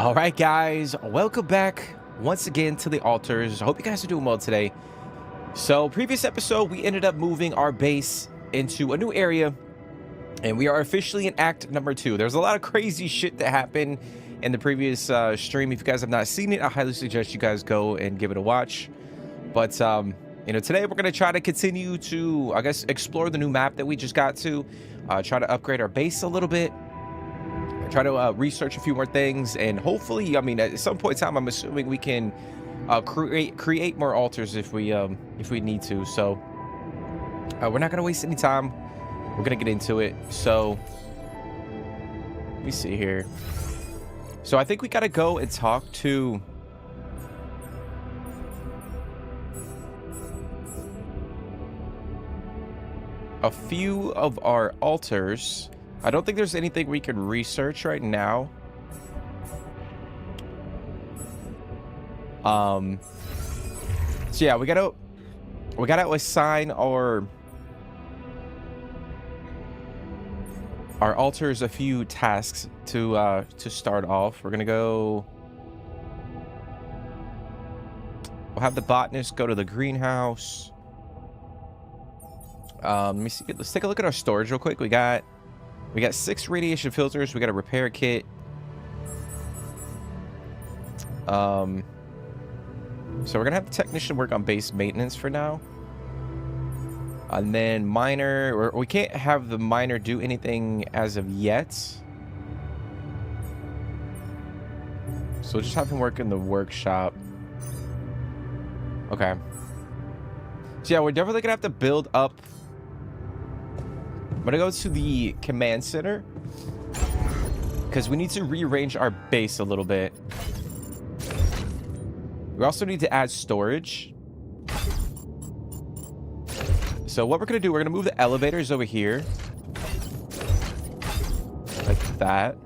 All right, guys, welcome back once again to the altars. I hope you guys are doing well today. So, previous episode, we ended up moving our base into a new area, and we are officially in Act number 2. There's a lot of crazy shit that happened in the previous stream. If you guys have not seen it, I highly suggest you guys go and give it a watch. But, today we're going to try to continue to, I guess, explore the new map that we just got to, try to upgrade our base a little bit. Try to research a few more things, and hopefully, at some point in time, I'm assuming we can create more altars if we need to. So we're not gonna waste any time. We're gonna get into it. So let me see here. So I think we gotta go and talk to a few of our altars. I don't think there's anything we can research right now. So yeah, we gotta assign our altars a few tasks to start off. We're gonna go. We'll have the botanist go to the greenhouse. Let me see. Let's take a look at our storage real quick. We got 6 radiation filters. We got a repair kit. So we're gonna have the technician work on base maintenance for now, and then miner. Or we can't have the miner do anything as of yet. So we'll just have him work in the workshop. Okay. So yeah, we're definitely gonna have to build up. I'm gonna go to the command center because we need to rearrange our base a little bit. We also need to add storage. So what we're gonna do, we're gonna move the elevators over here like that.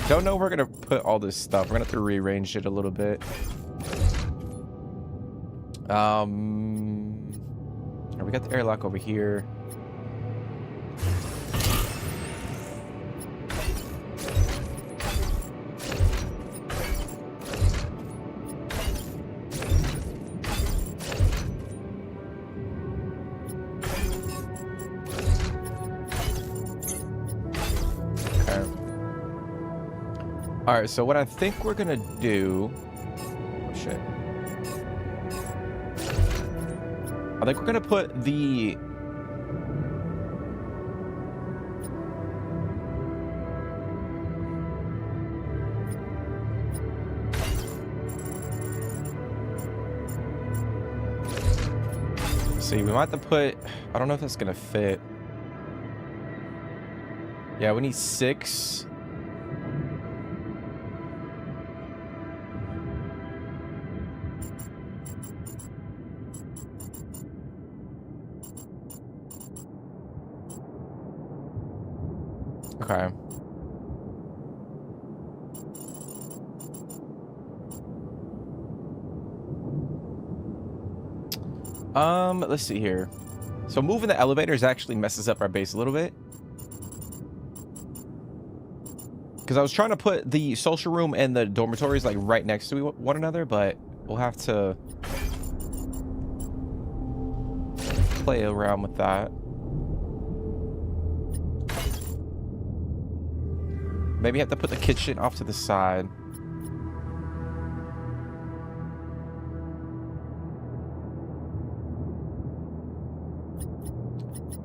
Don't know where we're gonna put all this stuff. We're gonna have to rearrange it a little bit. We got the airlock over here. Okay. All right, so what I think we're gonna do. Oh, shit. I think we're gonna put the we might have to put, I don't know if that's gonna fit. Yeah, we need 6. Okay. Let's see here. So moving the elevators actually messes up our base a little bit. Because I was trying to put the social room and the dormitories like right next to one another, but we'll have to play around with that. Maybe have to put the kitchen off to the side.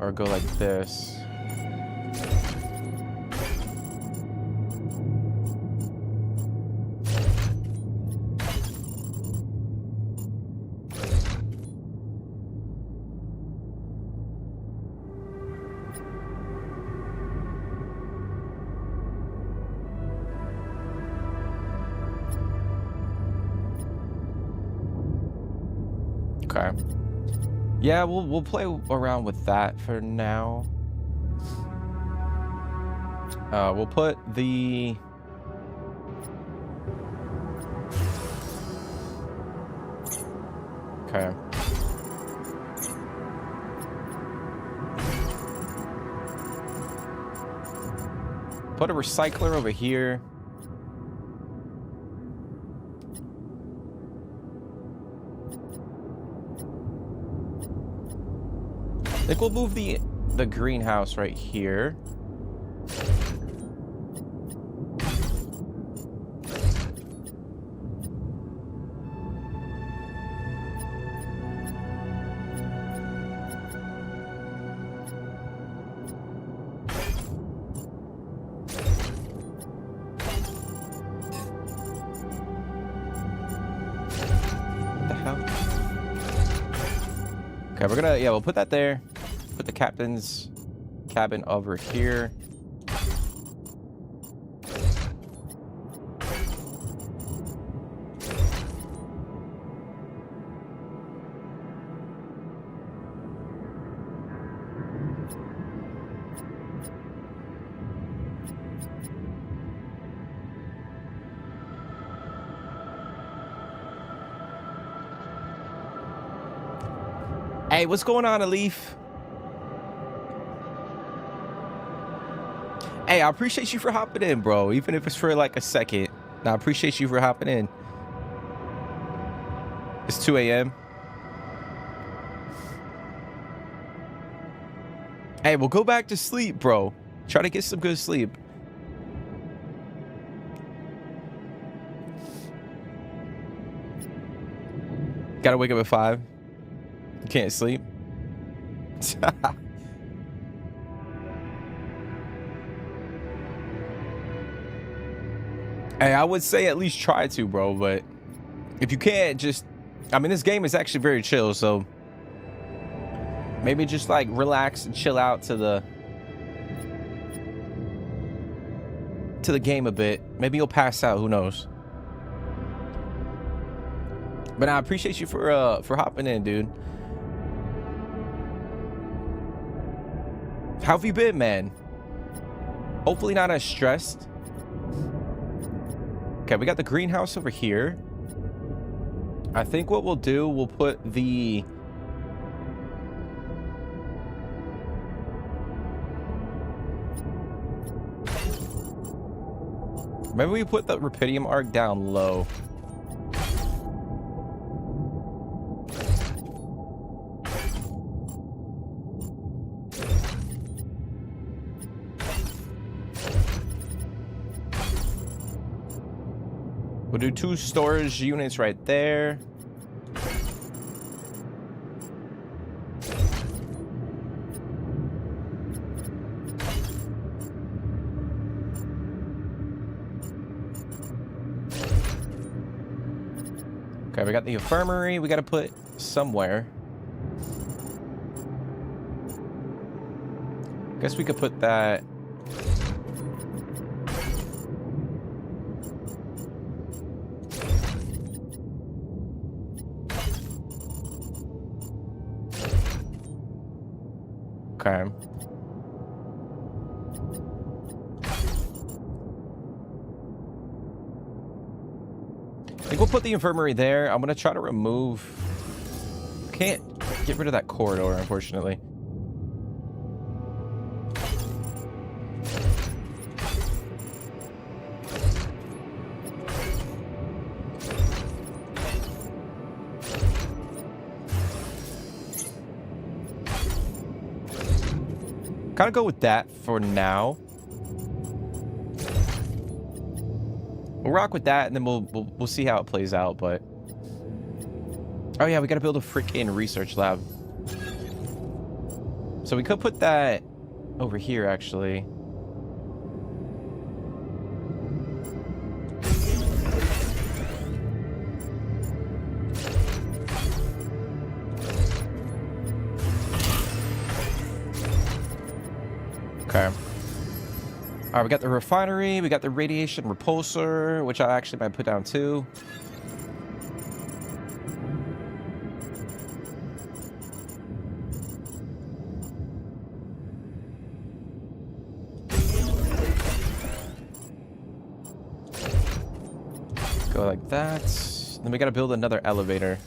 Or go like this. Okay. Yeah, we'll play around with that for now. We'll put the okay. Put a recycler over here. I think we'll move the greenhouse right here. Okay, we're gonna, yeah, we'll put that there. Put the captain's cabin over here. Hey, what's going on, Alif? Hey, I appreciate you for hopping in, bro. Even if it's for like a second. I appreciate you for hopping in. It's 2 a.m. Hey, we'll go back to sleep, bro. Try to get some good sleep. Gotta wake up at 5. You can't sleep. Hey, I would say at least try to, bro, but if you can't, just, I mean, this game is actually very chill, so maybe just like relax and chill out to the game a bit. Maybe you'll pass out, who knows. But I appreciate you for hopping in, dude. How have you been, man? Hopefully not as stressed. Okay, we got the greenhouse over here. I think what we'll do, we'll put the... Maybe we put the Rapidium arc down low. We'll do 2 storage units right there. Okay, we got the infirmary we got to put somewhere. Guess we could put that... Okay. I think we'll put the infirmary there. I'm gonna try to remove... Can't get rid of that corridor, unfortunately. Kind of go with that for now. We'll rock with that, and then we'll see how it plays out. But oh yeah, we got to build a freaking research lab. So we could put that over here, actually. Okay. All right, we got the refinery, we got the radiation repulsor, which I actually might put down too. Go like that. Then we got to build another elevator.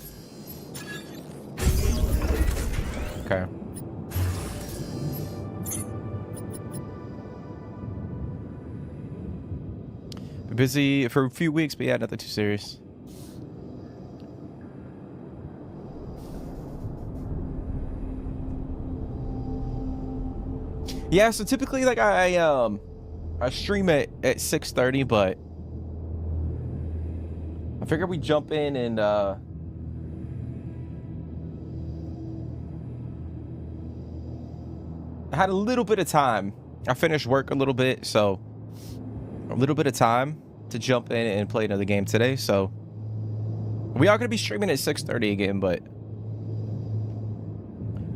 Okay. Busy for a few weeks, but yeah, nothing too serious. Yeah, so typically, like, I stream at 6:30, but I figured we jump in and I had a little bit of time. I finished work a little bit, so a little bit of time to jump in and play another game today. So we are going to be streaming at 6:30 again, but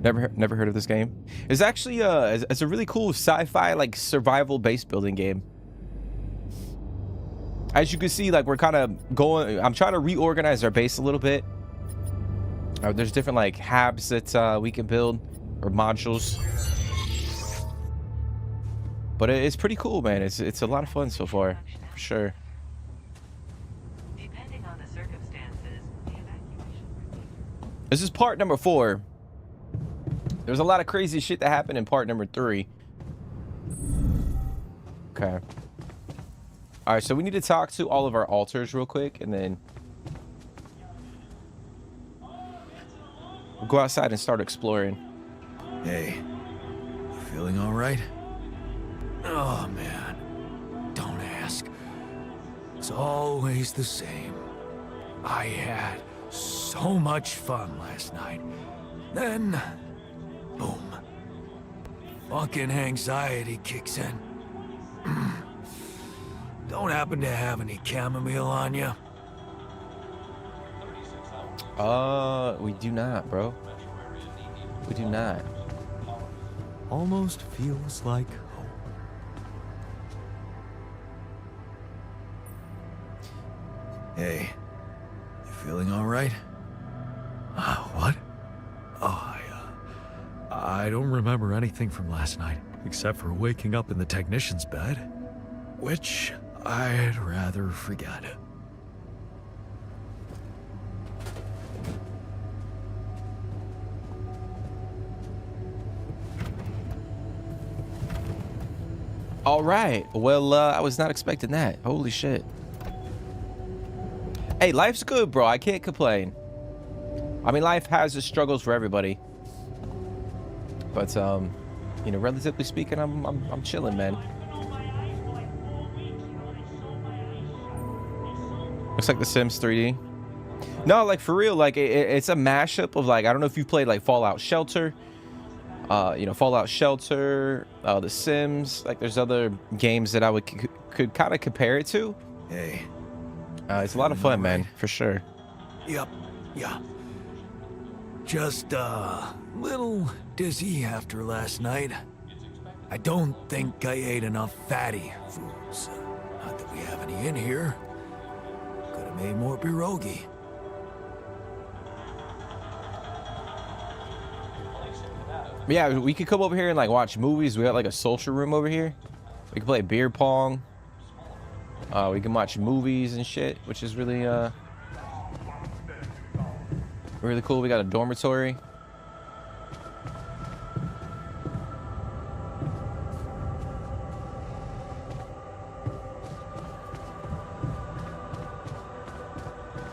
never heard of this game. It's actually it's a really cool sci-fi like survival base building game. As you can see, like we're kind of going. I'm trying to reorganize our base a little bit. There's different like habs that we can build or modules. But it's pretty cool, man. It's a lot of fun so far, for sure. Depending on the circumstances, the evacuation. This is part number 4. There's a lot of crazy shit that happened in part number 3. Okay. All right, so we need to talk to all of our alters real quick, and then we'll go outside and start exploring. Hey, you feeling all right? Oh, man. Don't ask. It's always the same. I had so much fun last night. Then, boom. Fucking anxiety kicks in. Don't happen to have any chamomile on you? We do not, bro. We do not. Almost feels like hope. Hey, you feeling all right? What? Oh, I don't remember anything from last night, except for waking up in the technician's bed, which I'd rather forget. All right. Well, I was not expecting that. Holy shit. Hey, life's good, bro. I can't complain. I mean, life has its struggles for everybody. But, you know, relatively speaking, I'm chilling, man. Looks like The Sims 3D. No, like, for real, like, it's a mashup of, like, I don't know if you've played, like, Fallout Shelter. You know, Fallout Shelter, The Sims. Like, there's other games that I could kind of compare it to. Hey. It's a lot of fun, man, for sure. Yep, yeah. Just a little dizzy after last night. I don't think I ate enough fatty foods. Not that we have any in here. Could have made more pierogi. Yeah, we could come over here and like watch movies. We got like a social room over here. We can play beer pong. We can watch movies and shit, which is really really cool. We got a dormitory.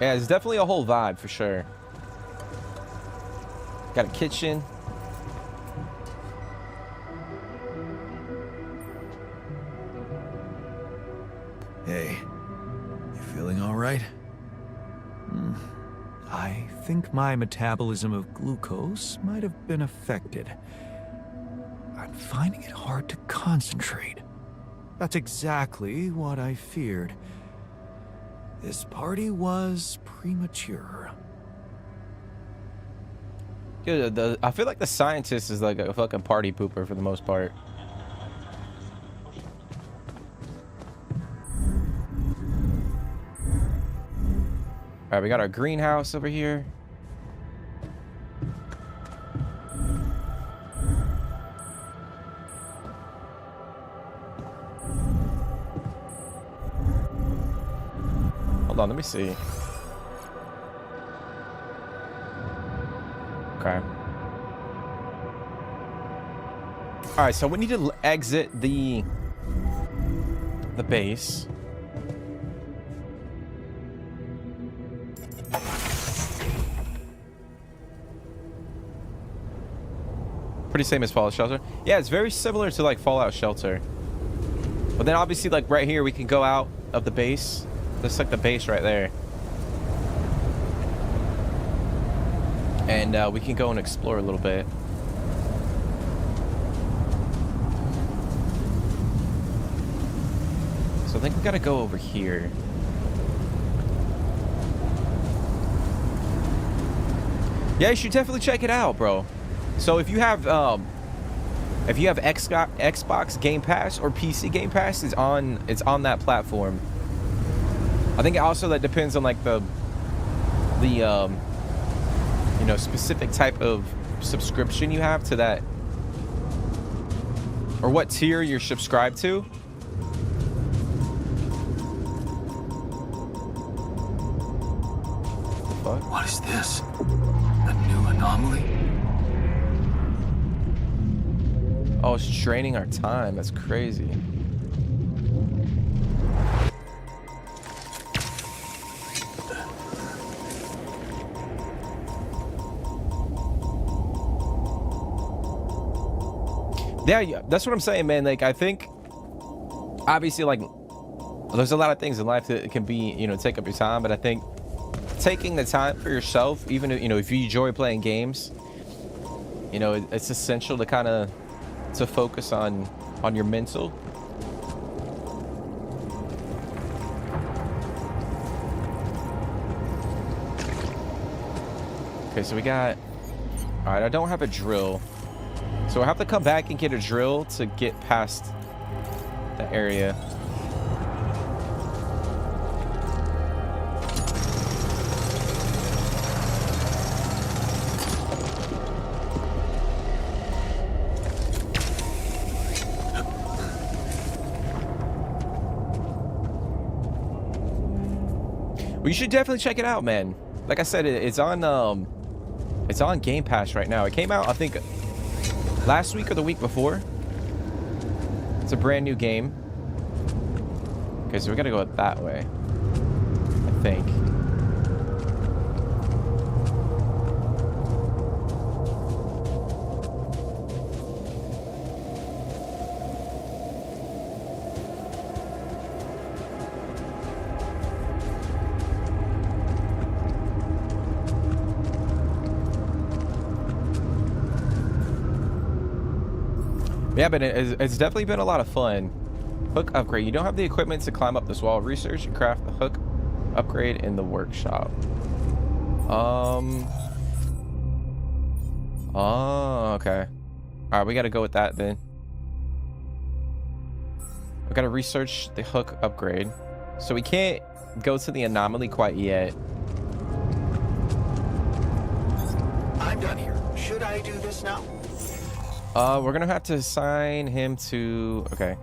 Yeah, it's definitely a whole vibe for sure. Got a kitchen. Hey, you feeling all right? I think my metabolism of glucose might have been affected. I'm finding it hard to concentrate. That's exactly what I feared. This party was premature. Dude, I feel like the scientist is like a fucking party pooper for the most part. All right, we got our greenhouse over here. Hold on, let me see. Okay. All right, so we need to exit the base. Pretty same as Fallout Shelter. Yeah, it's very similar to like Fallout Shelter. But then obviously like right here we can go out of the base. That's like the base right there. And we can go and explore a little bit. So I think we gotta go over here. Yeah, you should definitely check it out, bro. So if you have Xbox Game Pass or PC Game Pass, it's on that platform. I think also that depends on like the you know, specific type of subscription you have to that, or what tier you're subscribed to. What the fuck? What is this? A new anomaly? Oh, it's draining our time. That's crazy. Yeah, that's what I'm saying, man. Like, I think, obviously, like, there's a lot of things in life that can be, you know, take up your time. But I think taking the time for yourself, even if, you know, if you enjoy playing games, you know, it's essential to kind of to focus on your mental. Okay, so we got, all right, I don't have a drill, so I have to come back and get a drill to get past the area. Well, you should definitely check it out, man. Like I said, it's on Game Pass right now. It came out, I think, last week or the week before. It's a brand new game. Okay, so we gotta go that way, I think. Yeah, but it's definitely been a lot of fun. Hook upgrade. You don't have the equipment to climb up this wall. Research and craft the hook upgrade in the workshop. Oh, okay. All right, we got to go with that then. We got to research the hook upgrade. So we can't go to the anomaly quite yet. I'm done here. Should I do this now? We're gonna have to assign him to, okay.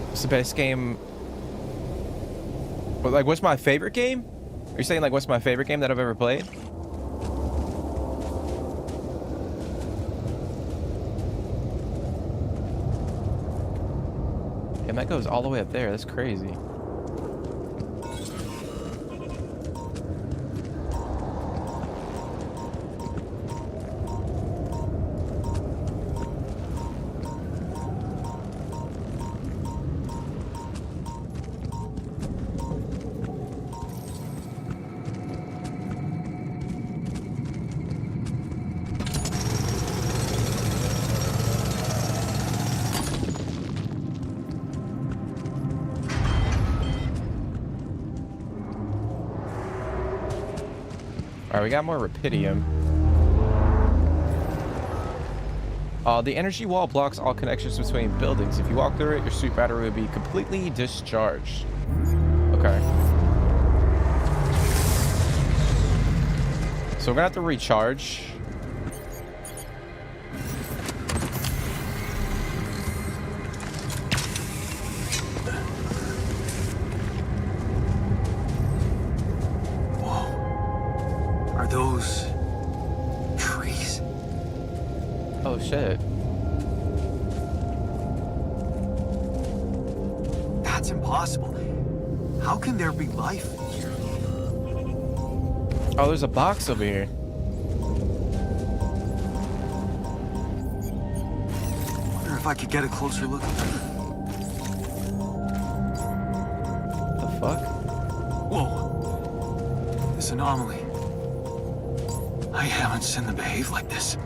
What's the best game? But like, what's my favorite game? Are you saying like, what's my favorite game that I've ever played? And that goes all the way up there. That's crazy. Alright, we got more Rapidium. The energy wall blocks all connections between buildings. If you walk through it, your suit battery will be completely discharged. Okay. So we're gonna have to recharge. Those trees. Oh shit. That's impossible. How can there be life here? Oh, there's a box over here. Wonder if I could get a closer look. The fuck? Whoa. This anomaly. I haven't seen them behave like this.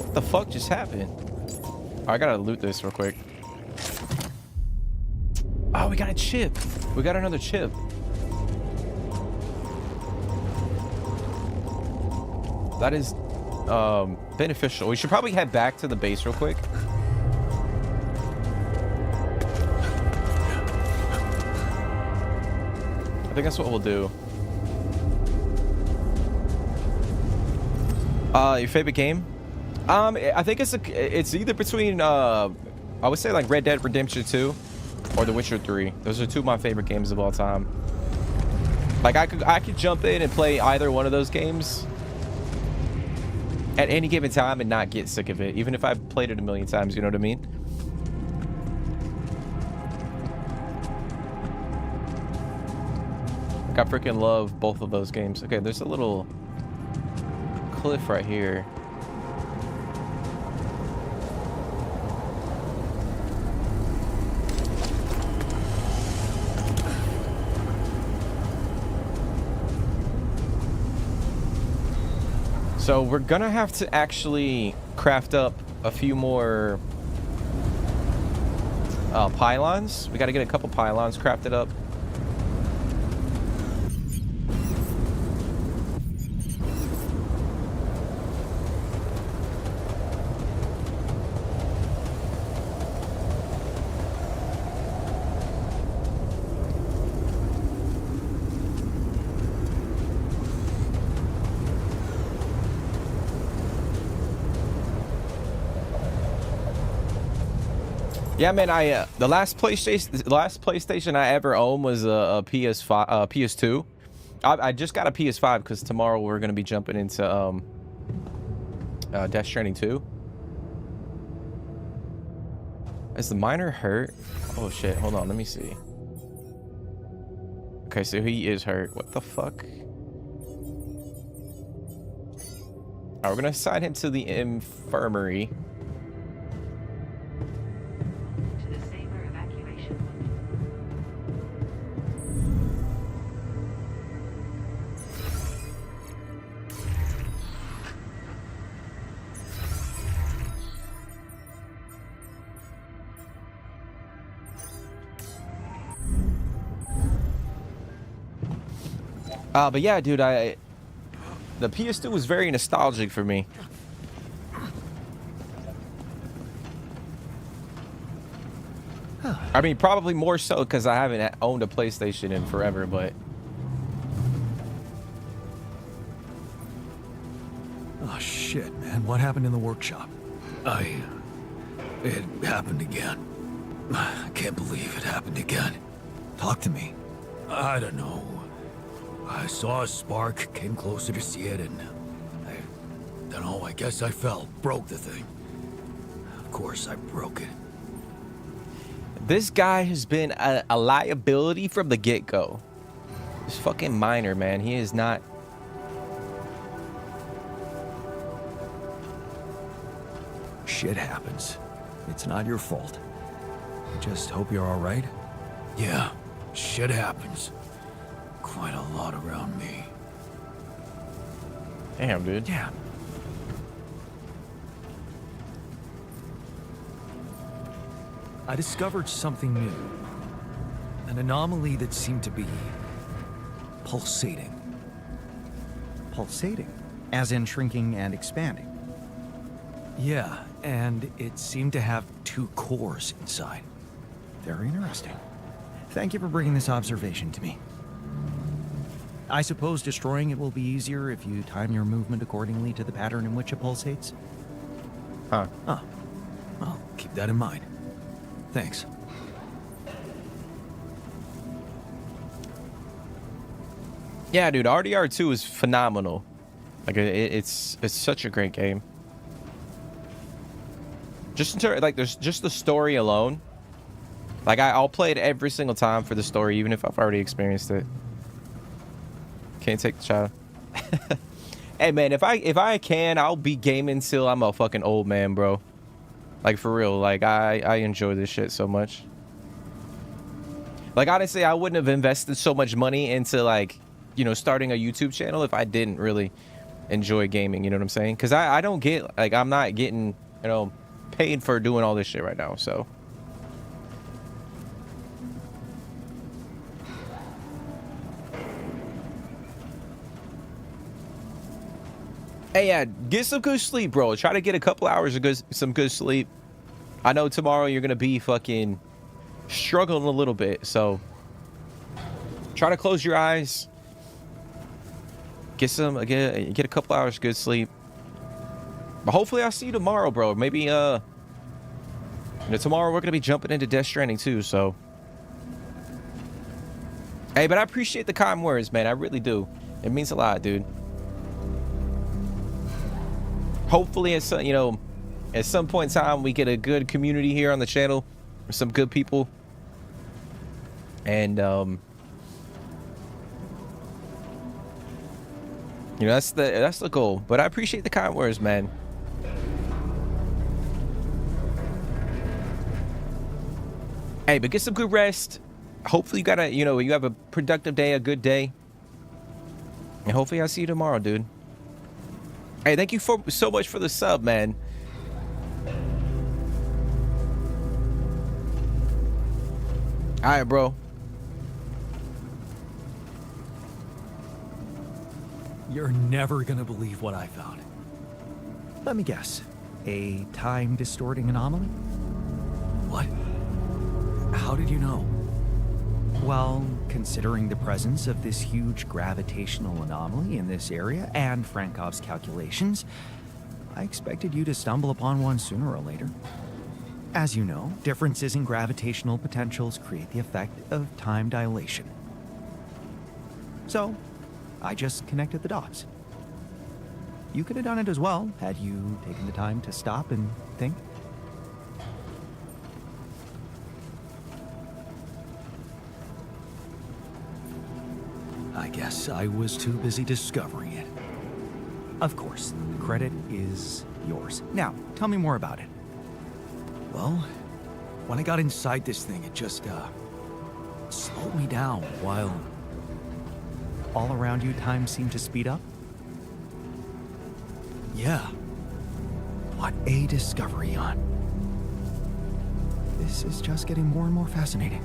What the fuck just happened? Oh, I gotta loot this real quick. Oh, we got a chip. We got another chip. That is beneficial. We should probably head back to the base real quick. I think that's what we'll do. Your favorite game? I think it's either between I would say like Red Dead Redemption 2 or The Witcher 3. Those are two of my favorite games of all time. Like I could jump in and play either one of those games at any given time and not get sick of it, even if I played it a million times, you know what I mean? Like I freaking love both of those games. Okay, there's a little cliff right here. So we're gonna have to actually craft up a few more pylons. We gotta get a couple pylons crafted up. Yeah, man. The last PlayStation I ever owned was a PS5, PS2. I just got a PS5 because tomorrow we're gonna be jumping into Death Stranding 2. Is the miner hurt? Oh shit! Hold on, let me see. Okay, so he is hurt. What the fuck? Alright, we're gonna assign him to the infirmary. But yeah, dude, the PS2 was very nostalgic for me. I mean, probably more so because I haven't owned a PlayStation in forever, but... Oh, shit, man. What happened in the workshop? It happened again. I can't believe it happened again. Talk to me. I don't know. I saw a spark, came closer to see it, and I don't know, I guess I fell, broke the thing. Of course I broke it. This guy has been a liability from the get-go. This fucking miner, man. He is not... Shit happens. It's not your fault. I just hope you're all right. Yeah, shit happens. Quite a lot around me. Damn, dude. Yeah. I discovered something new. An anomaly that seemed to be pulsating. Pulsating? As in shrinking and expanding? Yeah, and it seemed to have two cores inside. Very interesting. Thank you for bringing this observation to me. I suppose destroying it will be easier if you time your movement accordingly to the pattern in which it pulsates? Huh. Huh. Well, keep that in mind. Thanks. Yeah, dude, RDR2 is phenomenal. Like it's such a great game. Just in terms, like, there's just the story alone. Like I'll play it every single time for the story, even if I've already experienced it. Can't take the child. Hey man, if I can, I'll be gaming till I'm a fucking old man, bro. Like for real. Like I enjoy this shit so much. Like honestly, I wouldn't have invested so much money into, like, you know, starting a YouTube channel if I didn't really enjoy gaming, you know what I'm saying? Because I don't get, like, I'm not getting, you know, paid for doing all this shit right now, so. Hey, yeah, get some good sleep, bro. Try to get a couple hours of some good sleep. I know tomorrow you're gonna be fucking struggling a little bit, so try to close your eyes. Get a couple hours good sleep. But hopefully I'll see you tomorrow, bro. Maybe you know, tomorrow we're gonna be jumping into Death Stranding too, so. Hey, but I appreciate the kind words, man. I really do. It means a lot, dude. Hopefully at some, you know, at some point in time we get a good community here on the channel, some good people. And you know, that's the goal. But I appreciate the kind words, man. Hey, but get some good rest. Hopefully you have a productive day, a good day. And hopefully I'll see you tomorrow, dude. Hey, thank you so much for the sub, man. All right, bro. You're never gonna believe what I found. Let me guess. A time-distorting anomaly? What? How did you know? Well, considering the presence of this huge gravitational anomaly in this area and Frankov's calculations, I expected you to stumble upon one sooner or later. As you know, differences in gravitational potentials create the effect of time dilation. So, I just connected the dots. You could have done it as well, had you taken the time to stop and think. I guess I was too busy discovering it. Of course, the credit is yours. Now, tell me more about it. Well, when I got inside this thing, it just, slowed me down while... All around you, time seemed to speed up? Yeah. What a discovery, Jan. This is just getting more and more fascinating.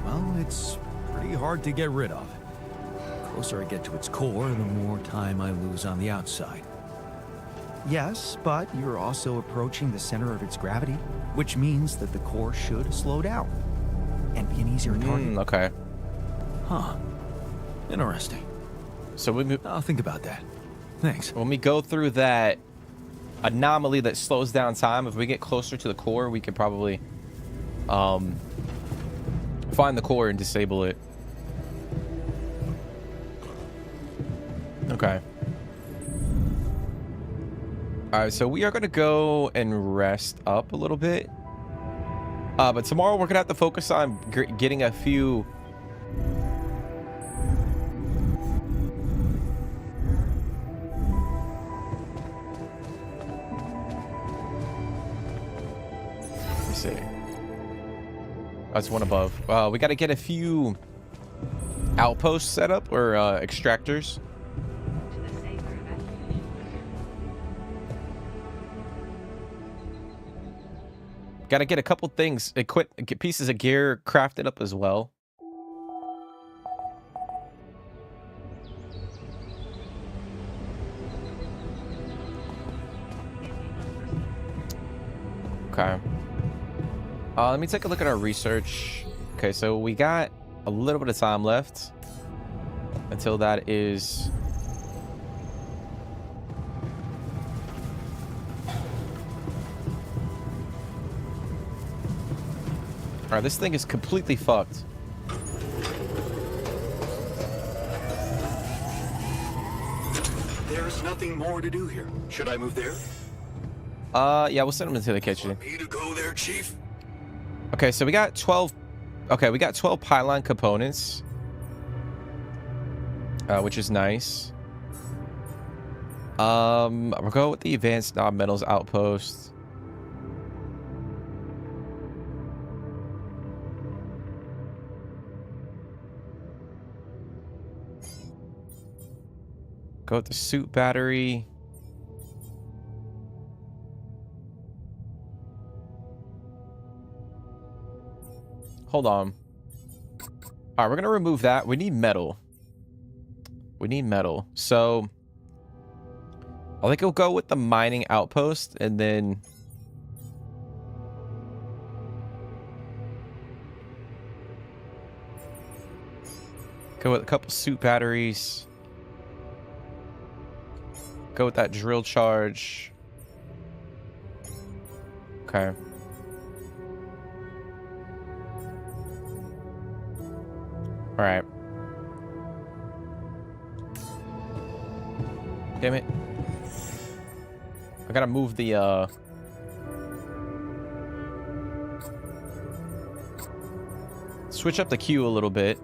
Well, it's pretty hard to get rid of. The closer I get to its core, the more time I lose on the outside. Yes, but you're also approaching the center of its gravity, which means that the core should slow down and be an easier target. Okay. Huh. Interesting. So I'll think about that. Thanks. when we go through that anomaly that slows down time, if we get closer to the core, we could probably find the core and disable it. Okay. All right, so we are gonna go and rest up a little bit. But tomorrow we're gonna have to focus on getting a few. Let me see. That's one above. We got to get a few outposts set up, or extractors. To the safer evacuation. Got to get a couple things, get pieces of gear crafted up as well. Okay. Let me take a look at our research. Okay, so we got a little bit of time left until that is... Alright, this thing is completely fucked. There's nothing more to do here. Should I move there? Yeah, we'll send him into the kitchen. Want me to go there, Chief? Okay, so we got 12... Okay, we got 12 pylon components. Which is nice. We'll go with the advanced non-metals outpost. Go with the suit battery. Hold on. All right, we're gonna remove that. We need metal. We need metal. So I think we'll go with the mining outpost and then go with a couple suit batteries. Go with that drill charge. Okay. All right. Damn it. I gotta move the, switch up the queue a little bit.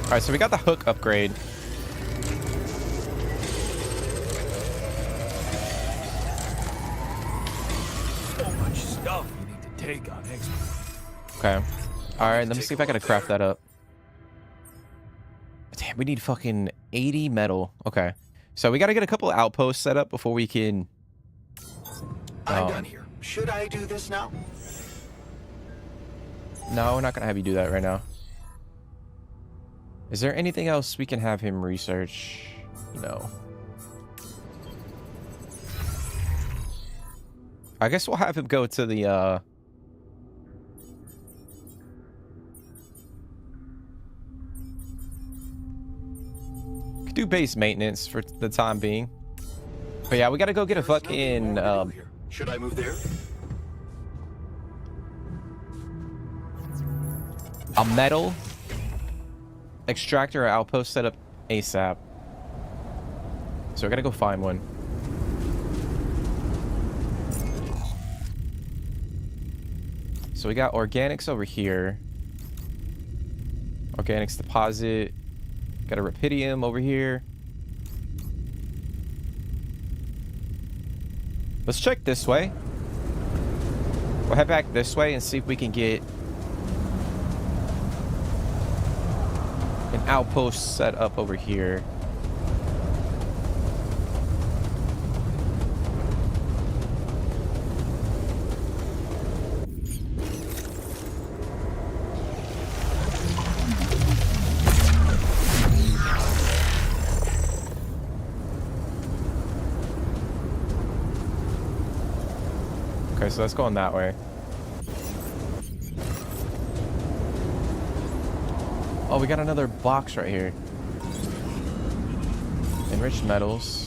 Alright, so we got the hook upgrade. So much stuff you need to take on export. Okay. Alright, let me see if I gotta craft that up. Damn, we need fucking 80 metal. Okay. So we gotta get a couple of outposts set up before we can... I'm done here. Should I do this now? No, we're not gonna have you do that right now. Is there anything else we can have him research? No. I guess we'll have him go to the, could do base maintenance for the time being. But yeah, we gotta go get a fucking, Should I move there? a metal extractor or outpost set up ASAP. So I gotta go find one. So we got organics over here. Organics deposit. Got a Rapidium over here. Let's check this way. We'll head back this way and see if we can get an outpost set up over here. Okay, so that's going that way. Oh, we got another box right here. Enriched metals.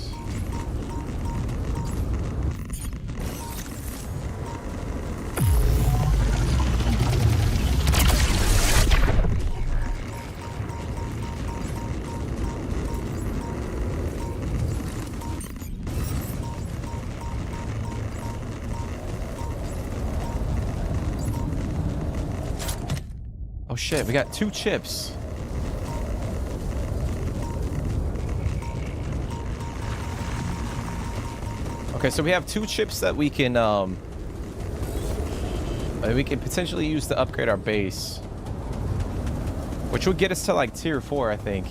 Oh shit, we got 2 chips. Okay, so we have 2 chips that we can potentially use to upgrade our base. Which would get us to like tier 4, I think.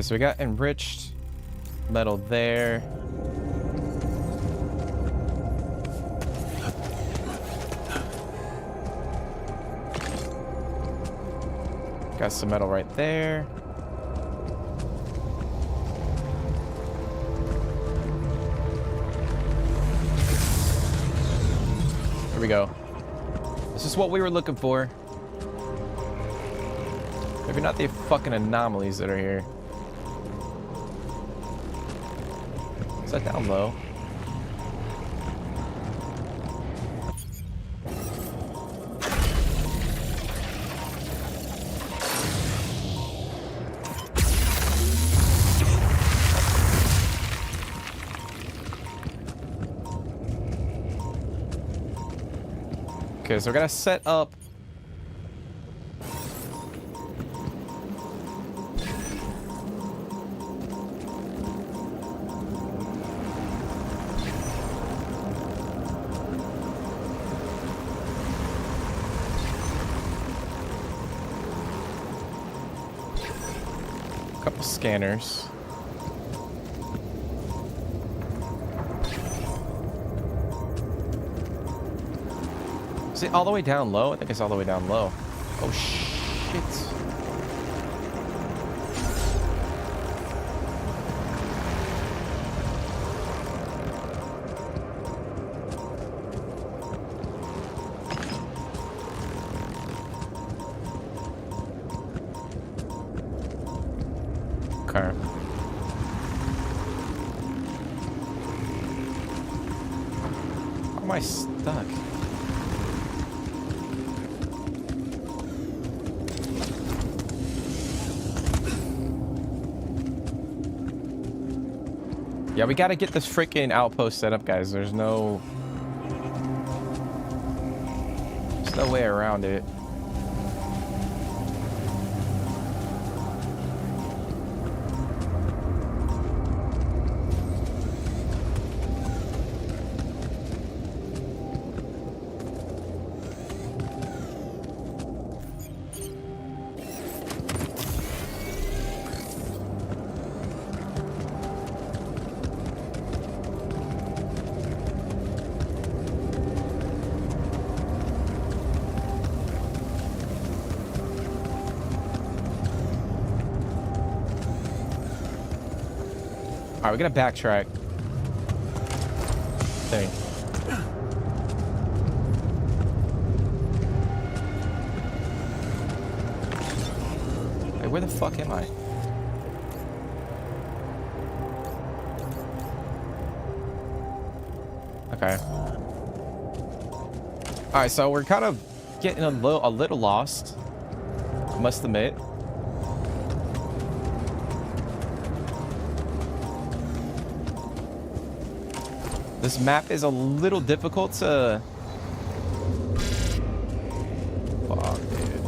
Okay, so we got enriched metal there. Got some metal right there. Here we go. This is what we were looking for. Maybe not the fucking anomalies that are here. Is that down low? Okay, so we're gonna set up a couple scanners. Is it all the way down low? I think it's all the way down low. Oh shit. Okay. How am I stuck? Yeah, we gotta get this freaking outpost set up, guys. There's no way around it. Alright, we gotta backtrack. Thing. Hey, where the fuck am I? Okay. Alright, so we're kind of getting a little lost. I must admit. This map is a little difficult to... Fuck, dude.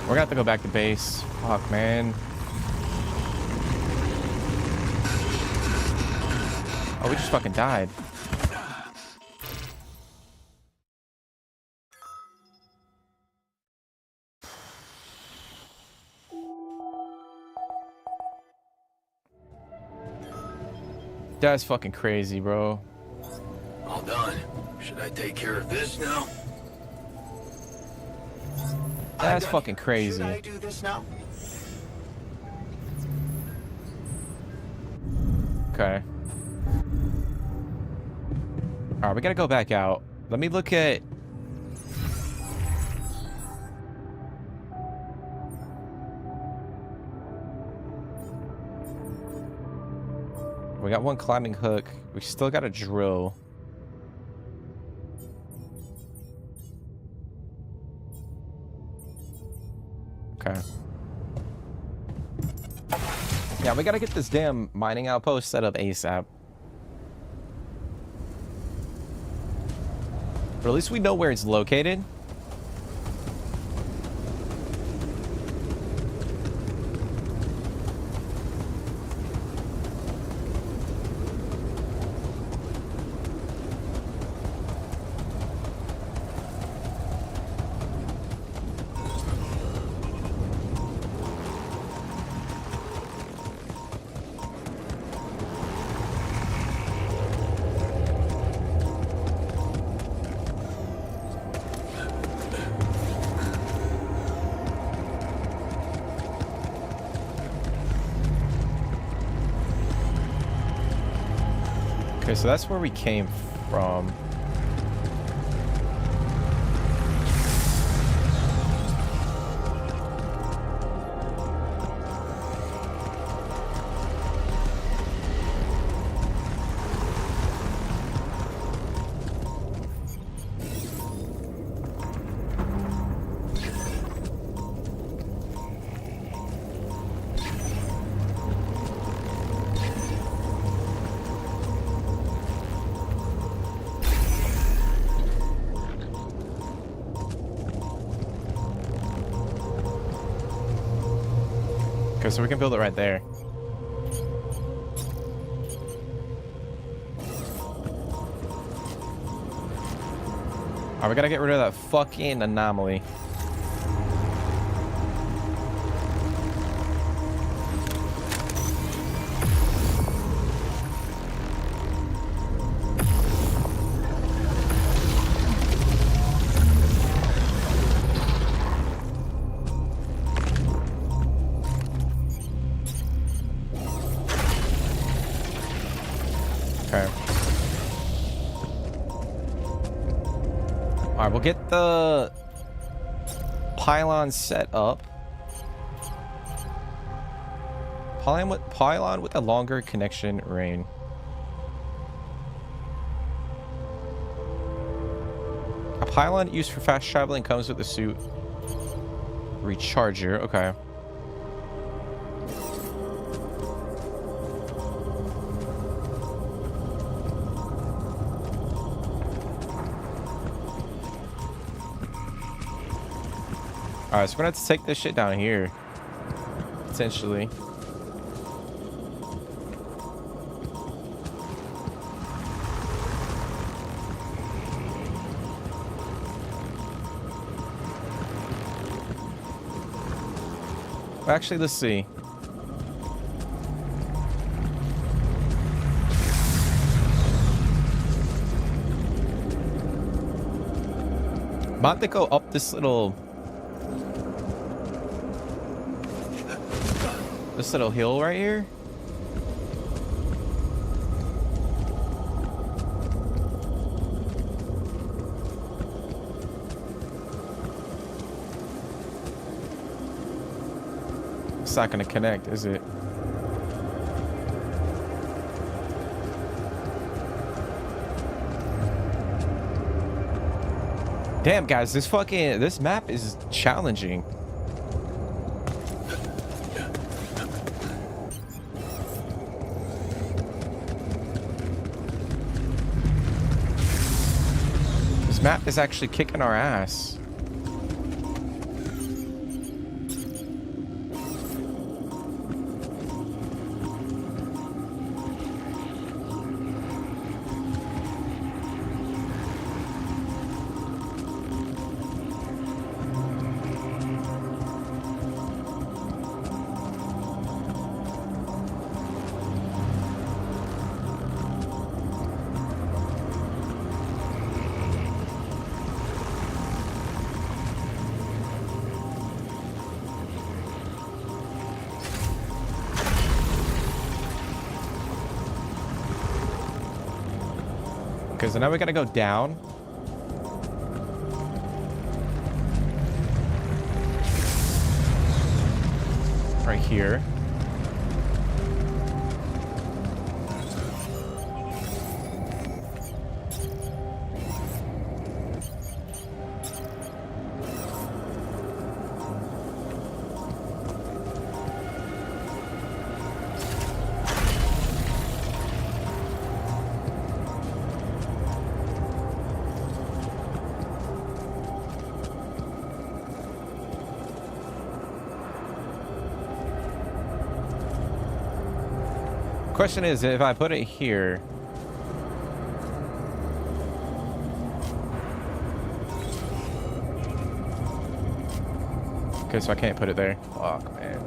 We're gonna have to go back to base. Fuck, man. Oh, we just fucking died. That's fucking crazy, bro. All done. Should I take care of this now? That's fucking crazy. Should I do this now? Okay. Alright, we gotta go back out. Let me look at... We got one climbing hook. We still got a drill. Okay. Yeah, we gotta get this damn mining outpost set up ASAP. But at least we know where it's located. Okay, so that's where we came from. Okay, so we can build it right there. Alright, we gotta get rid of that fucking anomaly. Okay. Alright, we'll get the pylon set up. Pylon with a longer connection range. A pylon used for fast traveling comes with the suit recharger. Okay. Alright, so we're gonna have to take this shit down here. Potentially. Well, actually, let's see. About to go up this little hill right here. It's not gonna connect, is it? Damn, guys, this map is challenging. This map is actually kicking our ass. Okay, so now we gotta go down. Right here. Question is, if I put it here, okay, so I can't put it there. Fuck, man.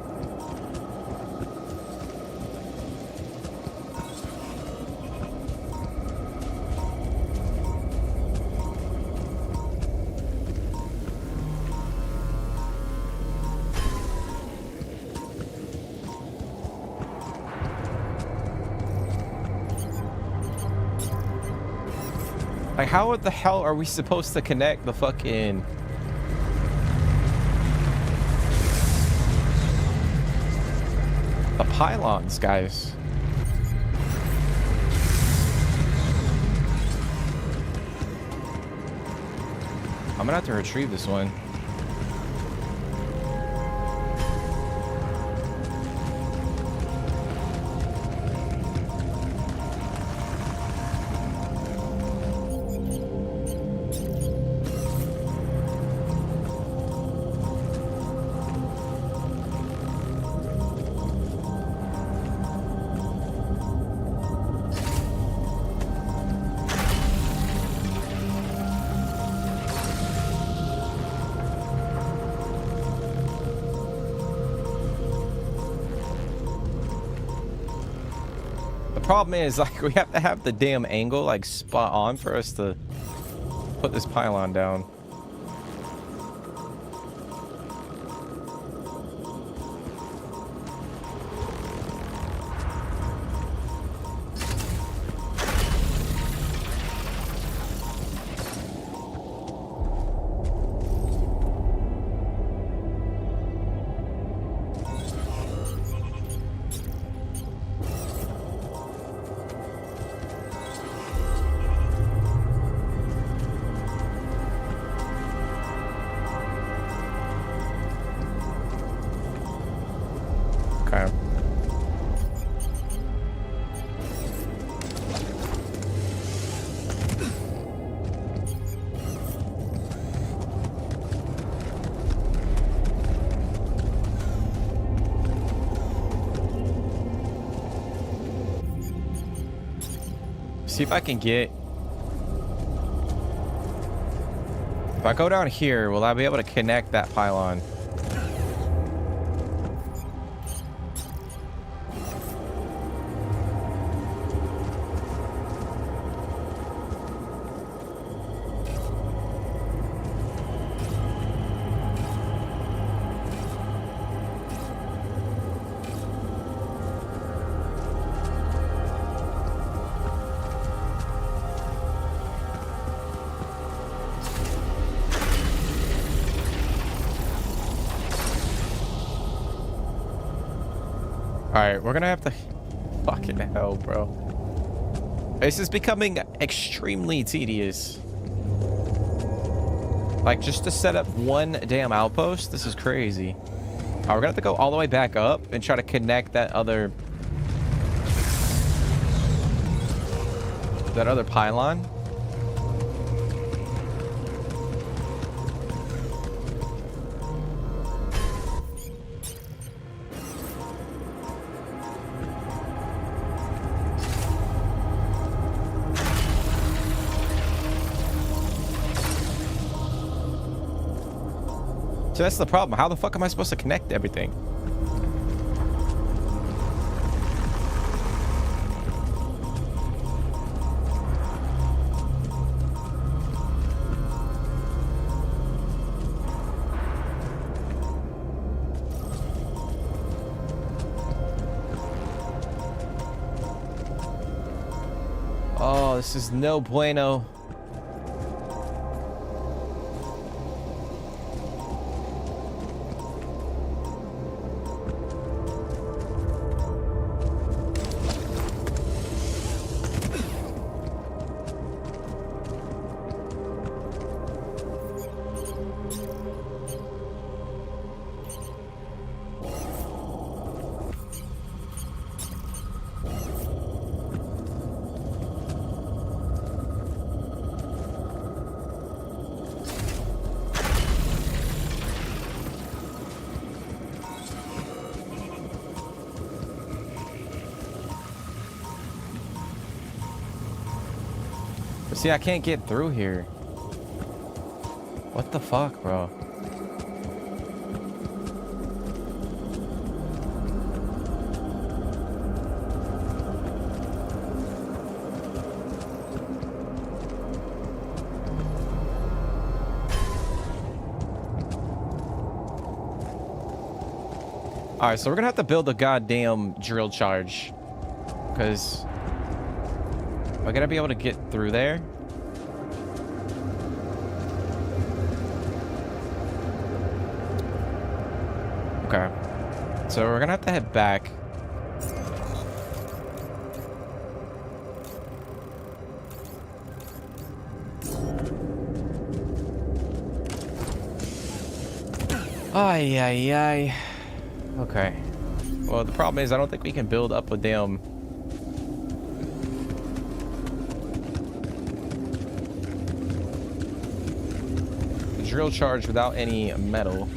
Like, how the hell are we supposed to connect the fucking... the pylons, guys? I'm gonna have to retrieve this one. Problem is, like, we have to have the damn angle like spot on for us to put this pylon down. Okay. See if I can get... If I go down here, will I be able to connect that pylon? Alright, we're gonna have to... Fucking hell, bro. This is becoming extremely tedious. Like, just to set up one damn outpost, this is crazy. Alright, we're gonna have to go all the way back up and try to connect that other... pylon. So that's the problem. How the fuck am I supposed to connect everything? Oh, this is no bueno. See, I can't get through here. What the fuck, bro? All right, so we're gonna have to build a goddamn drill charge, because am I gonna be able to get through there? Okay. So we're gonna have to head back. Ay, ay, ay. Okay. Well, the problem is I don't think we can build up a damn... drill charge without any metal.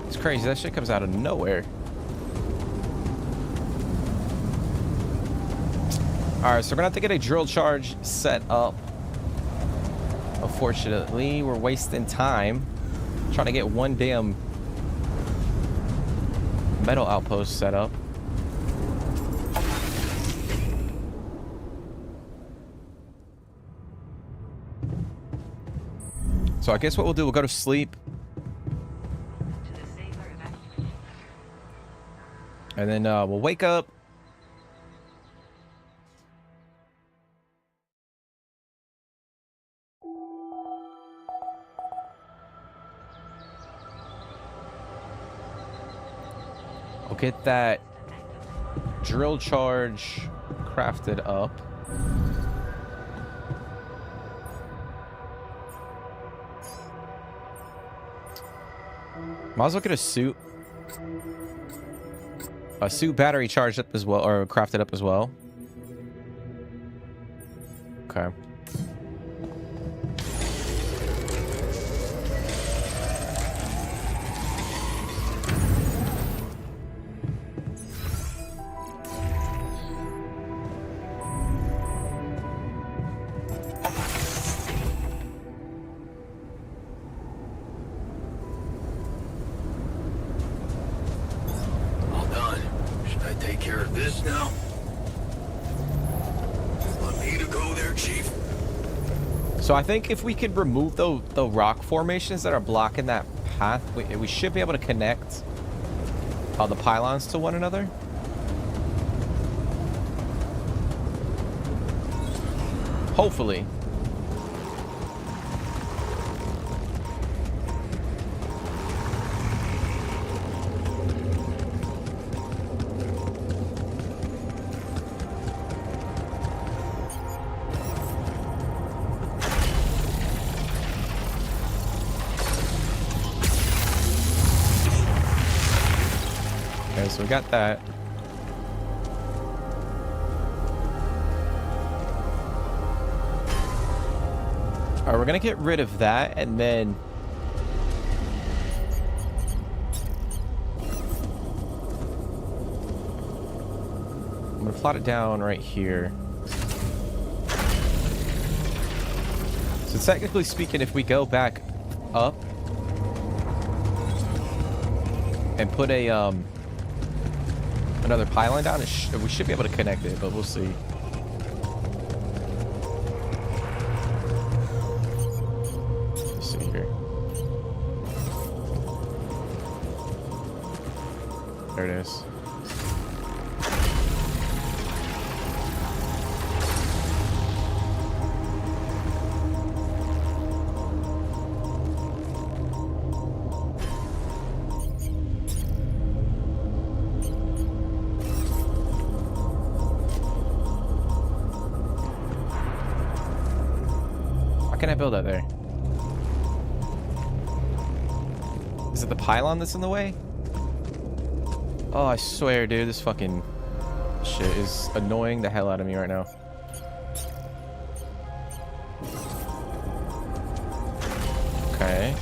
It's crazy, that shit comes out of nowhere. Alright, so we're gonna have to get a drill charge set up. Unfortunately, we're wasting time trying to get one damn metal outpost set up. So I guess what we'll do, we'll go to sleep. To the safer evacuation. And then we'll wake up. I'll get that drill charge crafted up. Might as well get a suit. A suit battery charged up as well, or crafted up as well. Okay. All done. Should I take care of this now? Want me to go there, Chief? So I think if we could remove the rock formations that are blocking that path, we should be able to connect the pylons to one another. Hopefully. Okay, so we got that. Alright, we're gonna get rid of that, and then I'm gonna plot it down right here. So technically speaking, if we go back up and put a another pylon down, we should be able to connect it, but we'll see. Let's see here. There it is. How can I build that there? Is it the pylon that's in the way? Oh, I swear, dude, this fucking shit is annoying the hell out of me right now. Okay.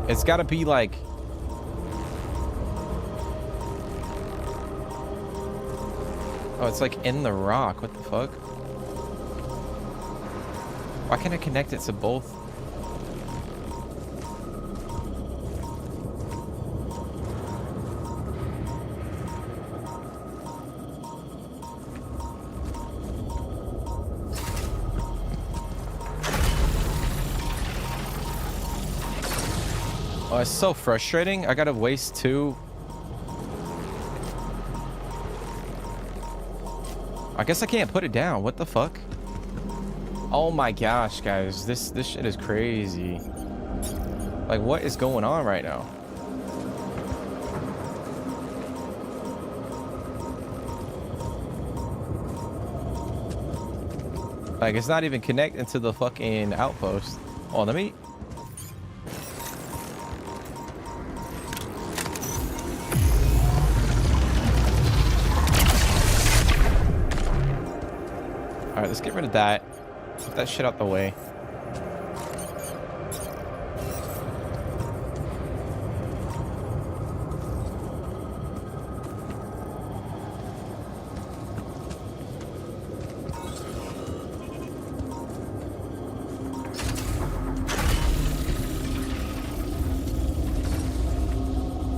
It's gotta be like... Oh, it's like in the rock. What the fuck? Why can't I connect it to both? Oh, it's so frustrating. I gotta waste 2. I guess I can't put it down. What the fuck? Oh my gosh, guys. This shit is crazy. Like, what is going on right now? Like, it's not even connecting to the fucking outpost. Oh, let me... Alright, let's get rid of that. Get that shit out the way.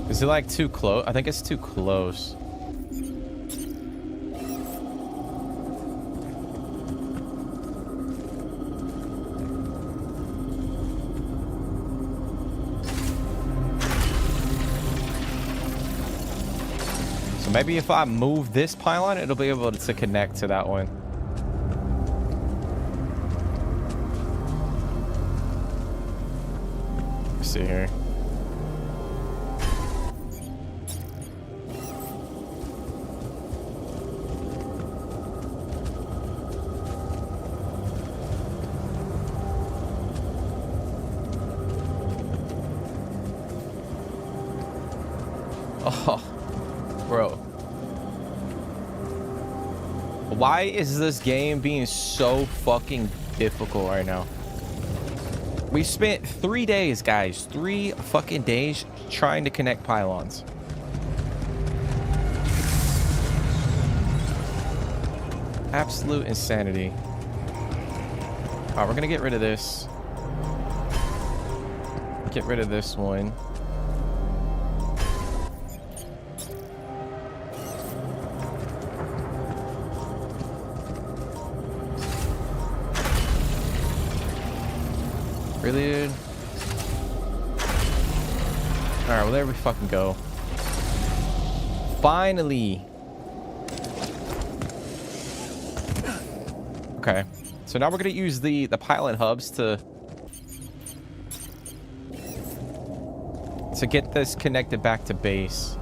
Is it like too close? I think it's too close. So maybe if I move this pylon, it'll be able to connect to that one. Let's see here. Oh, bro. Why is this game being so fucking difficult right now? We spent 3 days, guys. 3 fucking days trying to connect pylons. Absolute insanity. Alright, we're gonna get rid of this. Get rid of this one. Really, dude? Alright, well, there we fucking go. Finally! Okay. So now we're gonna use the pilot hubs to get this connected back to base.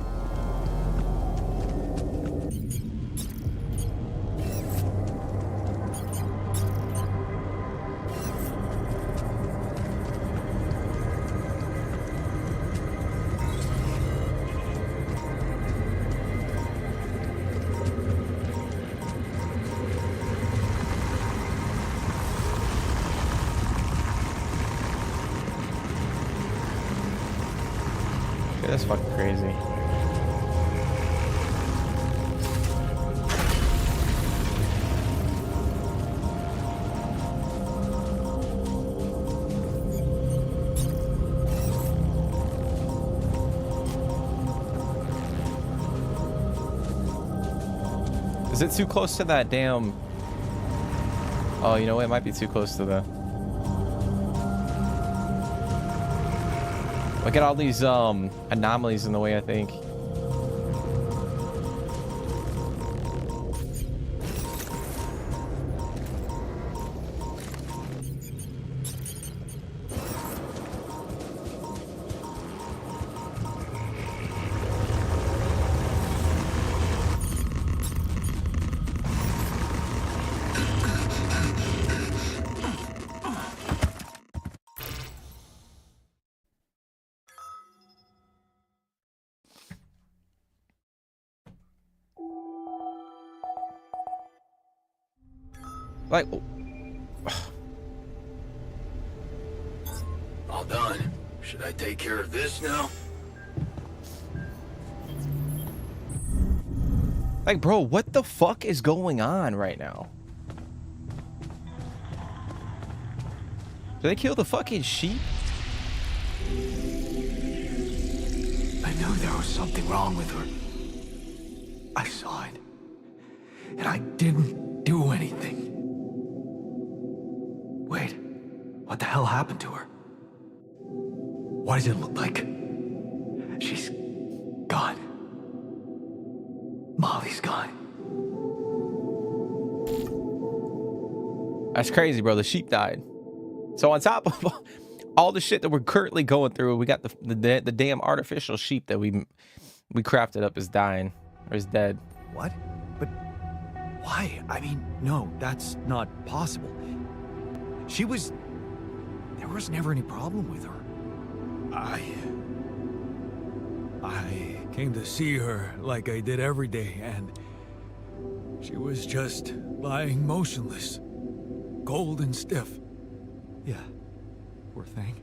That's fucking crazy. Is it too close to that damn... Oh, you know what? It might be too close to the... Look at all these anomalies in the way, I think. Like, All done. Should I take care of this now? like, bro, what the fuck is going on right now? Did they kill the fucking sheep? I knew there was something wrong with her. I saw it. And I didn't do anything. Wait, what the hell happened to her? What does it look like? She's gone. Molly's gone. That's crazy, bro. The sheep died. So on top of all the shit that we're currently going through, we got the damn artificial sheep that we crafted up is dying or is dead. What? But why? I mean, no, that's not possible. There was never any problem with her. I came to see her like I did every day, and she was just lying motionless, cold and stiff. Yeah, poor thing.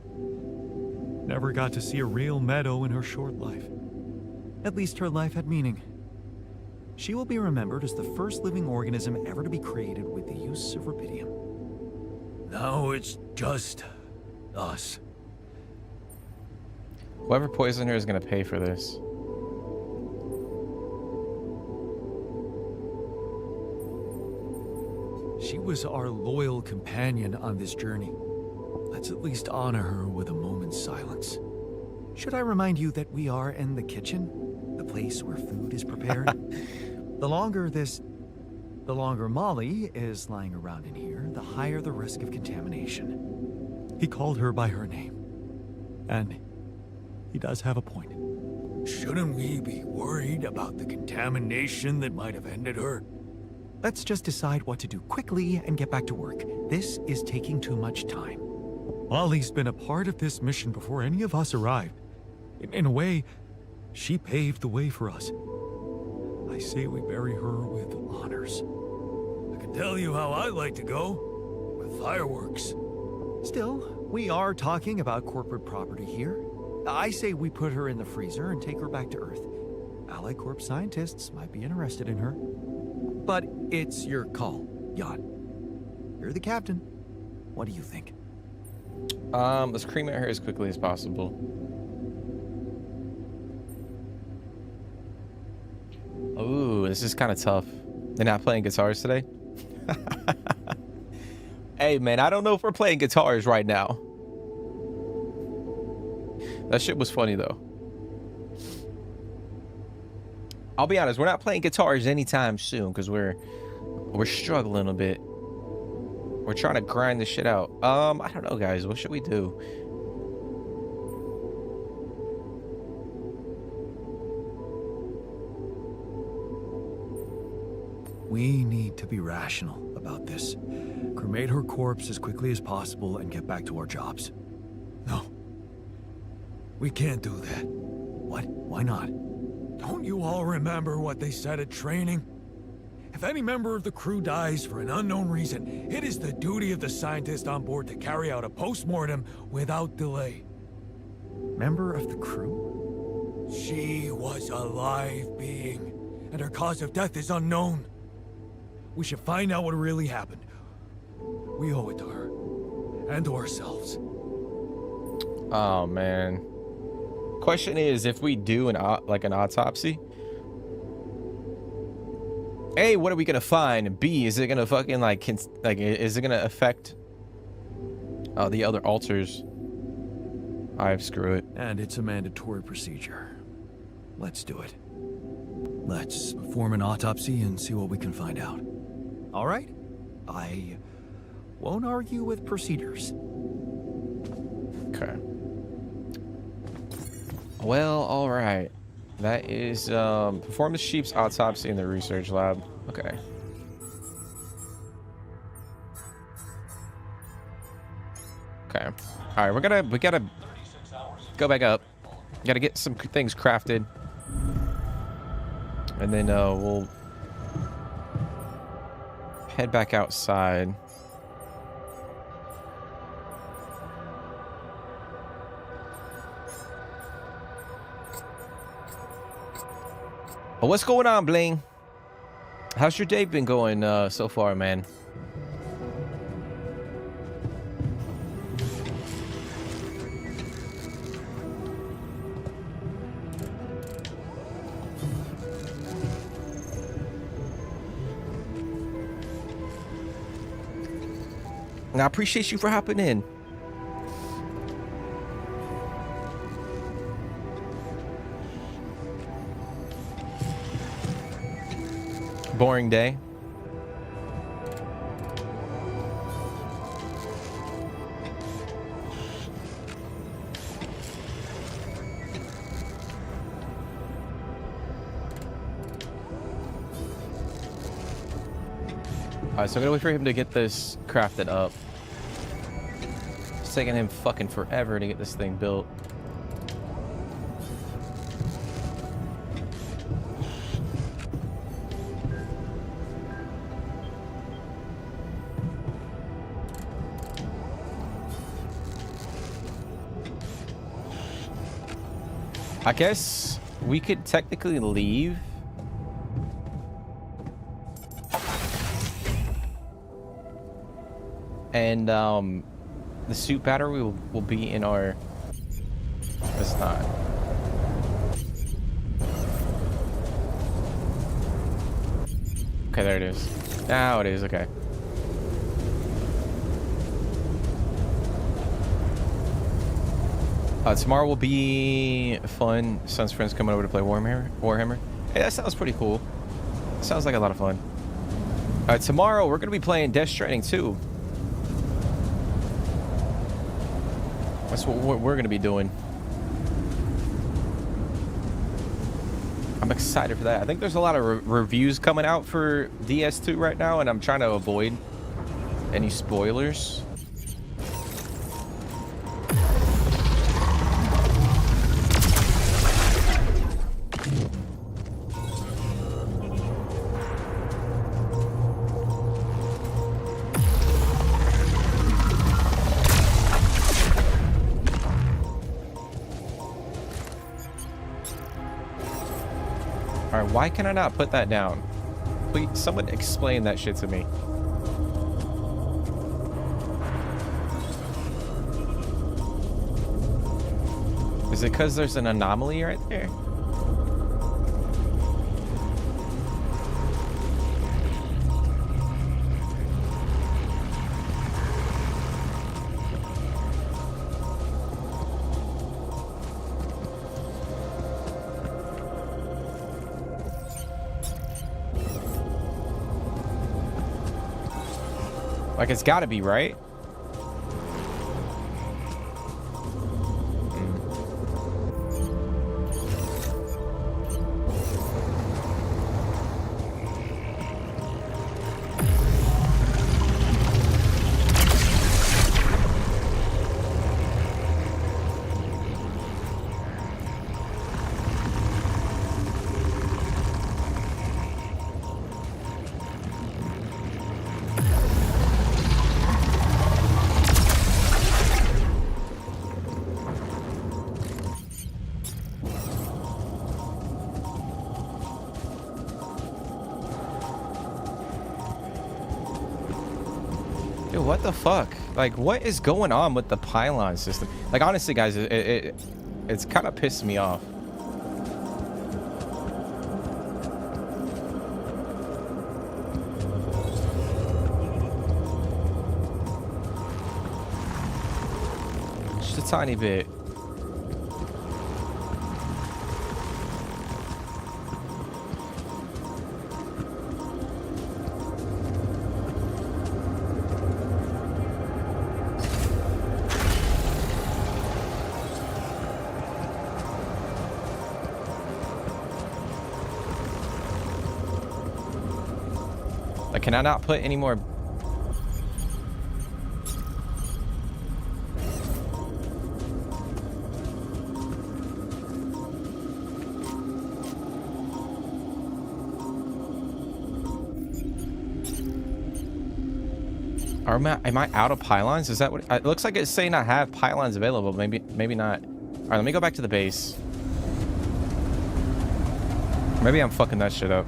Never got to see a real meadow in her short life. At least her life had meaning. She will be remembered as the first living organism ever to be created with the use of Rapidium. Now it's just us. Whoever poisoned her is gonna pay for this. She was our loyal companion on this journey. Let's at least honor her with a moment's silence. Should I remind you that we are in the kitchen? The place where food is prepared? The longer Molly is lying around in here, the higher the risk of contamination. He called her by her name. And he does have a point. Shouldn't we be worried about the contamination that might have ended her? Let's just decide what to do quickly and get back to work. This is taking too much time. Molly's been a part of this mission before any of us arrived. In a way, she paved the way for us. I say we bury her with honors. I can tell you how I like to go. With fireworks. Still, we are talking about corporate property here. I say we put her in the freezer and take her back to Earth. Ally Corp scientists might be interested in her. But it's your call, Jan. You're the captain. What do you think? Let's cremate her as quickly as possible. Ooh, this is kind of tough. They're not playing guitars today? Hey, man, I don't know if we're playing guitars right now. That shit was funny, though. I'll be honest, we're not playing guitars anytime soon because we're struggling a bit. We're trying to grind this shit out. I don't know, guys. What should we do? We need to be rational about this. Cremate her corpse as quickly as possible and get back to our jobs. No. We can't do that. What? Why not? Don't you all remember what they said at training? If any member of the crew dies for an unknown reason, it is the duty of the scientist on board to carry out a post-mortem without delay. Member of the crew? She was a live being, and her cause of death is unknown. We should find out what really happened. We owe it to her, and to ourselves. Oh, man. Question is, if we do an autopsy, A, what are we gonna find? B, is it gonna fucking is it gonna affect the other alters? Screw it. And it's a mandatory procedure. Let's do it. Let's perform an autopsy and see what we can find out. All right? I won't argue with procedures. Okay. Well, all right. That is perform the sheep's autopsy in the research lab. Okay. Okay. All right, we gotta go back up. Gotta get some things crafted, and then we'll head back outside. Well, what's going on, Bling? How's your day been going so far, man? And I appreciate you for hopping in. boring day. Alright, so I'm gonna wait for him to get this crafted up. It's taking him fucking forever to get this thing built. I guess we could technically leave. And the suit battery will be in our... It's not. Okay, there it is. Now it is, okay. Tomorrow will be fun. Son's friends coming over to play Warhammer. Hey, that sounds pretty cool. Sounds like a lot of fun. Tomorrow we're going to be playing Death Stranding 2. That's what we're going to be doing. I'm excited for that. I think there's a lot of reviews coming out for DS2 right now, and I'm trying to avoid any spoilers. Alright, why can I not put that down? Please, someone explain that shit to me. Is it because there's an anomaly right there? Like, it's gotta be, right? Dude, what the fuck? Like, what is going on with the pylon system? Like, honestly, guys, it's kind of pissed me off. Just a tiny bit. Like, can I not put any more? Am I out of pylons? Is that what it looks like? It's saying I have pylons available. Maybe not. All right, let me go back to the base. Maybe I'm fucking that shit up.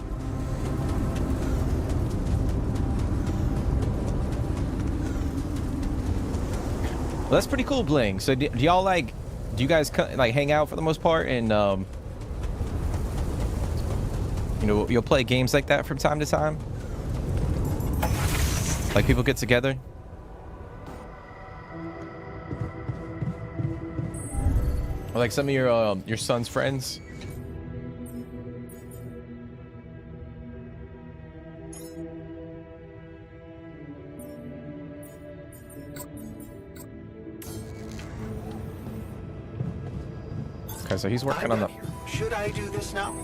Well, that's pretty cool, Bling. So do y'all like, do you guys like hang out for the most part, and you know, you'll play games like that from time to time? Like, people get together? Or like some of your son's friends? Okay, so he's working on the... Should I do this now?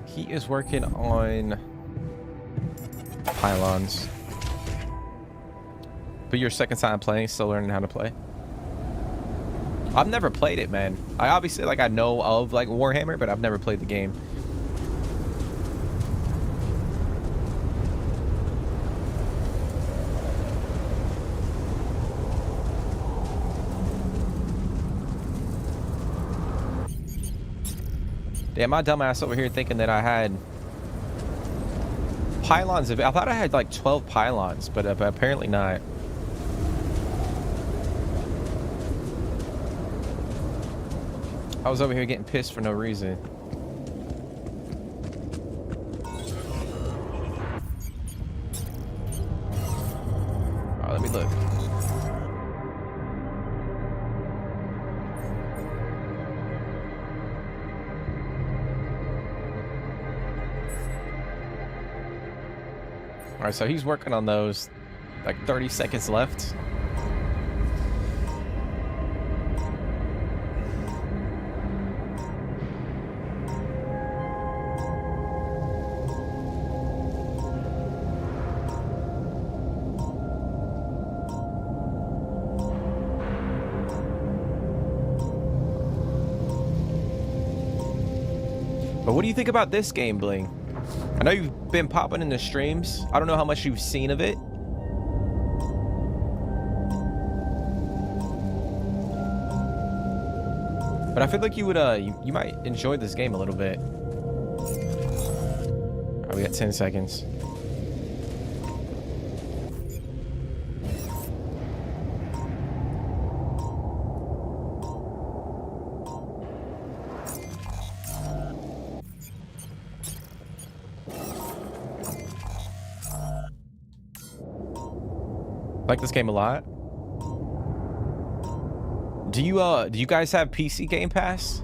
He is working on pylons. But your second time playing, still learning how to play? I've never played it, man. I obviously, like, I know of, like, Warhammer, but I've never played the game. Damn, my dumbass over here thinking that I had pylons. I thought I had like 12 pylons, but apparently not. I was over here getting pissed for no reason. All right, let me look. All right, so he's working on those. Like 30 seconds left. But what do you think about this game, Bling? I know you've been popping in the streams. I don't know how much you've seen of it. But I feel like you would, you might enjoy this game a little bit. All right, we got 10 seconds. Like this game a lot. Do you guys have PC Game Pass?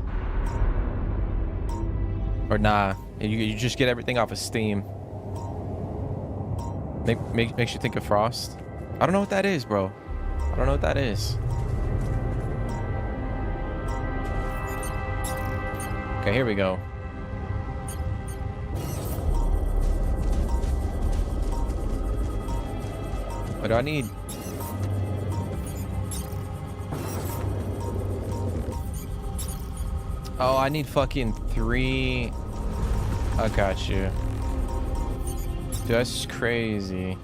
Or nah? You just get everything off of Steam. Makes you think of Frost. I don't know what that is, bro. I don't know what that is. Okay, here we go. What do I need? Oh, I need fucking 3. I got you. Dude, that's crazy.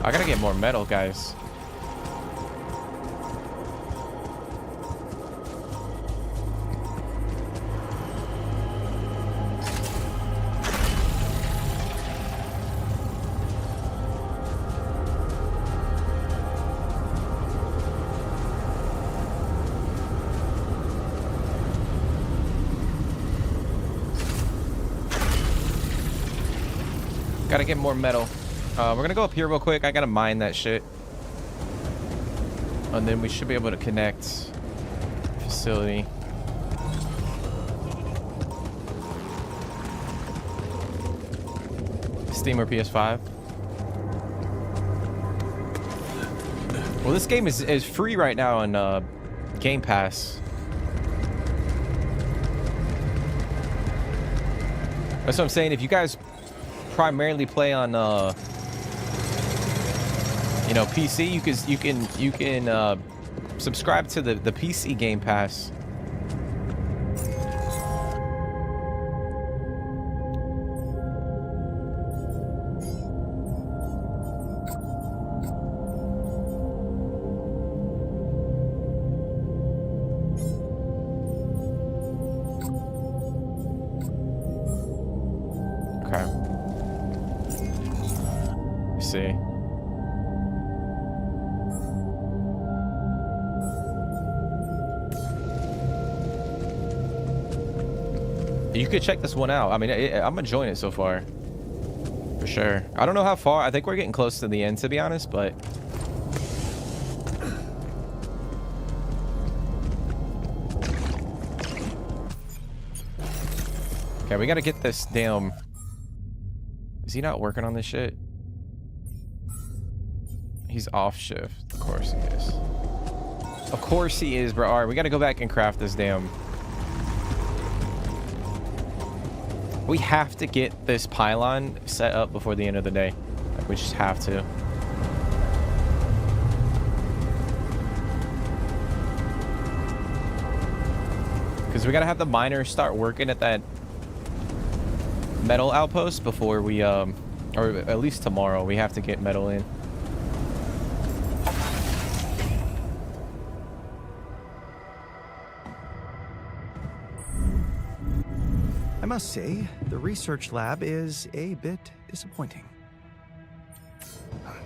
I gotta get more metal, guys. Gotta get more metal. We're gonna go up here real quick. I gotta mine that shit. And then we should be able to connect facility. Steam or PS5. Well, this game is free right now on Game Pass. That's what I'm saying. If you guys primarily play on you know, PC, you can subscribe to the PC Game Pass. See. You could check this one out. I mean, I'm enjoying it so far, for sure. I don't know how far. I think we're getting close to the end, to be honest, but Okay, we gotta get this damn... Is he not working on this shit? He's off shift. Of course he is. Of course he is, bro. All right, we gotta go back and craft this damn... We have to get this pylon set up before the end of the day. Like, we just have to. Because we gotta have the miners start working at that metal outpost before we, or at least tomorrow. We have to get metal in. I must say, the research lab is a bit disappointing.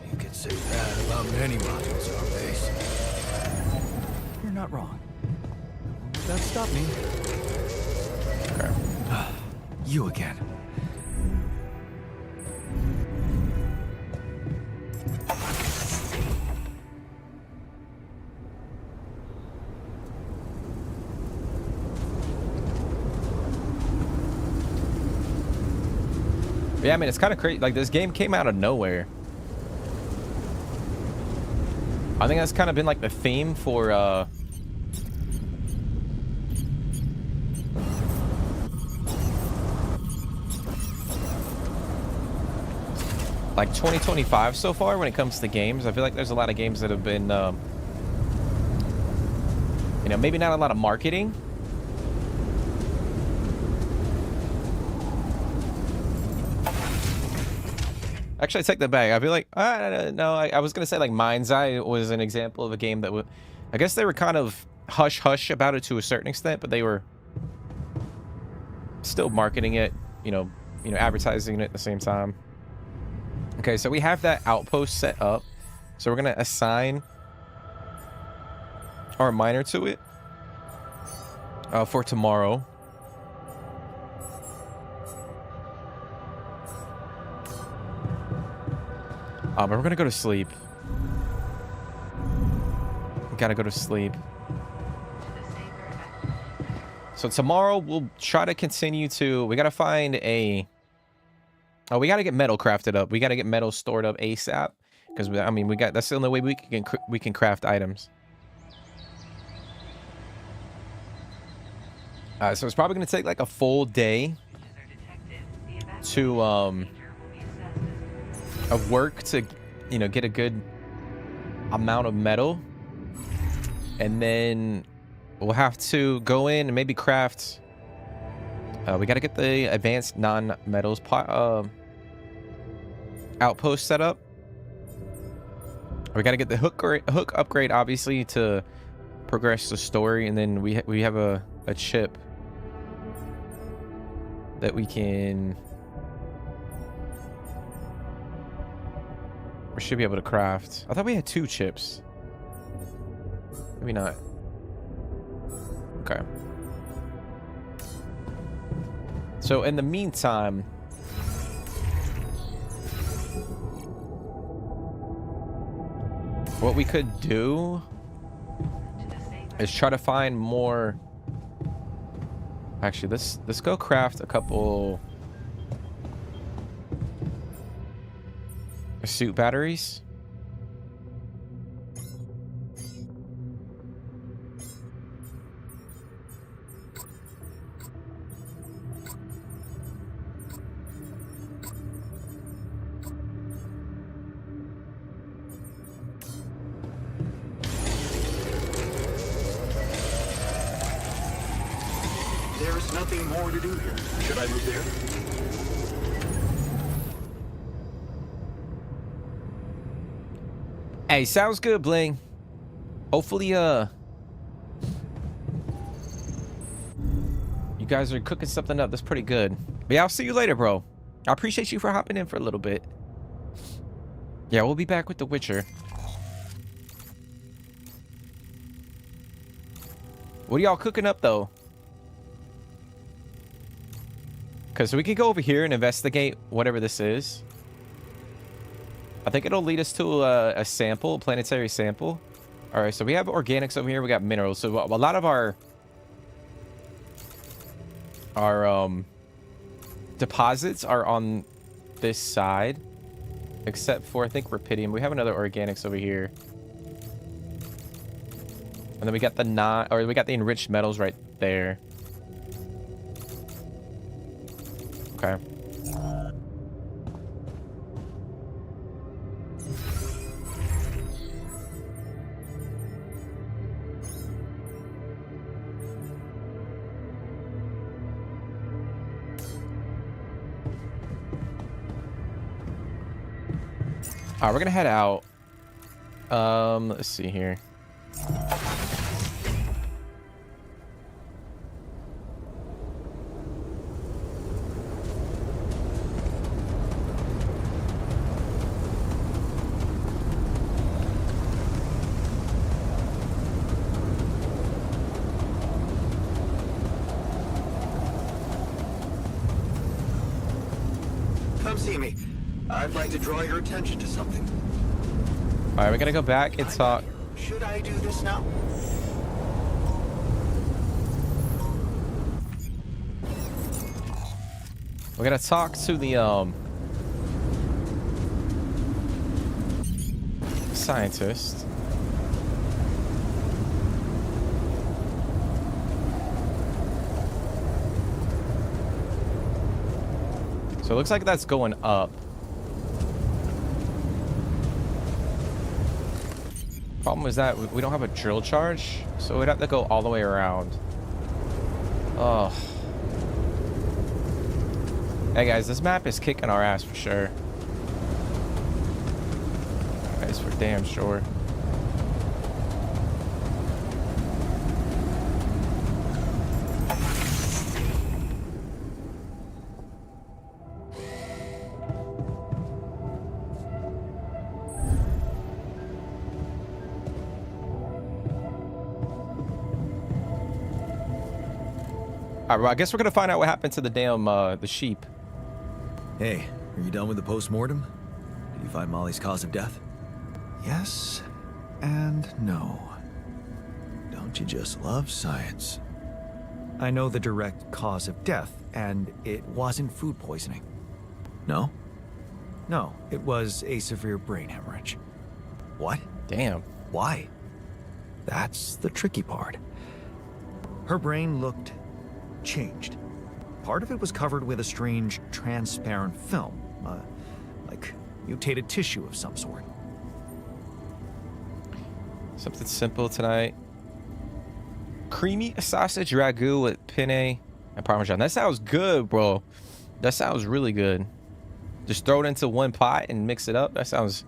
You could say that about many modules on our base. You're not wrong. That stopped me. Okay. You again. Yeah, I mean, it's kind of crazy. Like, this game came out of nowhere. I think that's kind of been like the theme for like 2025 so far when it comes to games. I feel like there's a lot of games that have been you know, maybe not a lot of marketing. Actually, I take that back. I feel like, no, I was going to say like Mind's Eye was an example of a game that I guess they were kind of hush-hush about it to a certain extent, but they were still marketing it, you know, advertising it at the same time. Okay, so we have that outpost set up. So we're going to assign our miner to it for tomorrow. But we're gonna go to sleep. We gotta go to sleep. So tomorrow we'll try to continue to. We gotta find a. Oh, we gotta get metal crafted up. We gotta get metal stored up ASAP. Because I mean, that's the only way we can craft items. So it's probably gonna take like a full day to of work to, you know, get a good amount of metal, and then we'll have to go in and maybe craft. We got to get the advanced non-metals outpost set up. We got to get the hook upgrade, obviously, to progress the story, and then we have a chip that we can. We should be able to craft. I thought we had 2 chips. Maybe not. Okay. So in the meantime, what we could do is try to find more. Actually, let's go craft a couple suit batteries. There is nothing more to do here. Should I move there? Hey, sounds good, Bling. Hopefully, you guys are cooking something up that's pretty good. But yeah, I'll see you later, bro. I appreciate you for hopping in for a little bit. Yeah, we'll be back with The Witcher. What are y'all cooking up, though? Because we can go over here and investigate whatever this is. I think it'll lead us to a sample, a planetary sample. All right, so we have organics over here. We got minerals. So a lot of our deposits are on this side, except for I think Rapidium. We have another organics over here, and then we got the the enriched metals right there. Okay. All right, we're gonna head out. Let's see here. Come see me. I'd like to draw your attention to something. All right, we're gonna go back and talk. Should I do this now? We're gonna talk to the scientist. So it looks like that's going up. Problem is that we don't have a drill charge, so we'd have to go all the way around. Oh. Hey guys, this map is kicking our ass for sure. That is for damn sure. All right, well, I guess we're gonna find out what happened to the damn the sheep. Hey, are you done with the post-mortem? Did you find Molly's cause of death? Yes and no. Don't you just love science? I know the direct cause of death, and it wasn't food poisoning. No? No, it was a severe brain hemorrhage. What? Damn. Why? That's the tricky part. Her brain looked changed. Part of it was covered with a strange transparent film, like mutated tissue of some sort. Something simple tonight. Creamy sausage ragu with penne and parmesan. That sounds good, bro. That sounds really good. Just throw it into one pot and mix it up. That sounds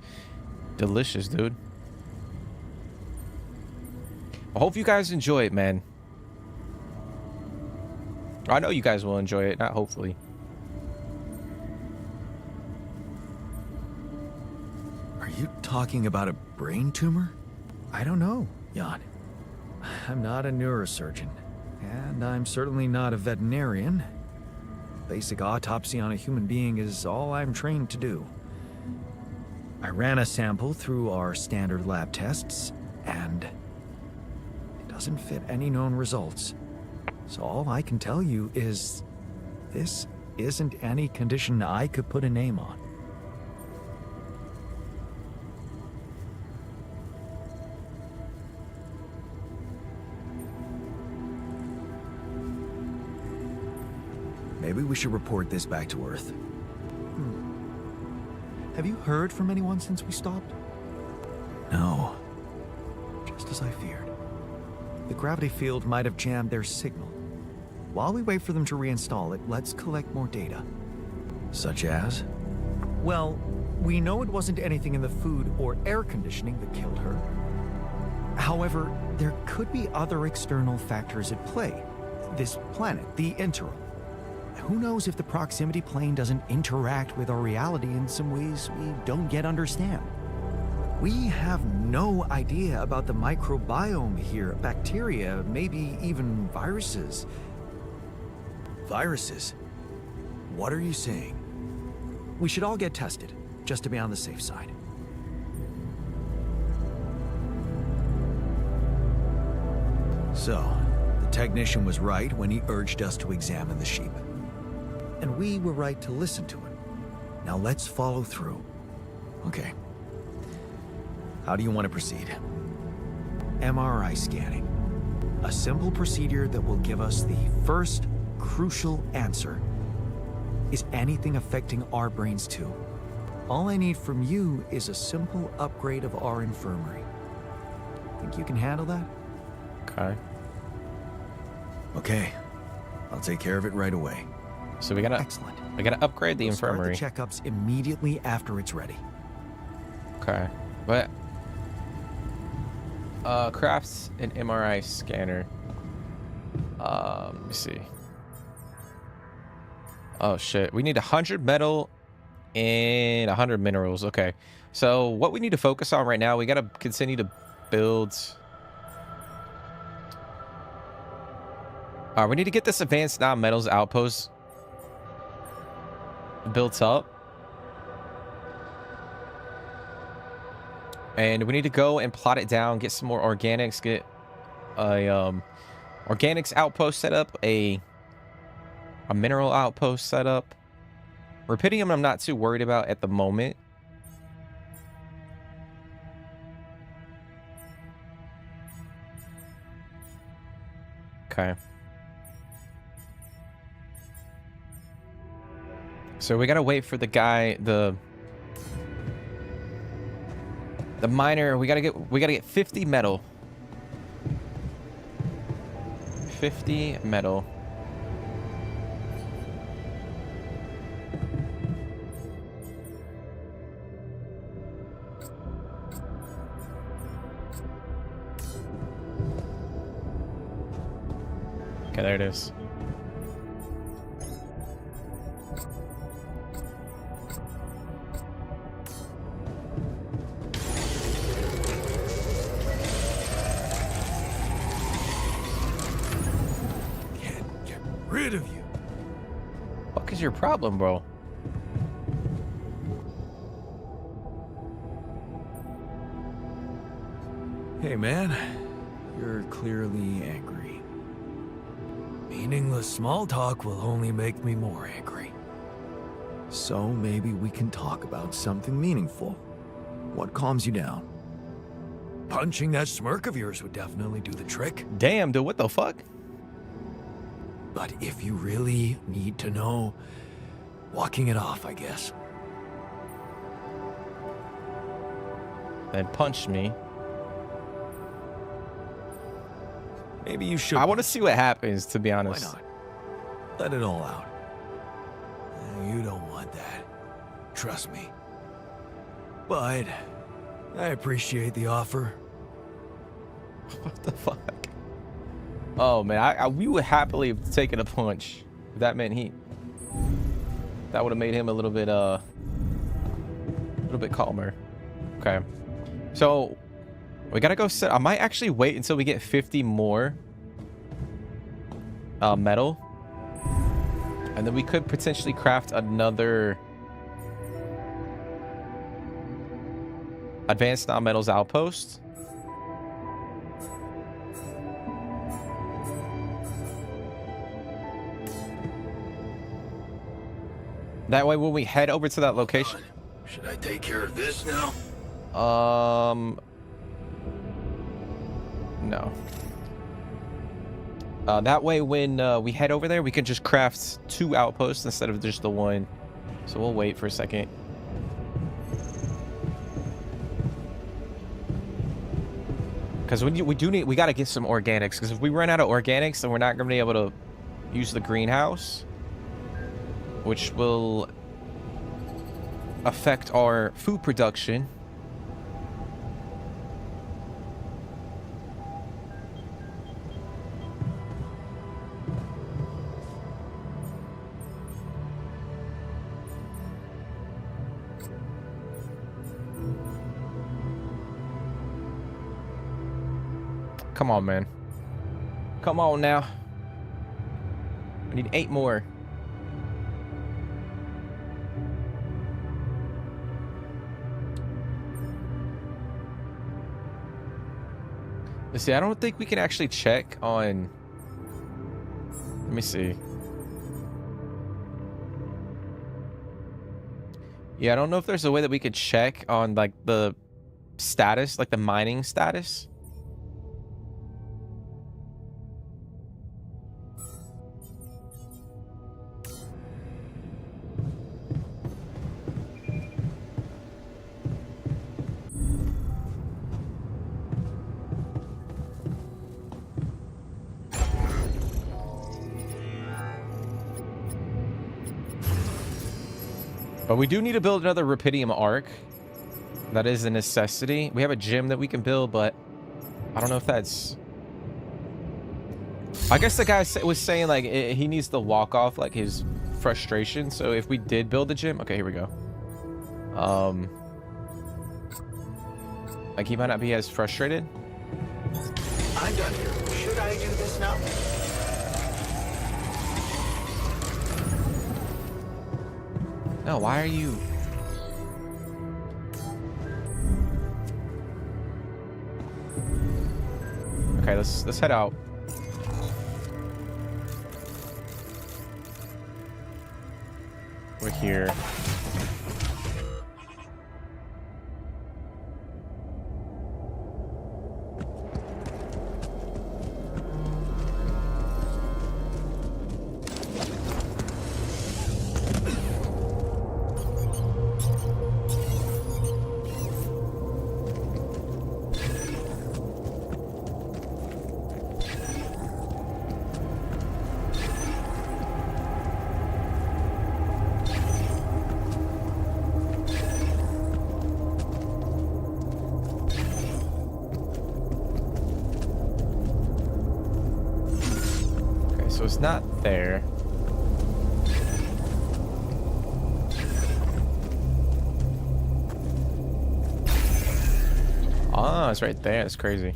delicious, dude. I hope you guys enjoy it, man. I know you guys will enjoy it, not hopefully. Are you talking about a brain tumor? I don't know, Jan. I'm not a neurosurgeon, and I'm certainly not a veterinarian. Basic autopsy on a human being is all I'm trained to do. I ran a sample through our standard lab tests, and it doesn't fit any known results. So all I can tell you is this isn't any condition I could put a name on. Maybe we should report this back to Earth. Have you heard from anyone since we stopped? No. Just as I feared. The gravity field might have jammed their signal. While we wait for them to reinstall it, let's collect more data. Such as? Well, we know it wasn't anything in the food or air conditioning that killed her. However, there could be other external factors at play. This planet, the interim. Who knows if the proximity plane doesn't interact with our reality in some ways we don't yet understand? We have no idea about the microbiome here, bacteria, maybe even viruses. Viruses? What are you saying? We should all get tested, just to be on the safe side. So, the technician was right when he urged us to examine the sheep. and we were right to listen to him. Now let's follow through. Okay. How do you want to proceed? MRI scanning. A simple procedure that will give us the first crucial answer. Is anything affecting our brains too? All I need from you is a simple upgrade of our infirmary. Think you can handle that? Okay. Okay. I'll take care of it right away. So we gotta Excellent. upgrade the We'll infirmary. start the checkups immediately after it's ready. Okay. But crafts an MRI scanner. Let me see. Oh shit. We need 100 metal and 100 minerals. Okay. So what we need to focus on right now, we gotta continue to build. We need to get this advanced non-metals outpost built up. And we need to go and plot it down, get some more organics, get a organics outpost set up, a mineral outpost set up. Rapidium I'm not too worried about at the moment. Okay. So we gotta wait for the guy, the miner. We gotta get 50 metal. 50 metal. Okay, there it is. Can't get rid of you. What is your problem, bro? Hey, man. You're clearly angry. Meaningless small talk will only make me more angry. So maybe we can talk about something meaningful. What calms you down? Punching that smirk of yours would definitely do the trick. Damn, dude, what the fuck? But if you really need to know, walking it off, I guess. Then punch me. Maybe you should. I want to see what happens, to be Why honest. not? Let it all out. You don't want that. Trust me. But I appreciate the offer. What the fuck? Oh man, we would happily have taken a punch if that meant heat. That would have made him a little bit calmer. Okay, so we gotta go set. I might actually wait until we get 50 more metal, and then we could potentially craft another advanced non-metals outpost. That way, when we head over to that location, Should I take care of this now? no. That way, when we head over there, we can just craft 2 outposts instead of just the 1. So we'll wait for a second. Because we gotta get some organics. Because if we run out of organics, then we're not gonna be able to use the greenhouse, which will affect our food production. Come on, man. Come on now. I need 8 more. Let's see, I don't think we can actually check on... Let me see. Yeah, I don't know if there's a way that we could check on like the status, like the mining status. But we do need to build another Rapidium arc. That is a necessity. We have a gym that we can build, but I don't know if that's... I guess the guy was saying like he needs to walk off like his frustration. So if we did build a gym, okay, here we go. Like he might not be as frustrated. I'm done here. Should I do this now? No, why are you... Okay, let's head out. We're here. So it's not there. Ah, it's right there. That's crazy.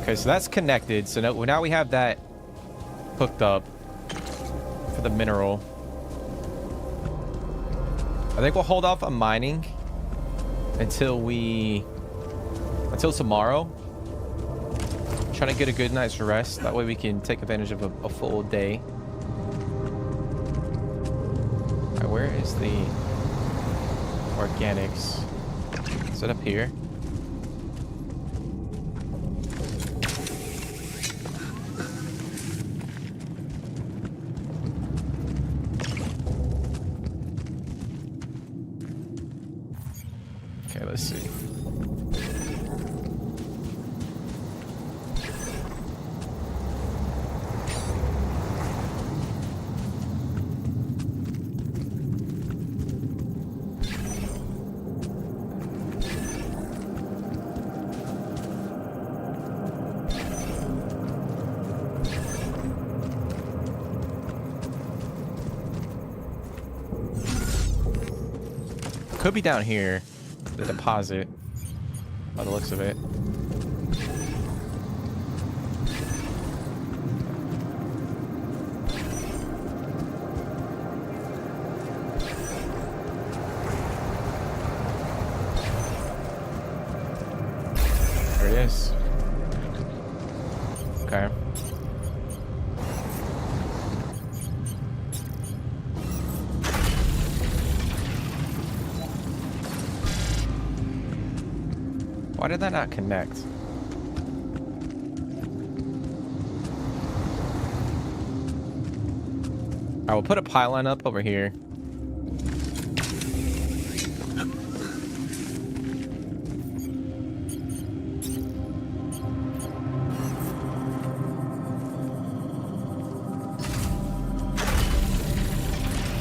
Okay, so that's connected. So now we have that hooked up for the mineral. I think we'll hold off on mining until tomorrow. Trying to get a good night's rest. That way we can take advantage of a full day. Alright, where is the organics? Is it up here? Okay, let's see. Could be down here, the deposit, by the looks of it. There it is. Okay. Why did that not connect? I will put a pylon up over here.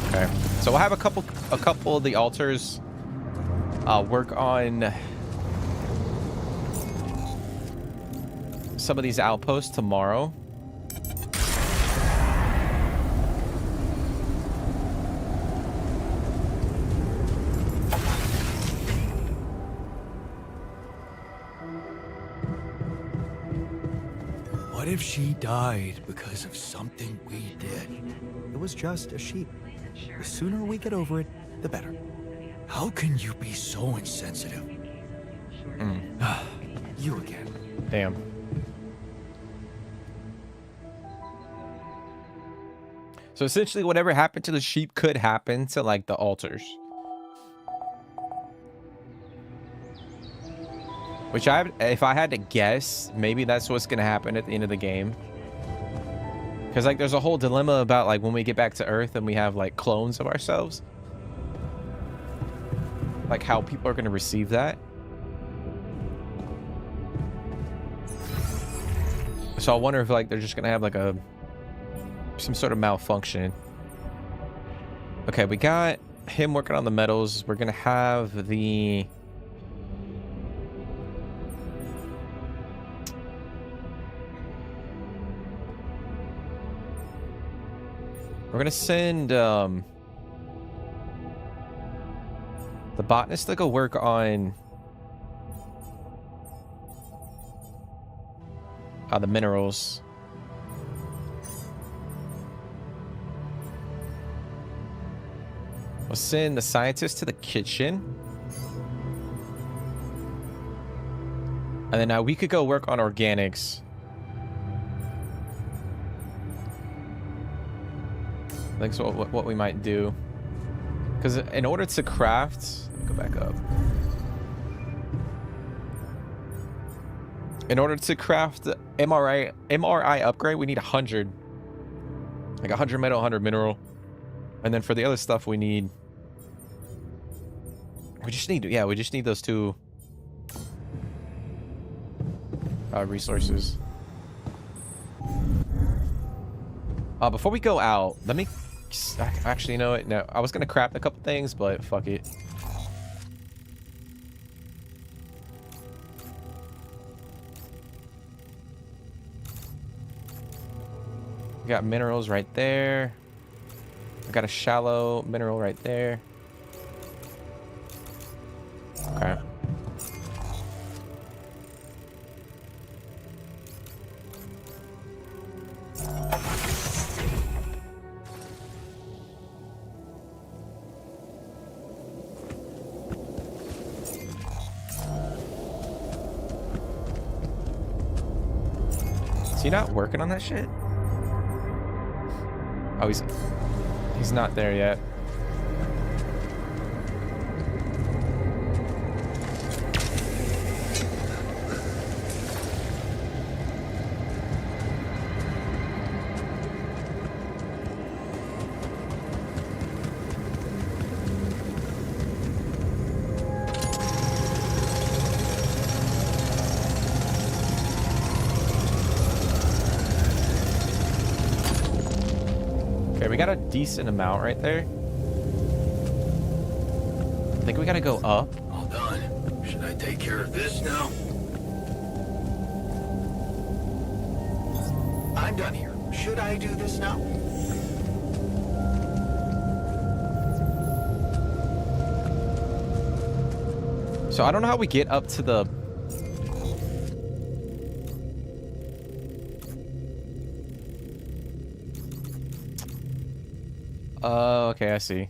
Okay, so we'll have a couple of the altars work on some of these outposts tomorrow. What if she died because of something we did? It was just a sheep. The sooner we get over it, the better. How can you be so insensitive? You again. Damn. So essentially, whatever happened to the sheep could happen to like the altars. Which if I had to guess, maybe that's what's gonna happen at the end of the game. Because like there's a whole dilemma about like when we get back to Earth and we have like clones of ourselves. Like how people are gonna receive that. So I wonder if like they're just gonna have like some sort of malfunction. Okay, we got him working on the metals. We're gonna have the we're gonna send the botanist to go work on the minerals. We'll send the scientist to the kitchen. And then now we could go work on organics. I think so what we might do. Because in order to craft... Let me go back up. In order to craft the MRI upgrade, we need 100. Like 100 metal, 100 mineral. And then for the other stuff, we just need those two resources. Before we go out, let me actually, you know what? No, I was gonna craft a couple things, but fuck it. We got minerals right there. I got a shallow mineral right there. Okay. Is he not working on that shit? Oh, he's not there yet. We got a decent amount right there. I think we gotta go up. All done. Should I take care of this now? I'm done here. Should I do this now? So I don't know how we get up to the... okay, I see.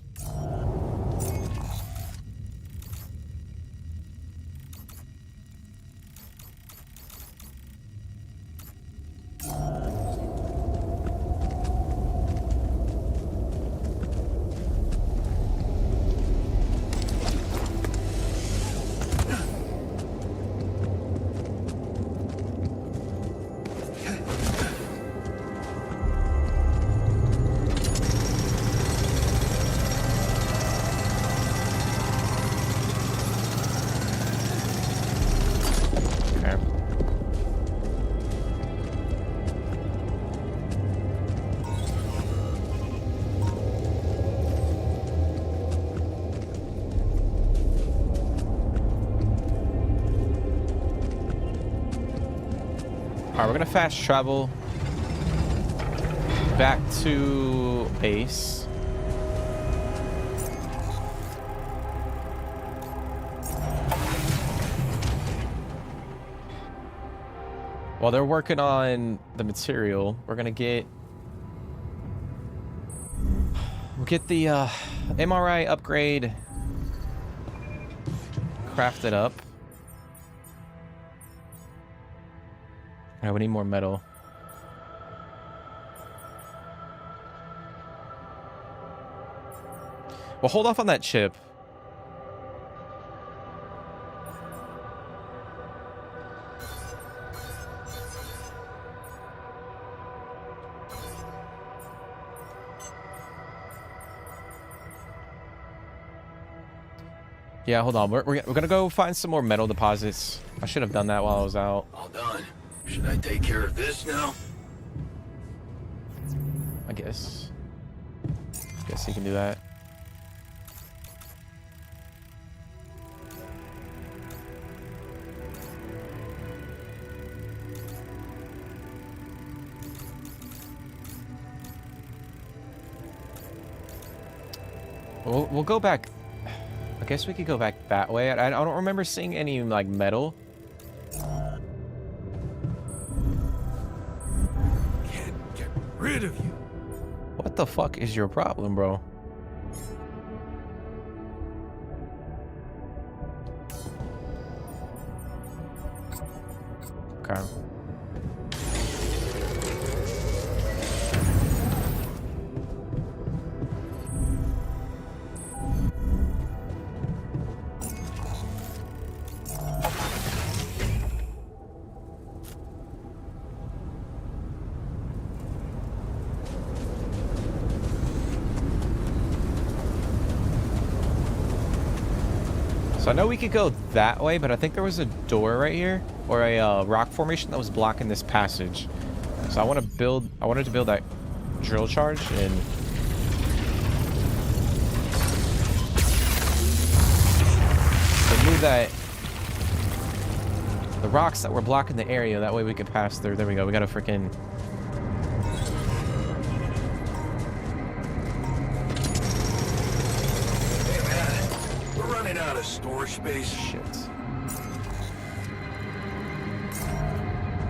Alright, we're gonna fast travel back to base. While they're working on the material, we're gonna we'll get the MRI upgrade crafted up. Alright, we need more metal. Well, hold off on that chip. Yeah, hold on. We're gonna go find some more metal deposits. I should have done that while I was out. All done. Should I take care of this now? I guess you can do that. We'll go back. I guess we could go back that way. I don't remember seeing any like metal. Can't get rid of you. What the fuck is your problem, bro? Okay. So I know we could go that way, but I think there was a door right here, or a rock formation that was blocking this passage. So I wanted to build that drill charge and remove the rocks that were blocking the area. That way we could pass through. There we go. We got a freaking. Out of storage space. Shit.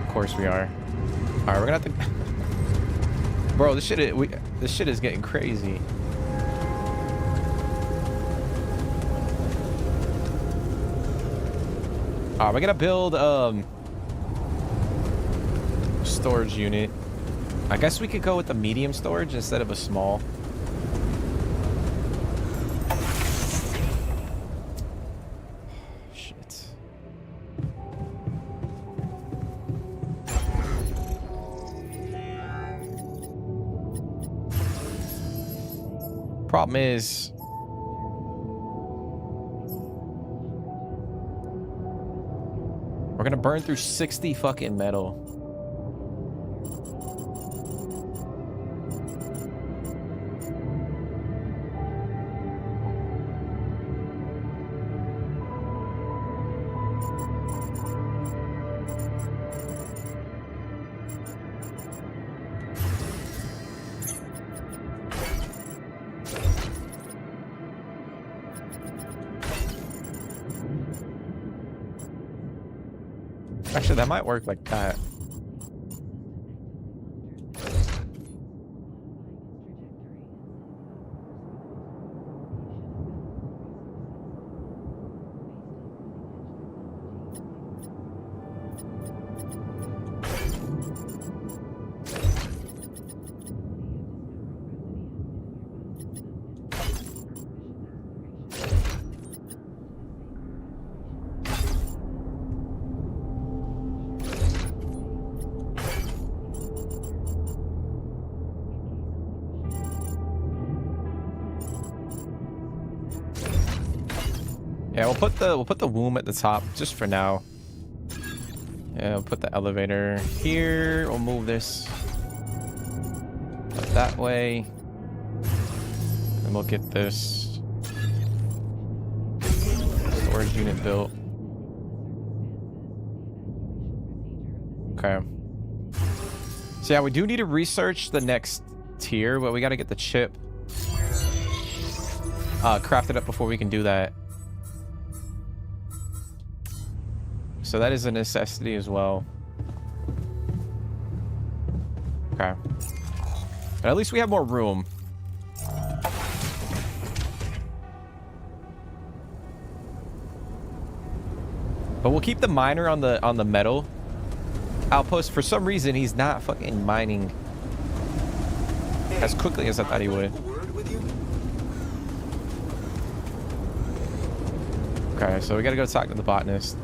Of course we are. All right, we're gonna have to. Bro, this shit is getting crazy. All right, we're gonna build storage unit. I guess we could go with the medium storage instead of a small. Problem is, we're gonna burn through 60 fucking metal. Actually, that might work like that. Yeah, we'll put the womb at the top just for now. Yeah, we'll put the elevator here. We'll move this up that way. And we'll get this storage unit built. Okay. So yeah, we do need to research the next tier, but we got to get the chip crafted up before we can do that. So that is a necessity as well. Okay. But at least we have more room. But we'll keep the miner on the metal outpost. For some reason, he's not fucking mining as quickly as I thought he would. Okay, so we gotta go talk to the botanist.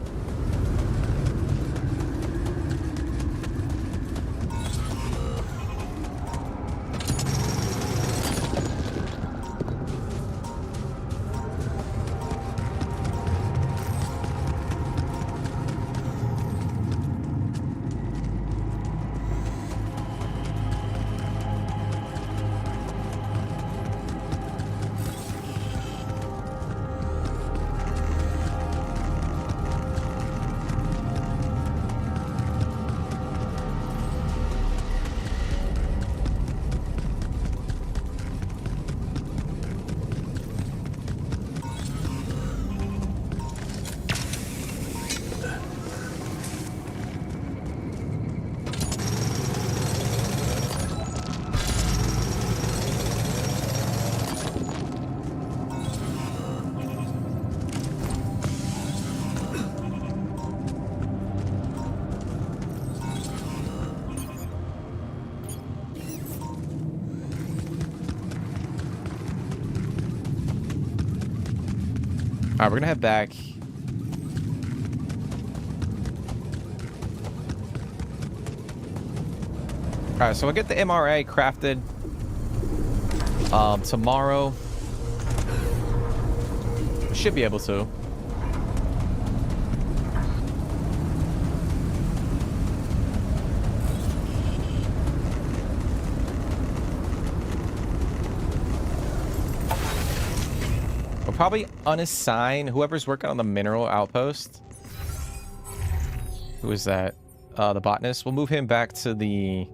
All right, we're gonna head back. All right, so we'll get the MRA crafted tomorrow. We should be able to. We'll probably unassign whoever's working on the mineral outpost. Who is that? The botanist. We'll move him back to the...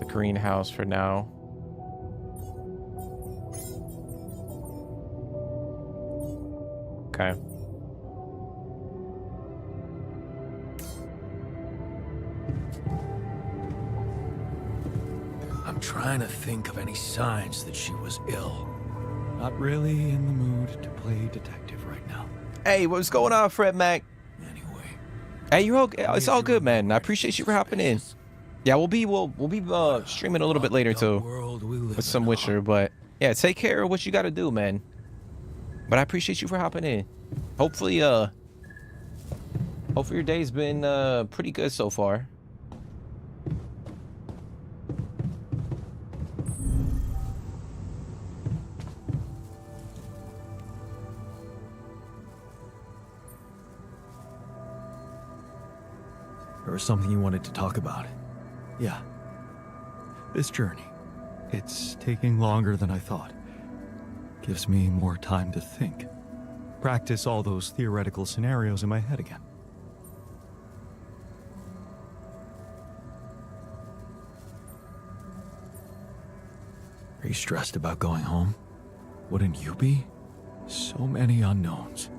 greenhouse for now. Okay. I'm trying to think of any signs that she was ill. Not really in the mood to play detective right now. Hey, what's going on, Fred Mac? Anyway. Hey, you're okay. It's all good, man. I appreciate you for hopping in. Yeah, we'll be streaming a little bit later too with some Witcher, but yeah, take care of what you got to do, man. But I appreciate you for hopping in. Hopefully your day's been pretty good so far. There was something you wanted to talk about. Yeah. This journey. It's taking longer than I thought. Gives me more time to think. Practice all those theoretical scenarios in my head again. Are you stressed about going home? Wouldn't you be? So many unknowns.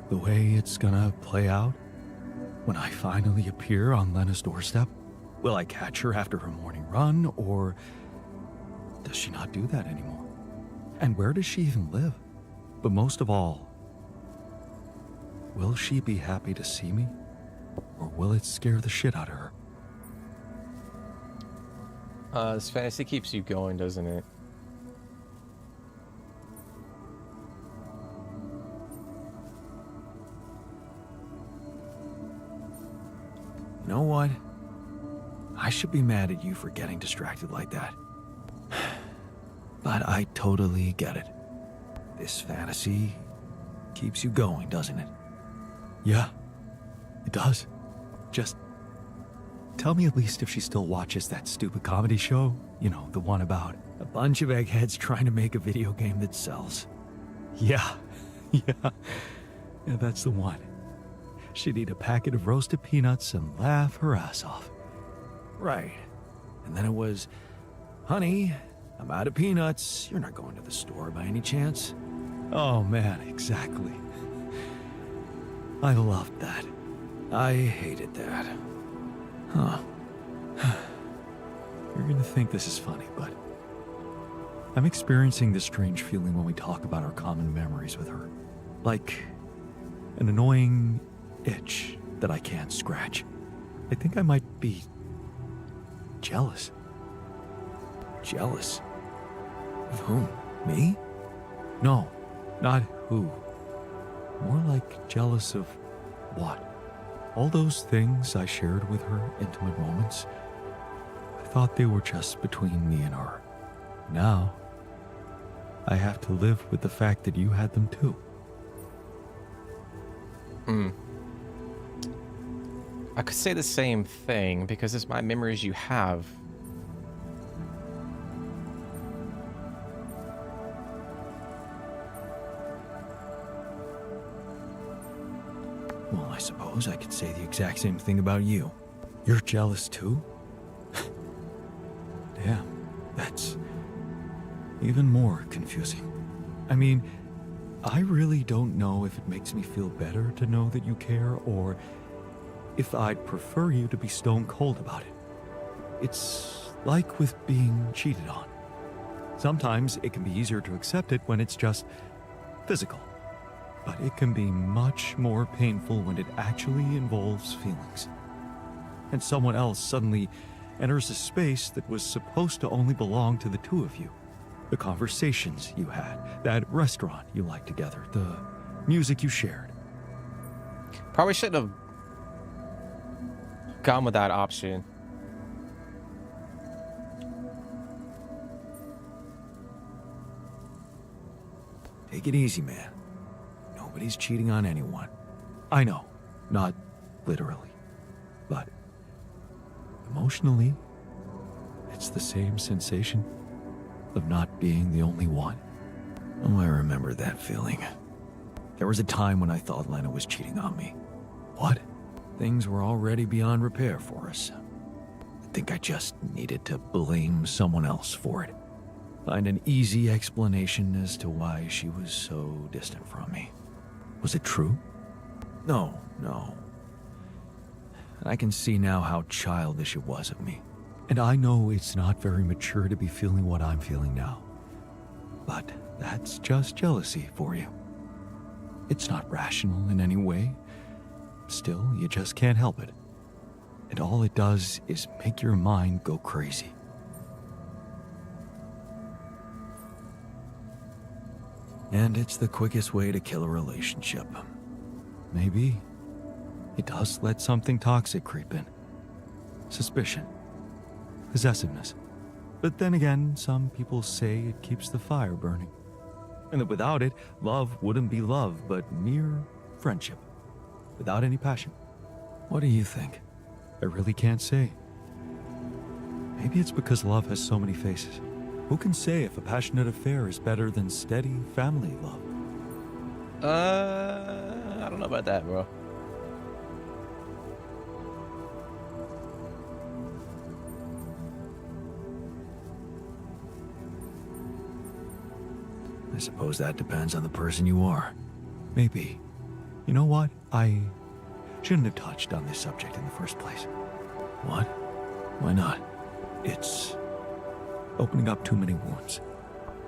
The way it's gonna play out. When I finally appear on Lena's doorstep, will I catch her after her morning run, or does she not do that anymore? And where does she even live? But most of all, will she be happy to see me, or will it scare the shit out of her? This fantasy keeps you going, doesn't it? You know what? I should be mad at you for getting distracted like that. But I totally get it. This fantasy keeps you going, doesn't it? Yeah, it does. Just tell me at least if she still watches that stupid comedy show. You know, the one about a bunch of eggheads trying to make a video game that sells. Yeah, yeah, that's the one. She'd eat a packet of roasted peanuts and laugh her ass off. Right. And then it was, honey, I'm out of peanuts. You're not going to the store by any chance? Oh man, exactly. I loved that. I hated that. Huh. You're gonna think this is funny, but I'm experiencing this strange feeling when we talk about our common memories with her. Like an annoying itch that I can't scratch. I think I might be jealous. Jealous? Of whom? Me? No, not who. More like jealous of what? All those things I shared with her, intimate moments, I thought they were just between me and her. Now, I have to live with the fact that you had them too. I could say the same thing because it's my memories you have. Well, I suppose I could say the exact same thing about you. You're jealous too? Damn, that's even more confusing. I mean, I really don't know if it makes me feel better to know that you care or if I'd prefer you to be stone cold about it. It's like with being cheated on. Sometimes it can be easier to accept it when it's just physical, but it can be much more painful when it actually involves feelings. And someone else suddenly enters a space that was supposed to only belong to the two of you. The conversations you had, that restaurant you liked together, the music you shared. Probably shouldn't have gone with that option. Take it easy, man. Nobody's cheating on anyone. I know, not literally, but emotionally, it's the same sensation of not being the only one. Oh, I remember that feeling. There was a time when I thought Lena was cheating on me. What? Things were already beyond repair for us. I think I just needed to blame someone else for it. Find an easy explanation as to why she was so distant from me. Was it true? No. And I can see now how childish it was of me. And I know it's not very mature to be feeling what I'm feeling now. But that's just jealousy for you. It's not rational in any way. Still, you just can't help it. And all it does is make your mind go crazy. And it's the quickest way to kill a relationship. Maybe it does let something toxic creep in. Suspicion. Possessiveness. But then again, some people say it keeps the fire burning. And that without it, love wouldn't be love, but mere friendship. Without any passion. What do you think? I really can't say. Maybe it's because love has so many faces. Who can say if a passionate affair is better than steady family love? I don't know about that, bro. I suppose that depends on the person you are. Maybe. You know what? I shouldn't have touched on this subject in the first place. What? Why not? It's opening up too many wounds.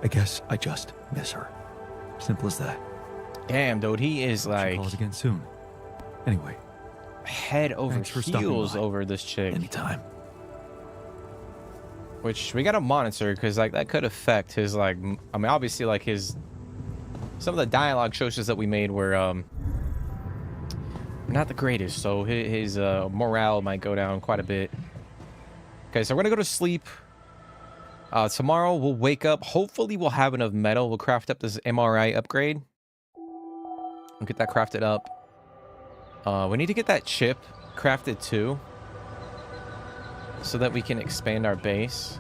I guess I just miss her. Simple as that. Damn, dude, he is She like calls again soon. Anyway, head over thanks for stopping heels by. over this chick. anytime. Which we gotta monitor because like that could affect his like I mean obviously like his some of the dialogue choices that we made were not the greatest, so his morale might go down quite a bit. Okay, so we're gonna go to sleep. Tomorrow we'll wake up. Hopefully we'll have enough metal. We'll craft up this MRI upgrade. We'll get that crafted up. We need to get that chip crafted too, so that we can expand our base.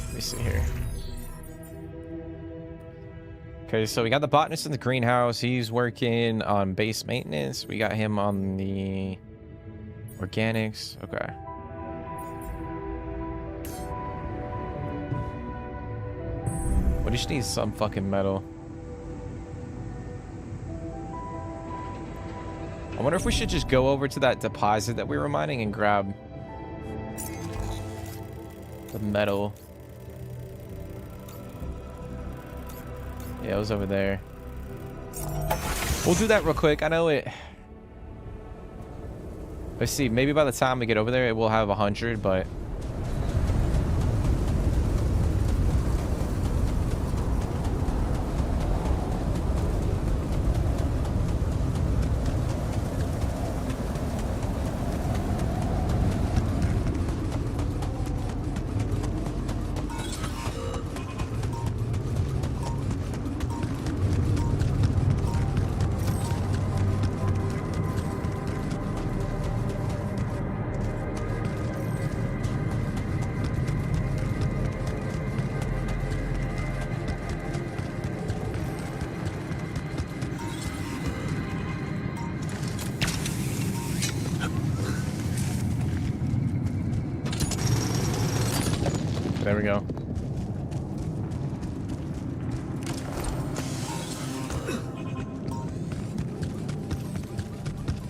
Let me see here. Okay, so we got the botanist in the greenhouse. He's working on base maintenance. We got him on the organics. Okay. We just need some fucking metal. I wonder if we should just go over to that deposit that we were mining and grab the metal. Yeah, it was over there. We'll do that real quick. I know it... Let's see. Maybe by the time we get over there, it will have 100, but... There we go.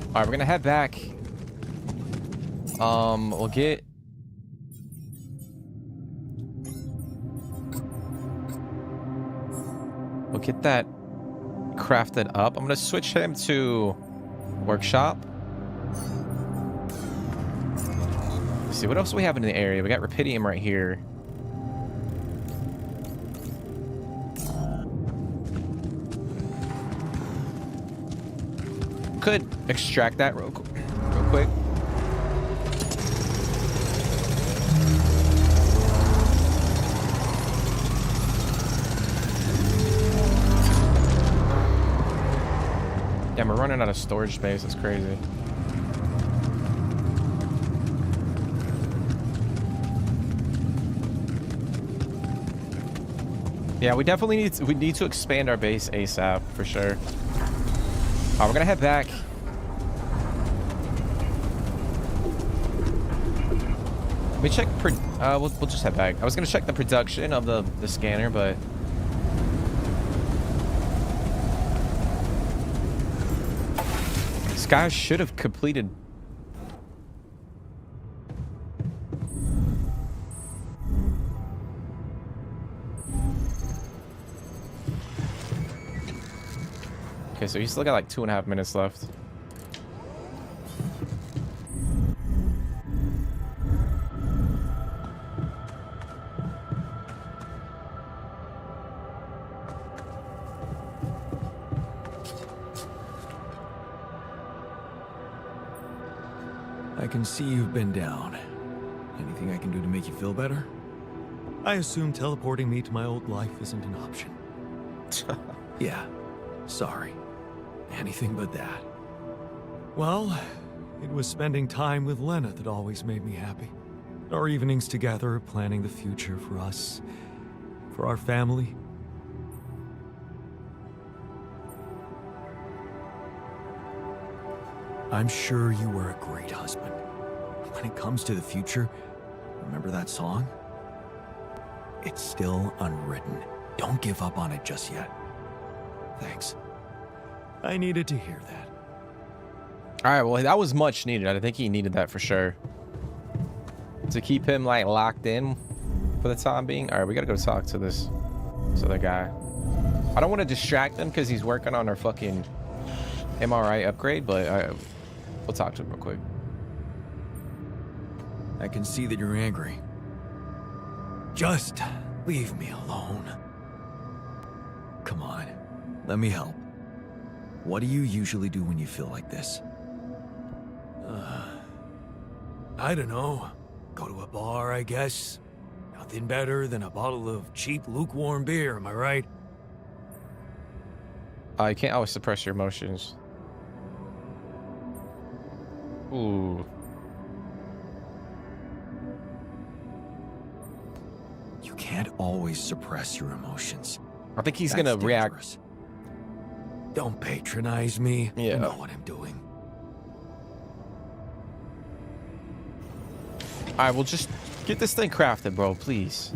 All right, we're gonna head back. We'll get... We'll get that crafted up. I'm gonna switch him to workshop. Let's see, what else do we have in the area? We got Rapidium right here. Could extract that real quick. Damn, we're running out of storage space. That's crazy. Yeah, we definitely need to expand our base ASAP for sure. We're gonna head back. Let me check. We'll just head back. I was gonna check the production of the scanner, but this guy should have completed. Okay, so you still got like 2.5 minutes left. I can see you've been down. Anything I can do to make you feel better? I assume teleporting me to my old life isn't an option. Yeah, sorry. Anything but that. Well, it was spending time with Lena that always made me happy. Our evenings together, planning the future for us, for our family. I'm sure you were a great husband. When it comes to the future, remember that song? It's still unwritten. Don't give up on it just yet. Thanks. I needed to hear that. All right, well, that was much needed. I think he needed that for sure. To keep him like locked in for the time being. All right, we gotta go talk to this other guy. I don't want to distract him because he's working on our fucking MRI upgrade, but we'll talk to him real quick. I can see that you're angry. Just leave me alone. Come on, let me help. What do you usually do when you feel like this? I don't know. Go to a bar, I guess. Nothing better than a bottle of cheap, lukewarm beer, am I right? You can't always suppress your emotions. Ooh. You can't always suppress your emotions. I think he's That's gonna react. dangerous. Don't patronize me. Yeah. You know what I'm doing. All right, we'll just get this thing crafted, bro, please.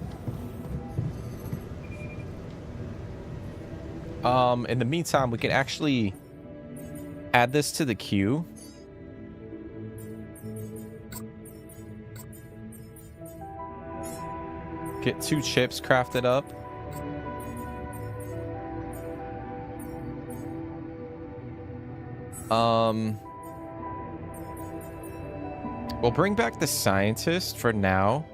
In the meantime, we can actually add this to the queue. Get 2 chips crafted up. We'll bring back the scientist for now.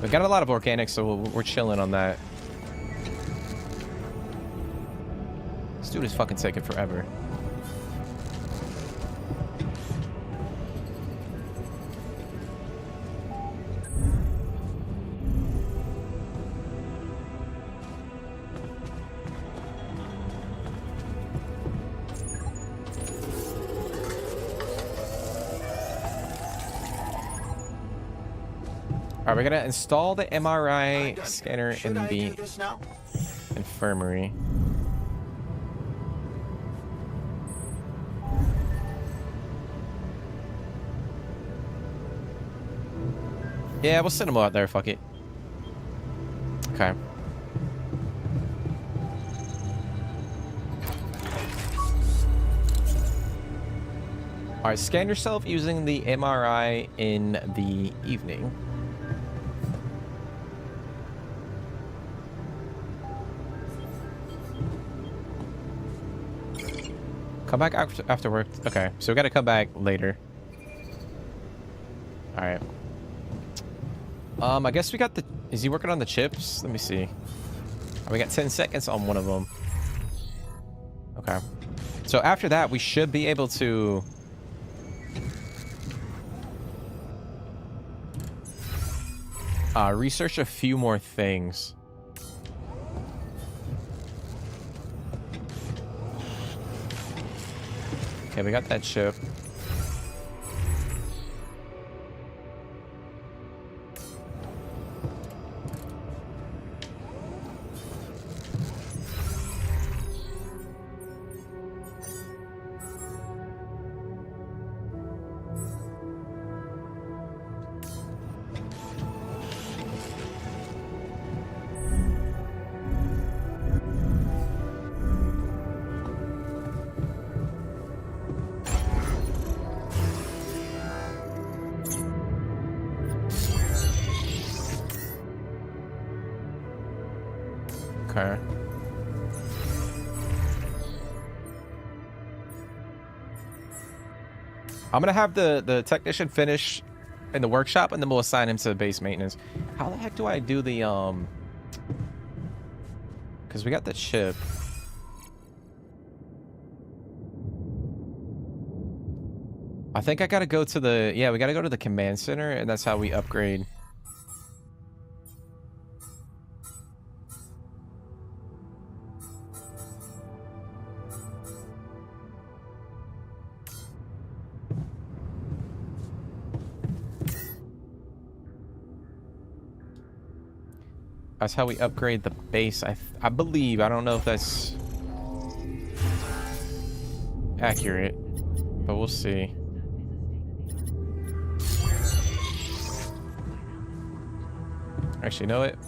We got a lot of organics, so we're chilling on that. This dude is fucking taking forever. Alright, we're gonna install the MRI scanner in the infirmary. Yeah, we'll send him out there, fuck it. Okay. Alright, scan yourself using the MRI in the evening. Come back after work. Okay, so we gotta come back later. All right. I guess we got the... Is he working on the chips? Let me see. Oh, we got 10 seconds on one of them. Okay. So after that, we should be able to... research a few more things. Okay, we got that chip. Okay. I'm gonna have the technician finish in the workshop, and then we'll assign him to base maintenance. How the heck do I do the because we got the chip. I think I gotta go to the... Yeah, we gotta go to the command center, and that's how we upgrade. That's how we upgrade the base. I believe. I don't know if that's accurate, but we'll see. Actually, know it.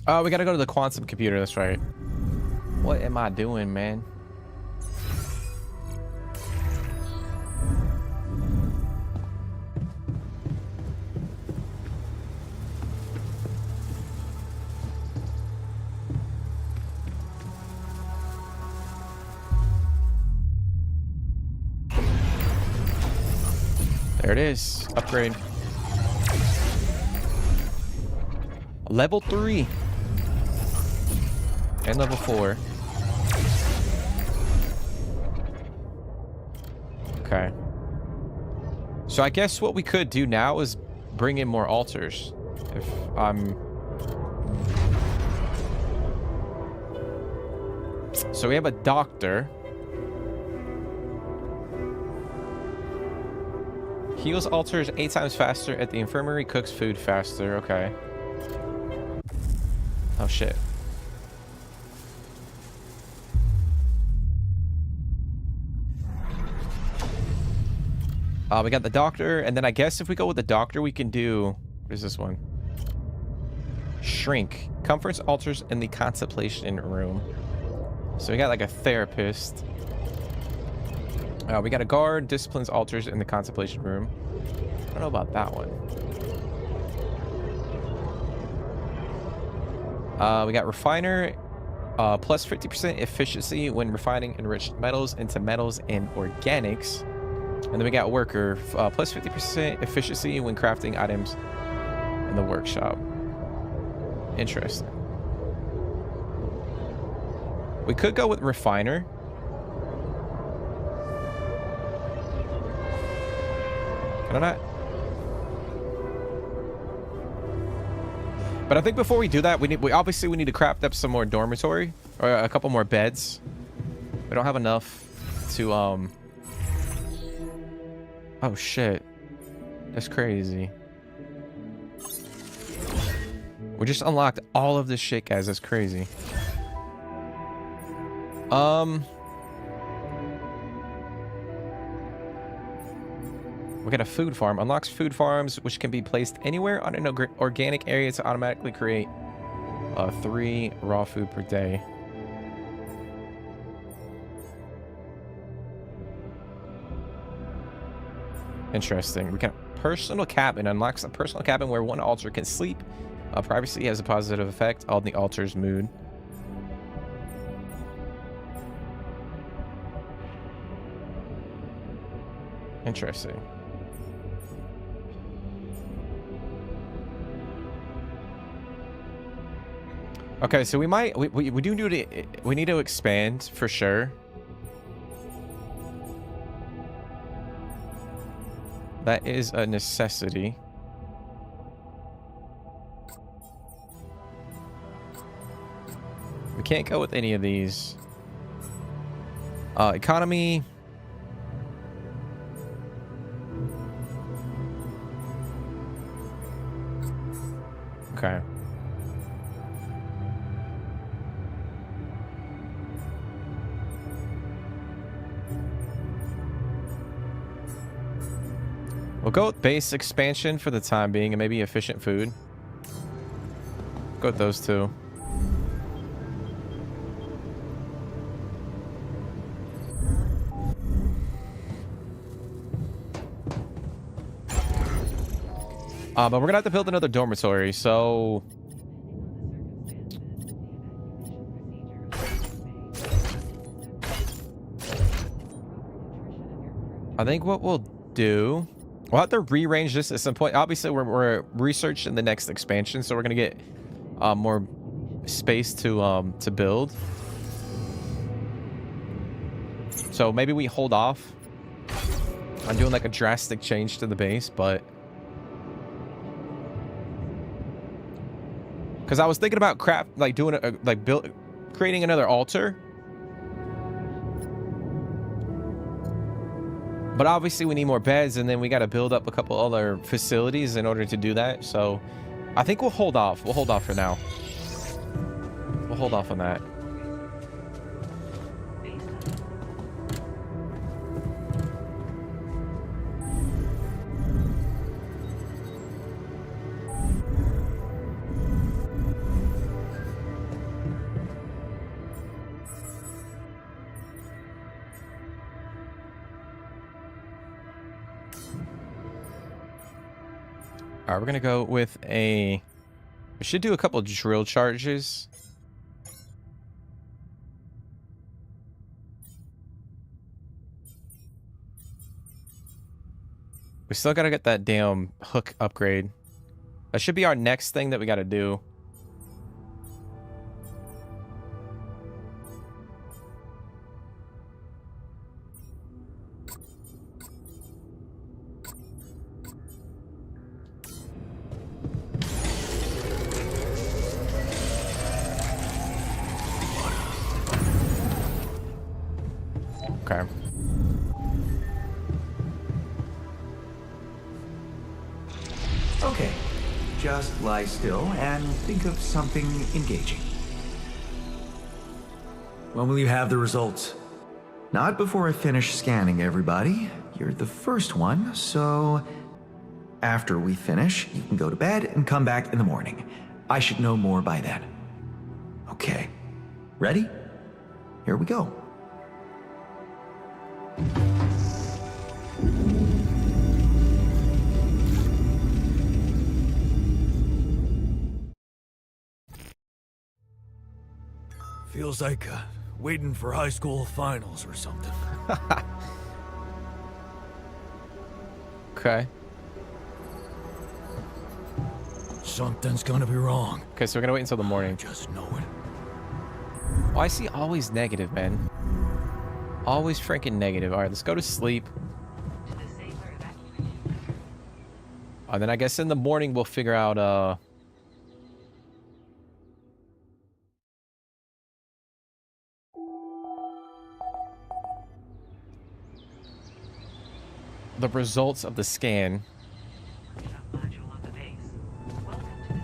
Oh, we gotta go to the quantum computer. That's right. What am I doing, man? There it is. Upgrade. Level 3. And level 4. Okay. So I guess what we could do now is bring in more altars. If I'm... So we have a doctor. Heals altars 8 times faster at the infirmary, cooks food faster. Okay. Oh shit. We got the doctor, and then I guess if we go with the doctor, we can do... What is this one? Shrink. Conference altars in the contemplation room. So we got like a therapist. We got a guard, disciplines altars in the contemplation room. I don't know about that one. We got refiner, plus 50% efficiency when refining enriched metals into metals and organics. And then we got worker, plus 50% efficiency when crafting items in the workshop. Interesting. We could go with refiner. Can I not? But I think before we do that, we obviously need to craft up some more dormitory or a couple more beds. We don't have enough to Oh shit. That's crazy. We just unlocked all of this shit, guys. That's crazy. We got a food farm. Unlocks food farms, which can be placed anywhere on an organic area to automatically create 3 raw food per day. Interesting. We got personal cabin. Unlocks a personal cabin where one altar can sleep. Privacy has a positive effect on the altar's mood. Interesting. Okay, so we need to expand for sure. That is a necessity. We can't go with any of these. Economy. Okay. We'll go with base expansion for the time being and maybe efficient food. Go with those two. But we're gonna have to build another dormitory, so I think what we'll do, we'll have to rearrange this at some point. Obviously, we're researching the next expansion, so we're gonna get more space to build. So maybe we hold off on doing like a drastic change to the base, but because I was thinking about creating another altar. But obviously we need more beds, and then we got to build up a couple other facilities in order to do that. So I think we'll hold off. We'll hold off for now. We'll hold off on that. All right, we're gonna go with we should do a couple drill charges. We still gotta get that damn hook upgrade. That should be our next thing that we gotta do. Okay. Okay, just lie still and think of something engaging. When will you have the results? Not before I finish scanning everybody. you're the first one, so after we finish, you can go to bed and come back in the morning. I should know more by then. Okay. Ready? Here we go. Feels like waiting for high school finals or something. Okay. Something's gonna be wrong. Okay, so we're gonna wait until the I morning. just know it. Oh, I see always negative, man. Always freaking negative. All right, let's go to sleep. To the safer evacuation. And then I guess in the morning we'll figure out the results of the scan. Workshop module on the base. Welcome to the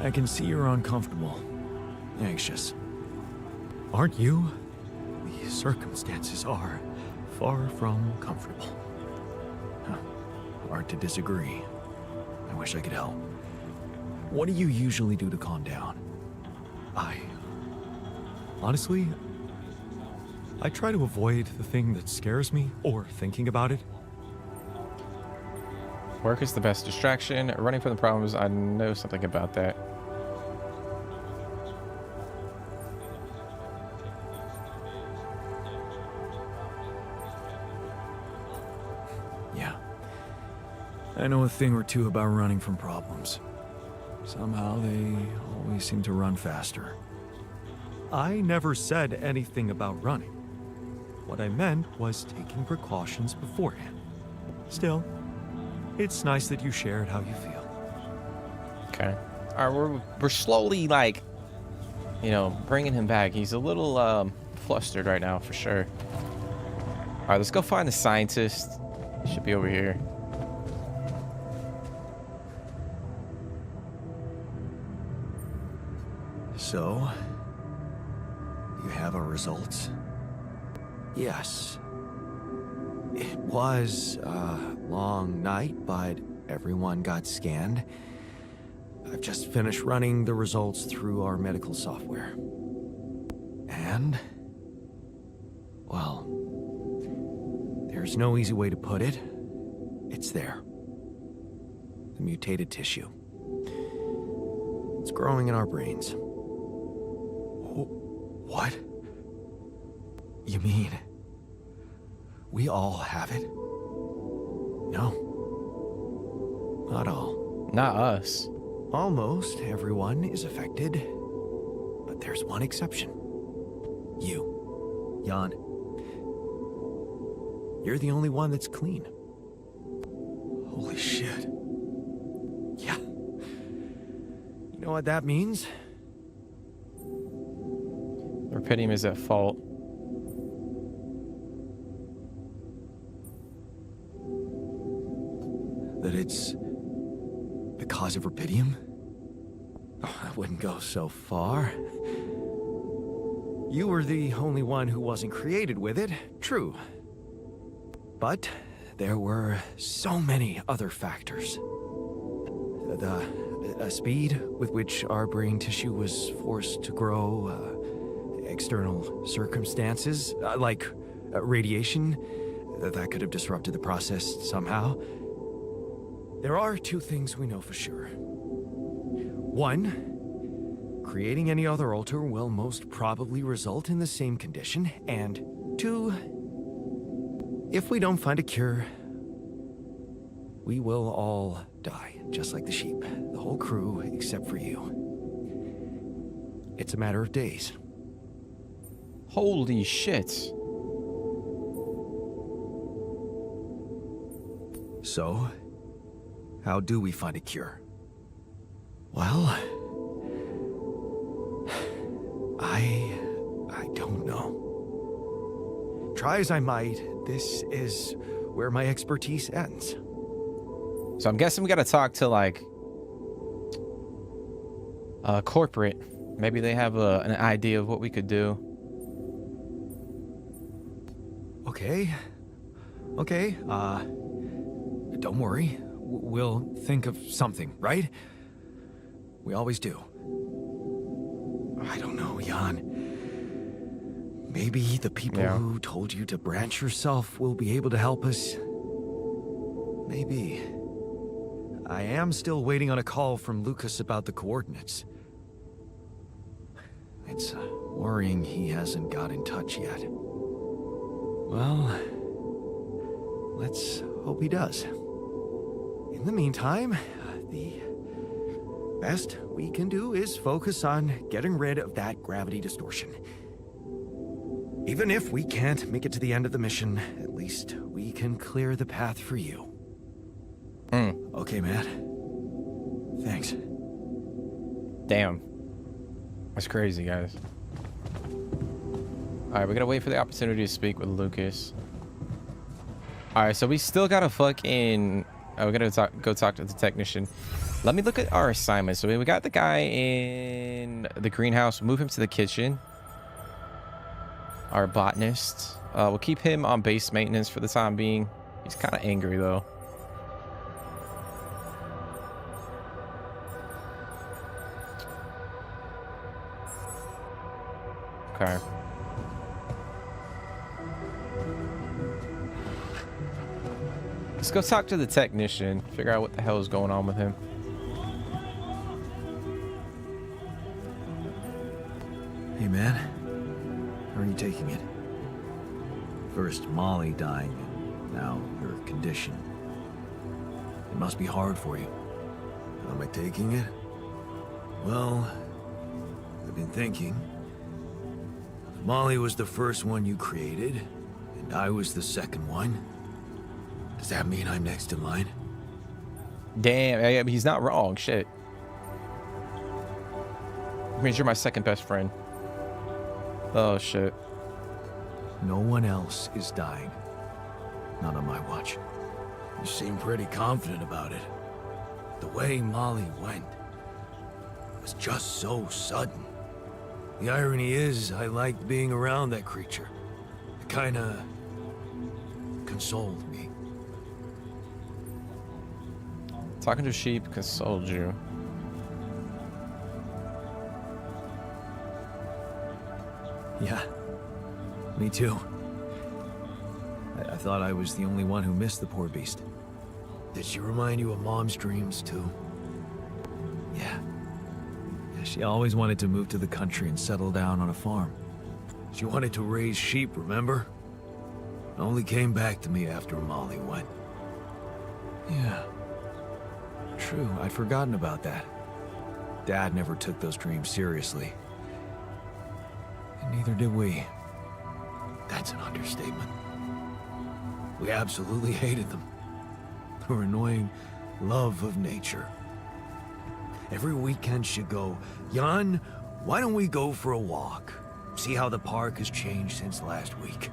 I can see you're uncomfortable. Anxious. Aren't you? The circumstances are far from comfortable. Huh. Hard to disagree. I wish I could help. What do you usually do to calm down? Honestly, I try to avoid the thing that scares me or thinking about it. Work is the best distraction. Running from the problems. I know something about that. Yeah. I know a thing or two about running from problems. Somehow they always seem to run faster. I never said anything about running. What I meant was taking precautions beforehand. Still, it's nice that you shared how you feel. Okay. All right, we're slowly like, you know, bringing him back. He's a little flustered right now for sure. All right, let's go find the scientist. He should be over here. So, you have our results? Yes. It was a long night, but everyone got scanned. I've just finished running the results through our medical software. And, well, there's no easy way to put it. It's there. The mutated tissue. It's growing in our brains. What? You mean we all have it? No. Not all. Not us. Almost everyone is affected, but there's one exception. You, Jan. You're the only one that's clean. Holy shit. Yeah. You know what that means? Rapidium is at fault. That it's because of Rapidium? Oh, I wouldn't go so far. You were the only one who wasn't created with it, true. But there were so many other factors. The speed with which our brain tissue was forced to grow, external circumstances, like radiation, that could have disrupted the process somehow. There are two things we know for sure. One, creating any other alter will most probably result in the same condition. And two, if we don't find a cure, we will all die, just like the sheep. The whole crew, except for you. It's a matter of days. Holy shit. So, how do we find a cure? Well, I don't know. try as I might, this is where my expertise ends. So I'm guessing we got to talk to like corporate. Maybe they have an idea of what we could do. Okay. Okay, don't worry. We'll think of something, right? We always do. I don't know, Jan. Maybe the people who told you to branch yourself will be able to help us. Maybe. I am still waiting on a call from Lucas about the coordinates. It's worrying he hasn't got in touch yet. Well, let's hope he does. In the meantime, the best we can do is focus on getting rid of that gravity distortion. Even if we can't make it to the end of the mission, at least we can clear the path for you. Okay, Matt. Thanks. Damn. That's crazy, guys. Alright, we gotta wait for the opportunity to speak with Lucas. Alright, so we still gotta fucking... Oh, we gotta go talk to the technician. Let me look at our assignments. So we got the guy in the greenhouse. Move him to the kitchen. Our botanist. We'll keep him on base maintenance for the time being. He's kind of angry, though. Okay. Let's go talk to the technician. Figure out what the hell is going on with him. Hey, man. How are you taking it? First Molly dying, and now your condition. It must be hard for you. How am I taking it? Well, I've been thinking. If Molly was the first one you created, and I was the second one, does that mean I'm next in line? Damn, he's not wrong. Shit. It means you're my second best friend. Oh, shit. No one else is dying. Not on my watch. You seem pretty confident about it. The way Molly went was just so sudden. The irony is, I liked being around that creature. It kinda consoled me. Talking to sheep consoled you. Yeah, me too. I thought I was the only one who missed the poor beast. Did she remind you of Mom's dreams too? Yeah. She always wanted to move to the country and settle down on a farm. She wanted to raise sheep, remember? It only came back to me after Molly went. Yeah. True, I'd forgotten about that. Dad never took those dreams seriously. And neither did we. That's an understatement. We absolutely hated them. Her annoying love of nature. Every weekend she'd go, Jan, why don't we go for a walk? See how the park has changed since last week.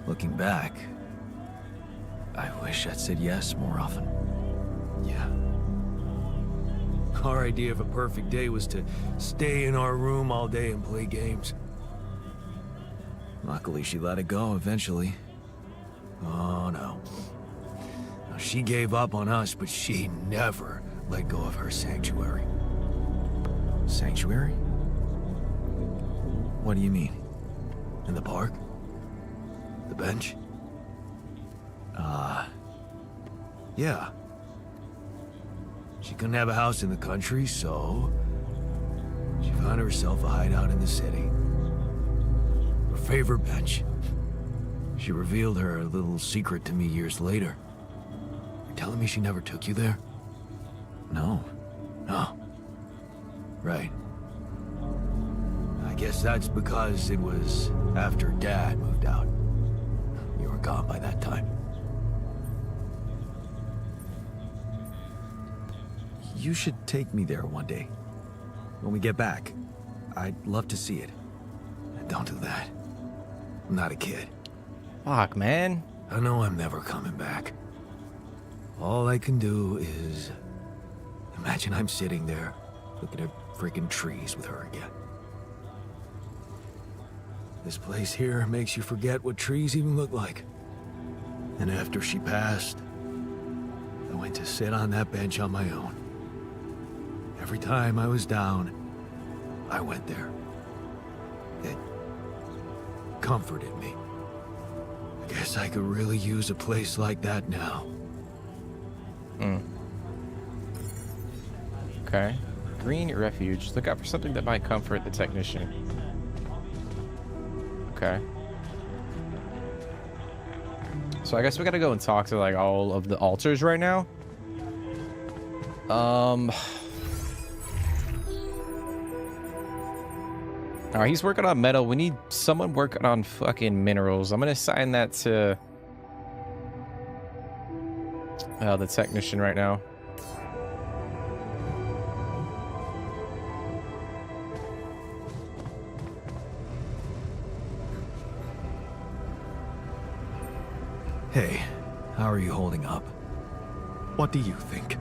Looking back, I wish I'd said yes more often. Yeah. Our idea of a perfect day was to stay in our room all day and play games. Luckily, she let it go eventually. Oh, no. Now, she gave up on us, but she never let go of her sanctuary. Sanctuary? What do you mean? In the park? The bench? Yeah. She couldn't have a house in the country, so she found herself a hideout in the city. Her favorite bench. She revealed her little secret to me years later. You're telling me she never took you there? No. No. Right. I guess that's because it was after Dad moved out. You were gone by that time. You should take me there one day. When we get back, I'd love to see it. Don't do that. I'm not a kid. Fuck, man. I know I'm never coming back. All I can do is imagine I'm sitting there looking at freaking trees with her again. This place here makes you forget what trees even look like. And after she passed, I went to sit on that bench on my own. Every time I was down, I went there. It comforted me. I guess I could really use a place like that now. Okay. Green refuge. Look out for something that might comfort the technician. Okay. So I guess we gotta go and talk to like all of the altars right now. Alright, he's working on metal. We need someone working on fucking minerals. I'm gonna assign that to the technician right now. Hey, how are you holding up? What do you think?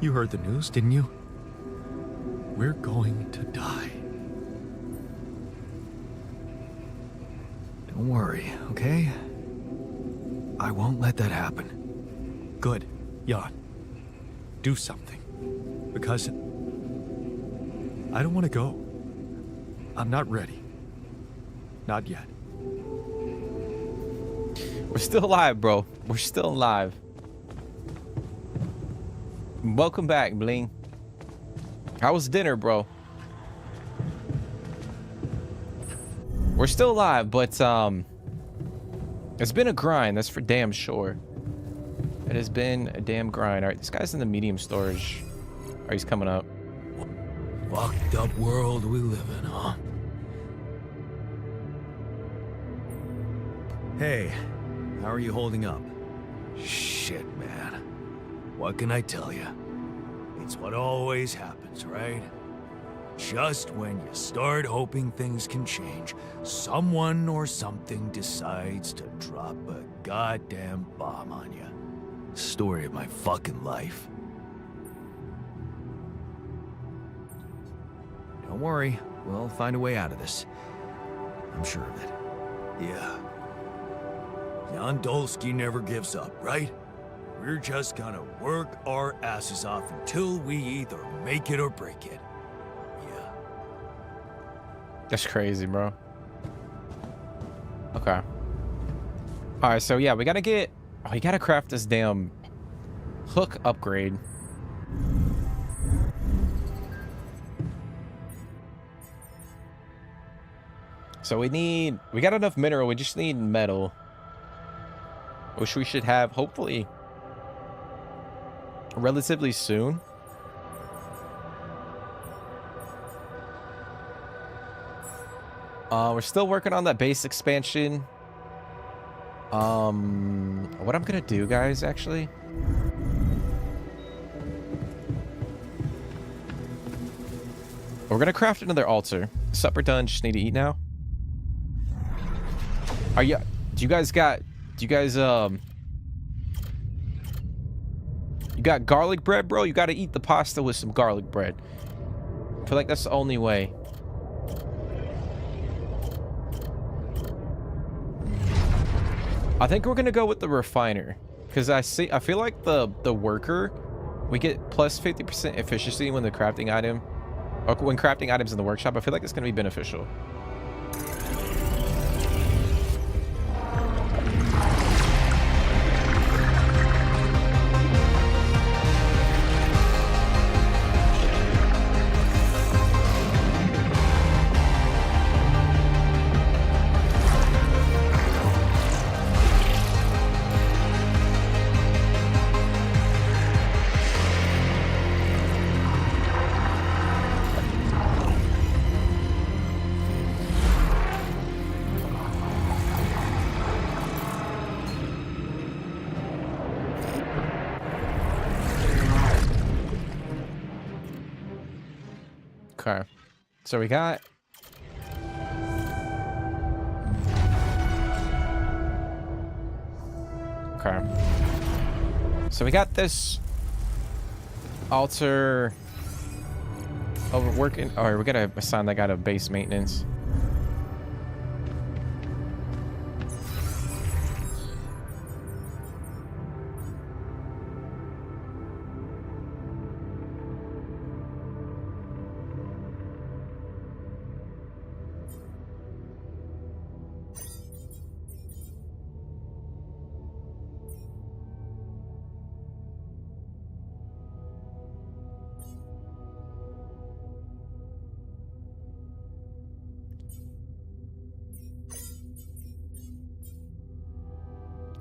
You heard the news, didn't you? We're going to die. Don't worry, okay? I won't let that happen. Good, Jan. Do something. Because I don't want to go. I'm not ready. Not yet. We're still alive, bro. We're still alive. Welcome back, Bling. How was dinner, bro? We're still alive, but it's been a grind. That's for damn sure. It has been a damn grind. All right, this guy's in the medium storage. All right, he's coming up. Fucked up world we live in, huh? Hey, how are you holding up? Shit, man. What can I tell you? It's what always happens, right? Just when you start hoping things can change, someone or something decides to drop a goddamn bomb on you. Story of my fucking life. Don't worry, we'll find a way out of this. I'm sure of it. Yeah. Jan Dolski never gives up, right? We're just gonna work our asses off until we either make it or break it. Yeah. That's crazy, bro. Okay. All right, so yeah, we gotta get. Oh, we gotta craft this damn hook upgrade. So we got enough mineral. We just need metal, which we should have hopefully relatively soon. We're still working on that base expansion. What I'm gonna do, guys, actually, we're gonna craft another altar. Supper done. Just need to eat now. Are you? Do you guys you got garlic bread, bro? You got to eat the pasta with some garlic bread. I feel like that's the only way. I think we're gonna go with the refiner, because I feel like the worker, we get plus 50% efficiency when the crafting item, or when crafting items in the workshop. I feel like it's gonna be beneficial. Okay, so we got Okay. So we got this altar over working. All right, we gotta assign that guy to base maintenance.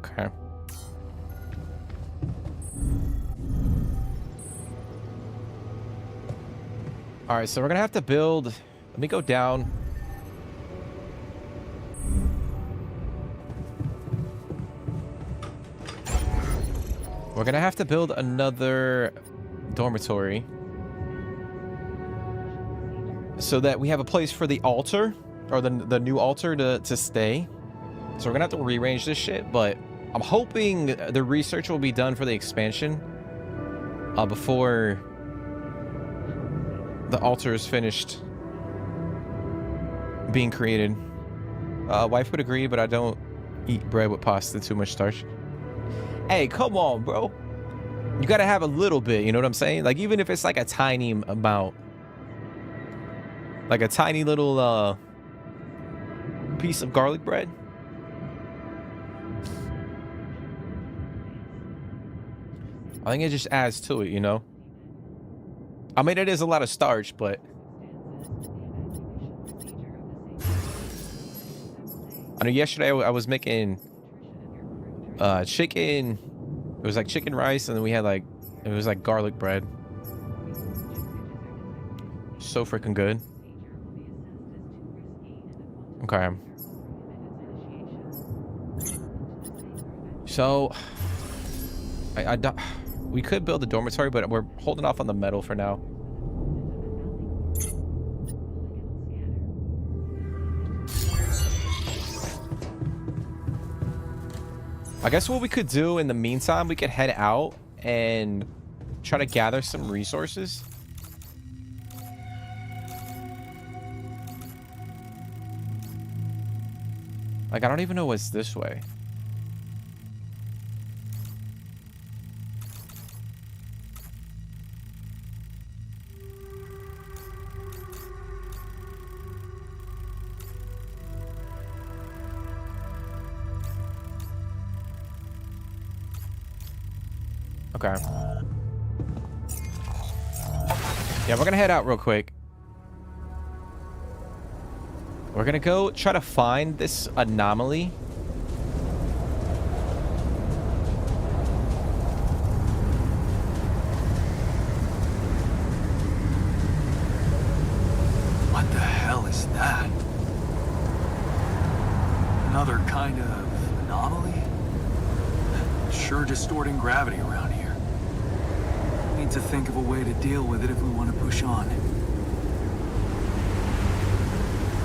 Okay. All right, so we're gonna have to build. Let me go down. We're gonna have to build another dormitory so that we have a place for the altar, or the new altar to stay. So we're gonna have to rearrange this shit, but I'm hoping the research will be done for the expansion before the altar is finished being created. Wife would agree, but I don't eat bread with pasta, too much starch. Hey, come on, bro. You gotta have a little bit, you know what I'm saying? Like, even if it's like a tiny amount. Like a tiny little piece of garlic bread. I think it just adds to it, you know? I mean, it is a lot of starch, but I know yesterday I was making chicken. It was like chicken rice, and then we had like, it was like garlic bread. So freaking good. Okay. So we could build a dormitory, but we're holding off on the metal for now. I guess what we could do in the meantime, we could head out and try to gather some resources. Like, I don't even know what's this way. Okay. Yeah, we're gonna head out real quick. We're gonna go try to find this anomaly. What the hell is that? Another kind of anomaly? Sure distorting gravity around here. Need to think of a way to deal with it if we want to push on.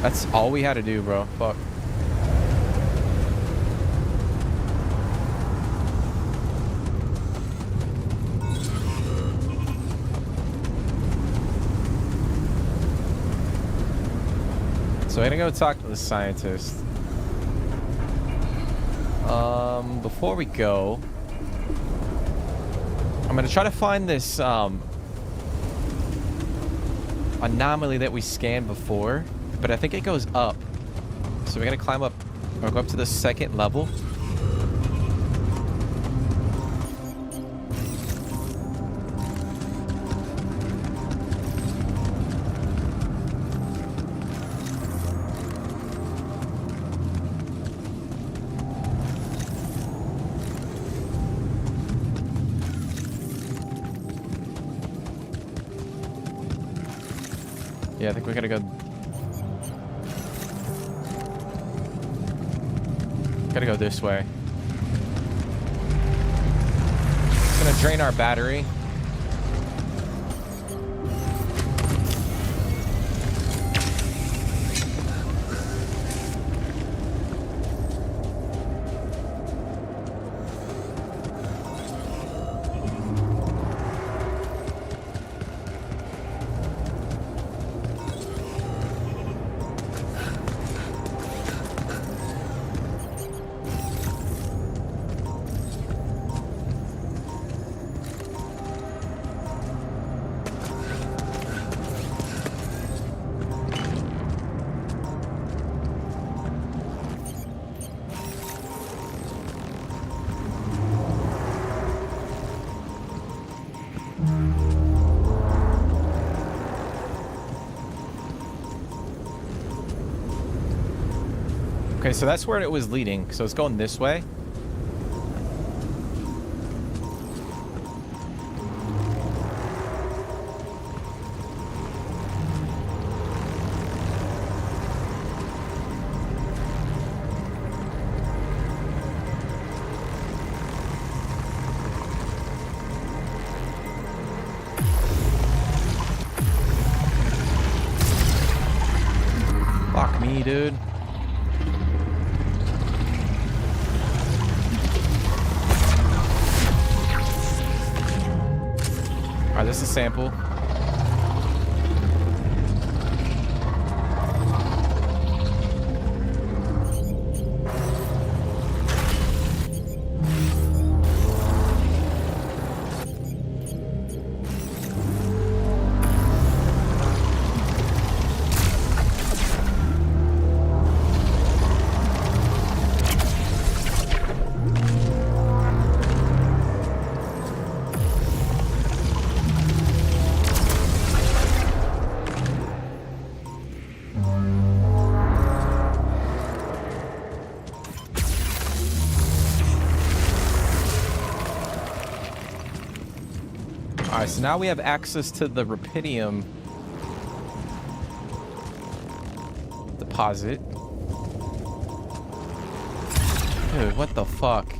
That's all we had to do, bro. Fuck. So I'm gonna go talk to the scientist. Before we go, I'm gonna try to find this anomaly that we scanned before, but I think it goes up. So we're gonna climb up, or go up to the second level. Yeah, I think we gotta go. Gotta go this way. It's gonna drain our battery. Okay, so that's where it was leading. So it's going this way. Fuck me, dude. Alright, this is a sample. Alright, so now we have access to the Rapidium deposit. Dude, what the fuck?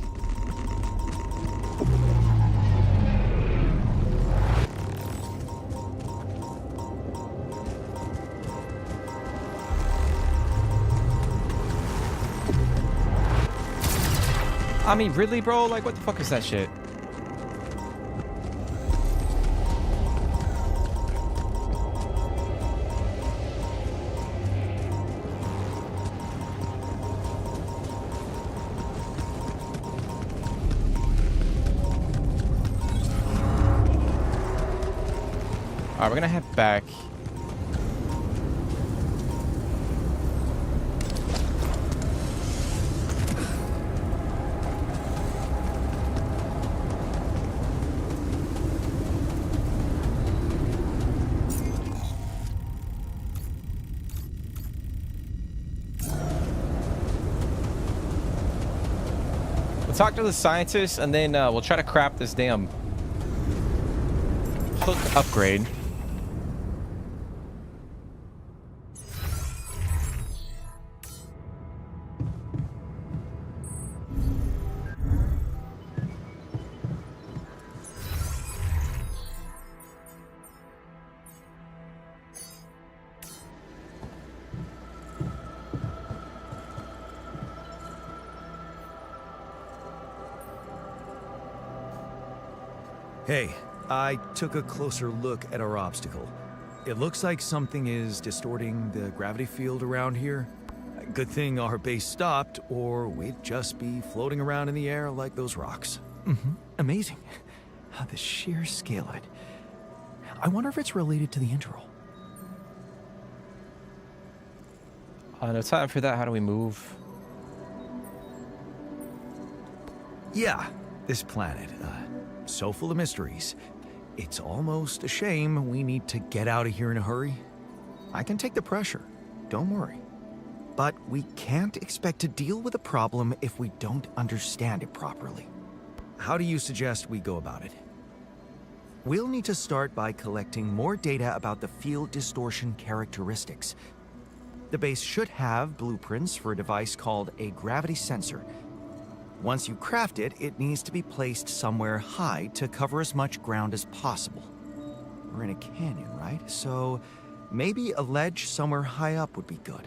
I mean, really, bro? Like, what the fuck is that shit? Alright, we're gonna head back. We'll talk to the scientists and then we'll try to craft this damn hook upgrade. Hey, I took a closer look at our obstacle. It looks like something is distorting the gravity field around here. Good thing our base stopped, or we'd just be floating around in the air like those rocks. Amazing. The sheer scale of it. I wonder if it's related to the interval. No time for that. How do we move? Yeah, this planet, so full of mysteries. It's almost a shame we need to get out of here in a hurry. I can take the pressure, don't worry. But we can't expect to deal with a problem if we don't understand it properly. How do you suggest we go about it? We'll need to start by collecting more data about the field distortion characteristics. The base should have blueprints for a device called a gravity sensor. Once you craft it, it needs to be placed somewhere high to cover as much ground as possible. We're in a canyon, right? So maybe a ledge somewhere high up would be good.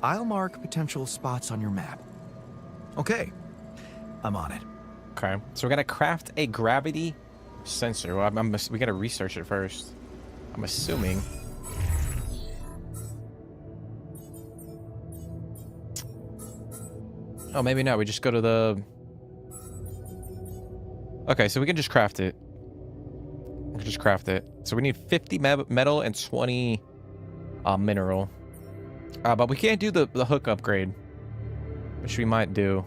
I'll mark potential spots on your map. Okay, I'm on it. Okay, so we're gonna craft a gravity sensor. Well, we gotta research it first. I'm assuming. Oh, maybe not. We just go to the... Okay, so we can just craft it. We can just craft it. So we need 50 metal and 20 mineral. But we can't do the hook upgrade, which we might do.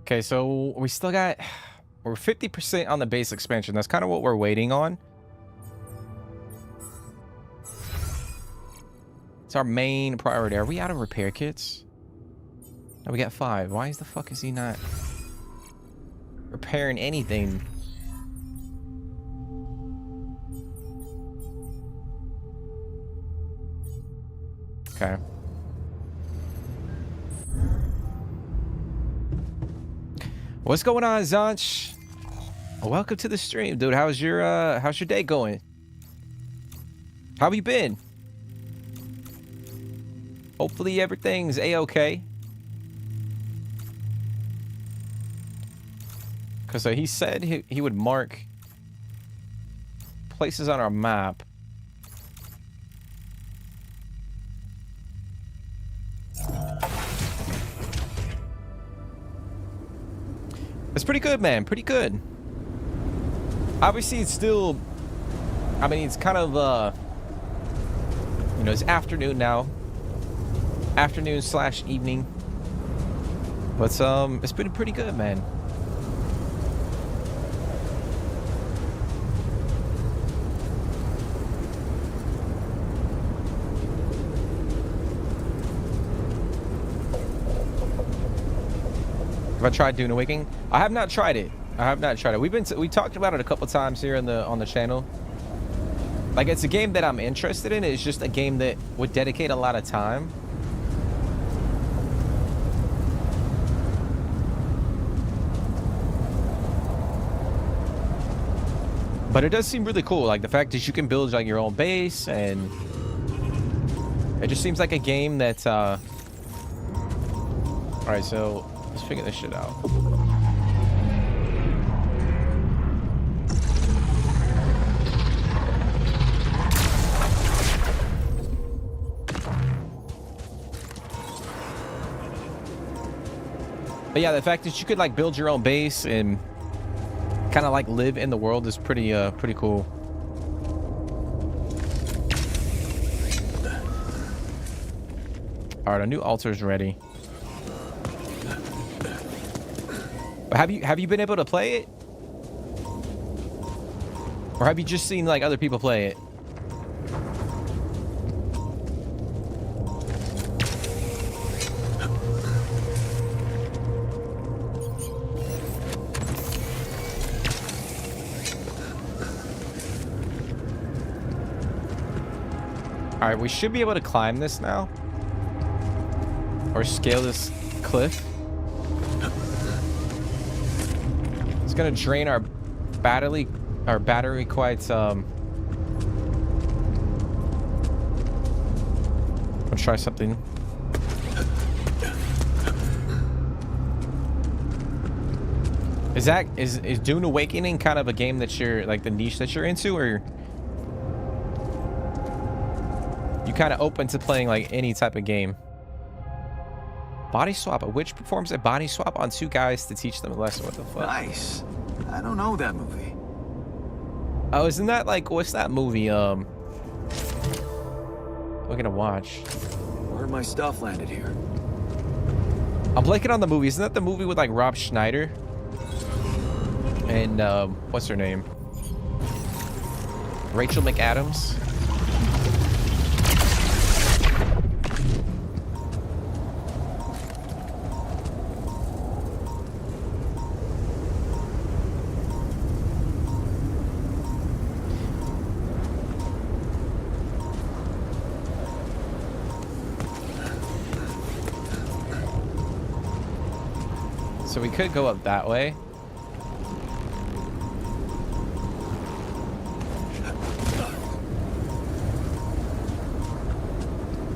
Okay, so we still got... We're 50% on the base expansion. That's kind of what we're waiting on. It's our main priority. Are we out of repair kits? No, we got 5. Why is the fuck is he not repairing anything? Okay. What's going on, Zonch? Welcome to the stream, dude. How's your day going? How have you been? Hopefully everything's a-okay. Because he said he would mark places on our map. It's pretty good, man. Pretty good. Obviously, it's still... I mean, it's kind of, you know, it's afternoon now. Afternoon/evening. But, it's been pretty good, man. Have I tried Dune Awakening? I have not tried it. I have not tried it. We talked about it a couple times here on the channel. Like, it's a game that I'm interested in. It's just a game that would dedicate a lot of time. But it does seem really cool. Like the fact that you can build like your own base, and it just seems like a game that. All right, so. Let's figure this shit out. But yeah, the fact that you could like build your own base and kind of like live in the world is pretty cool. All right, our new altar's ready. Have you been able to play it? Or have you just seen like other people play it? All right, we should be able to climb this now. Or scale this cliff. It's gonna drain our battery quite I'll try something. Is Dune Awakening kind of a game that you're like the niche that you're into, or you kind of open to playing like any type of game? Body swap. A witch performs a body swap on 2 guys to teach them a lesson. What the fuck? Nice. I don't know that movie. Oh, isn't that like, what's that movie? We're gonna watch. Where my stuff landed here? I'm blanking on the movie. Isn't that the movie with like Rob Schneider? And what's her name? Rachel McAdams. So we could go up that way.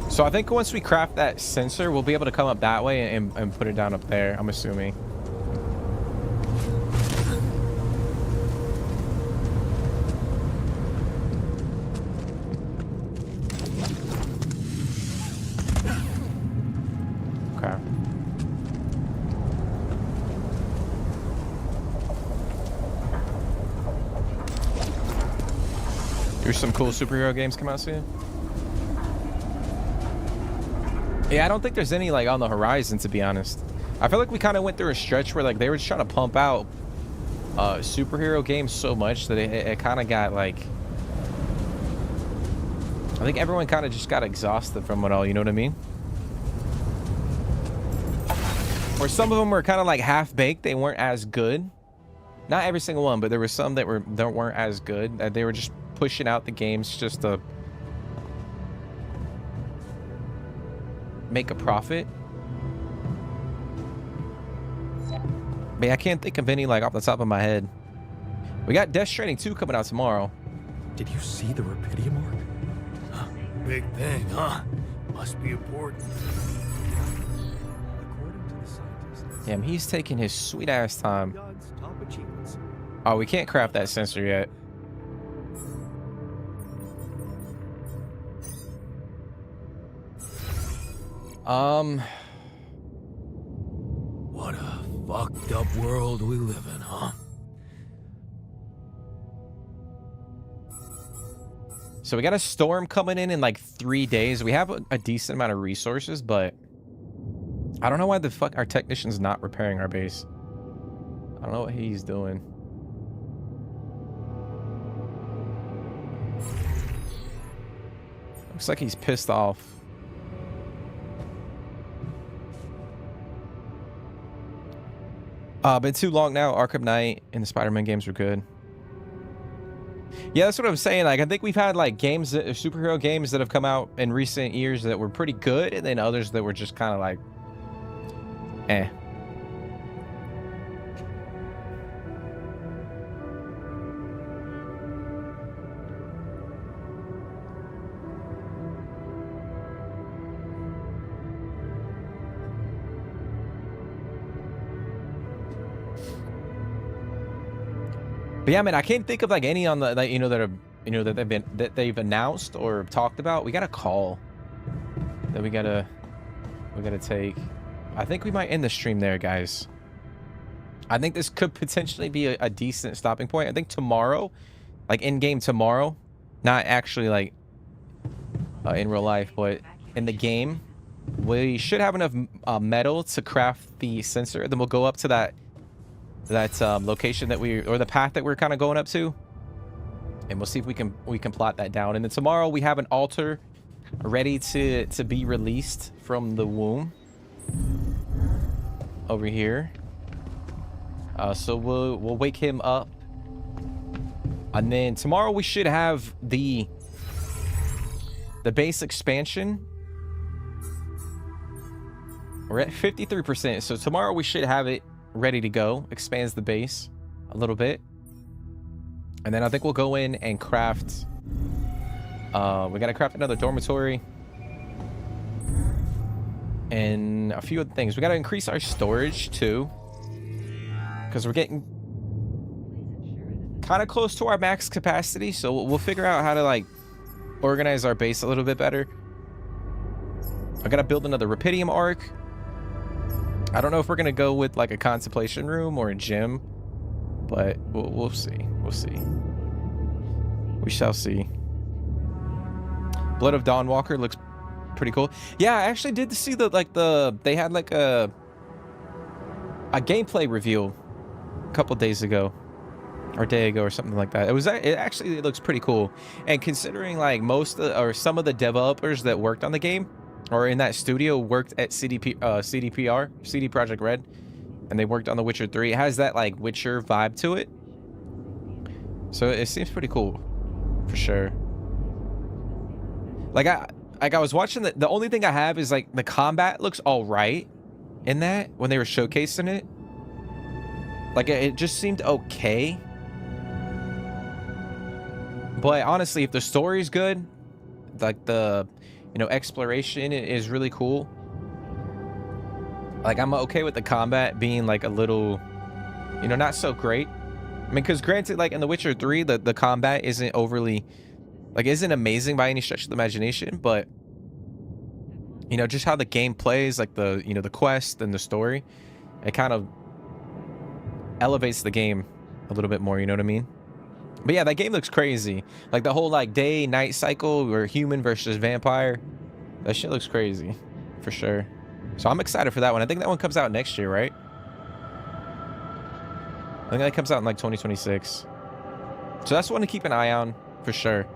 So I think once we craft that sensor, we'll be able to come up that way and put it down up there, I'm assuming. Okay. There's some cool superhero games come out soon. Yeah, I don't think there's any like on the horizon, to be honest. I feel like we kind of went through a stretch where like they were just trying to pump out superhero games so much that it kind of got like, I think everyone kind of just got exhausted from it all, you know what I mean? Or some of them were kind of like half-baked. They weren't as good. Not every single one, but there were some that weren't as good. They were just pushing out the games just to make a profit. But yeah, I can't think of any like off the top of my head. We got Death Stranding 2 coming out tomorrow. Did you see the Rapidium arc? Big thing, huh? Must be important. According to the scientists, Damn, he's taking his sweet ass time. God's top achievements. Oh, we can't craft that sensor yet. What a fucked up world we live in, huh? So we got a storm coming in like 3 days. We have a decent amount of resources, but I don't know why the fuck our technician's not repairing our base. I don't know what he's doing. Looks like he's pissed off. Been too long now. Arkham Knight and the Spider-Man games were good. Yeah, that's what I'm saying. Like, I think we've had like games, superhero games that have come out in recent years that were pretty good, and then others that were just kind of like, eh. But yeah, man, I can't think of like any on the like, you know, that are, you know, that they've announced or talked about. We got a call that we gotta take. I think we might end the stream there, guys. I think this could potentially be a decent stopping point. I think tomorrow, like in game tomorrow, not actually like in real life, but in the game, we should have enough metal to craft the sensor. Then we'll go up to that location that or the path that we're kind of going up to, and we'll see if we can plot that down. And then tomorrow we have an altar ready to be released from the womb over here. So we'll wake him up, and then tomorrow we should have the base expansion. We're at 53%, so tomorrow we should have it ready to go. Expands the base a little bit, and then I think we'll go in and craft. We gotta craft another dormitory and a few other things. We gotta increase our storage too, because we're getting kind of close to our max capacity. So we'll figure out how to like organize our base a little bit better. I gotta build another Rapidium arc. I don't know if we're gonna go with like a contemplation room or a gym, but we'll see. We'll see. We shall see. Blood of Dawnwalker looks pretty cool. Yeah, I actually did see they had like a gameplay reveal a couple days ago, or a day ago, or something like that. It looks pretty cool. And considering like some of the developers that worked on the game or in that studio worked at CD Projekt Red, and they worked on The Witcher 3. It has that like Witcher vibe to it, so it seems pretty cool for sure. Like I was watching the only thing I have is like the combat looks all right in that when they were showcasing it. Like it just seemed okay, but honestly, if the story's good, like the exploration is really cool. Like I'm okay with the combat being like a little, not so great. I mean, because granted, like in The Witcher 3, the combat isn't overly, like isn't amazing by any stretch of the imagination, but just how the game plays, like the the quest and the story, it kind of elevates the game a little bit more, you know what I mean? But yeah, that game looks crazy. Like the whole like day night cycle, or human versus vampire, that shit looks crazy for sure. So I'm excited for that one. I think that one comes out next year, right? I think that comes out in like 2026. So that's one to keep an eye on for sure.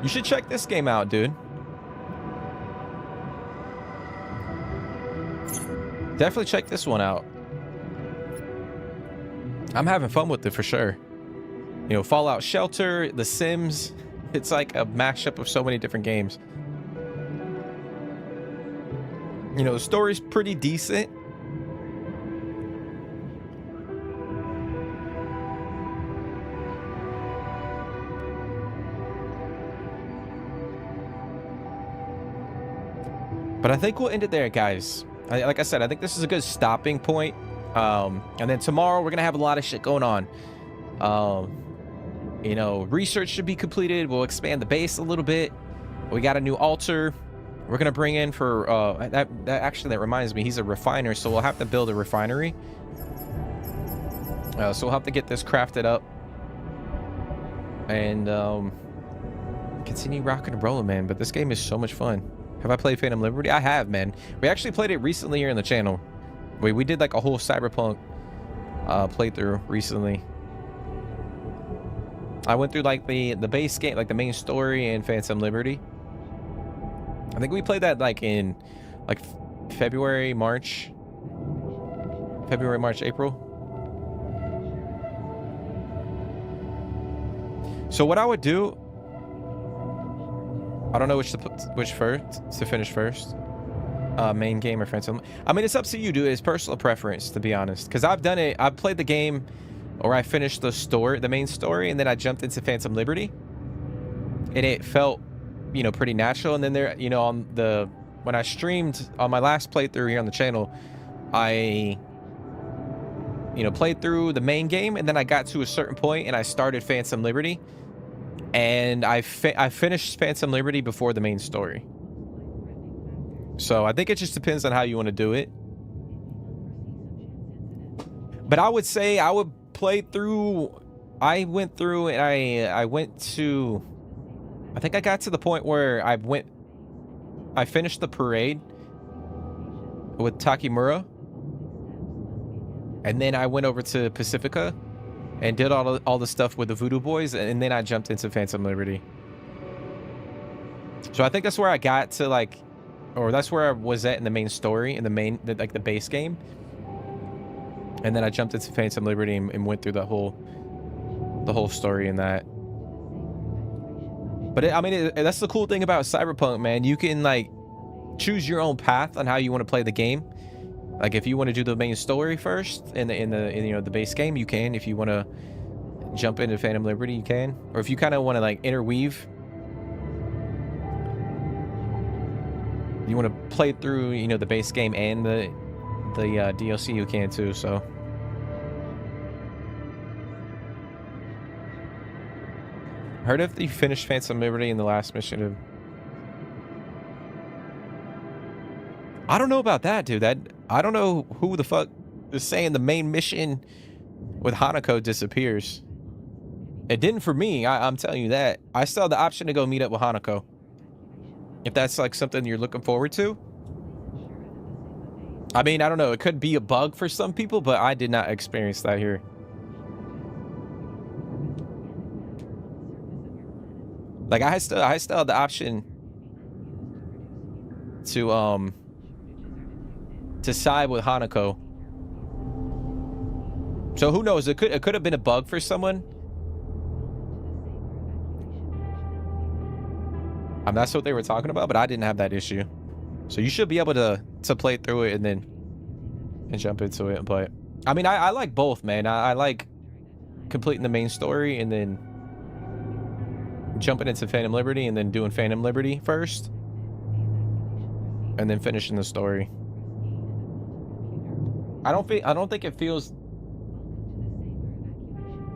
You should check this game out, dude. Definitely check this one out. I'm having fun with it for sure. You know, Fallout Shelter, The Sims. It's like a mashup of so many different games. You know, the story's pretty decent. But I think we'll end it there, guys. Like I said, I think this is a good stopping point. And then tomorrow we're gonna have a lot of shit going on. You know, research should be completed. We'll expand the base a little bit. We got a new altar we're gonna bring in for that reminds me, he's a refiner, so we'll have to build a refinery. So we'll have to get this crafted up and continue rocking and rolling, man. But this game is so much fun. Have I played Phantom Liberty? I have, man. We actually played it recently here in the channel. We did like a whole Cyberpunk playthrough recently. I went through like the base game, like the main story and Phantom Liberty. I think we played that like in like February, March, April. So what I would do, I don't know which to finish first. Main game or Phantom. I mean, it's up to you, dude. It's personal preference, to be honest. Because I've done it. I've played the game, or I finished the main story, and then I jumped into Phantom Liberty, and it felt, you know, pretty natural. And then there, you know, when I streamed on my last playthrough here on the channel, I, you know, played through the main game, and then I got to a certain point, and I started Phantom Liberty, and I finished Phantom Liberty before the main story. So I think it just depends on how you want to do it. But I would say I would play through. I went through and I went to, I think I got to the point where I finished the parade with Takimura. And then I went over to Pacifica and did all the stuff with the Voodoo Boys, and then I jumped into Phantom Liberty. So I think that's where I got to, like, or that's where I was at in the main story, in the base game. And then I jumped into Phantom Liberty and went through the whole story in that. But I mean, that's the cool thing about Cyberpunk, man. You can like choose your own path on how you want to play the game. Like if you want to do the main story first in the base game, you can. If you want to jump into Phantom Liberty, you can. Or if you kind of want to like interweave, you want to play through, you know, the base game and the DLC, you can too. So heard if you finished Phantom Liberty in the last mission. I don't know about that, dude. I don't know who the fuck is saying the main mission with Hanako disappears. It didn't for me. I'm telling you that. I still have the option to go meet up with Hanako. If that's like something you're looking forward to. I mean, I don't know. It could be a bug for some people, but I did not experience that here. Like I still have the option to side with Hanako. So who knows? It could have been a bug for someone. That's what they were talking about, but I didn't have that issue. So you should be able to play through it and jump into it. But I mean, I like both, man. I like completing the main story and then jumping into Phantom Liberty and then doing Phantom Liberty first and then finishing the story. I don't think it feels,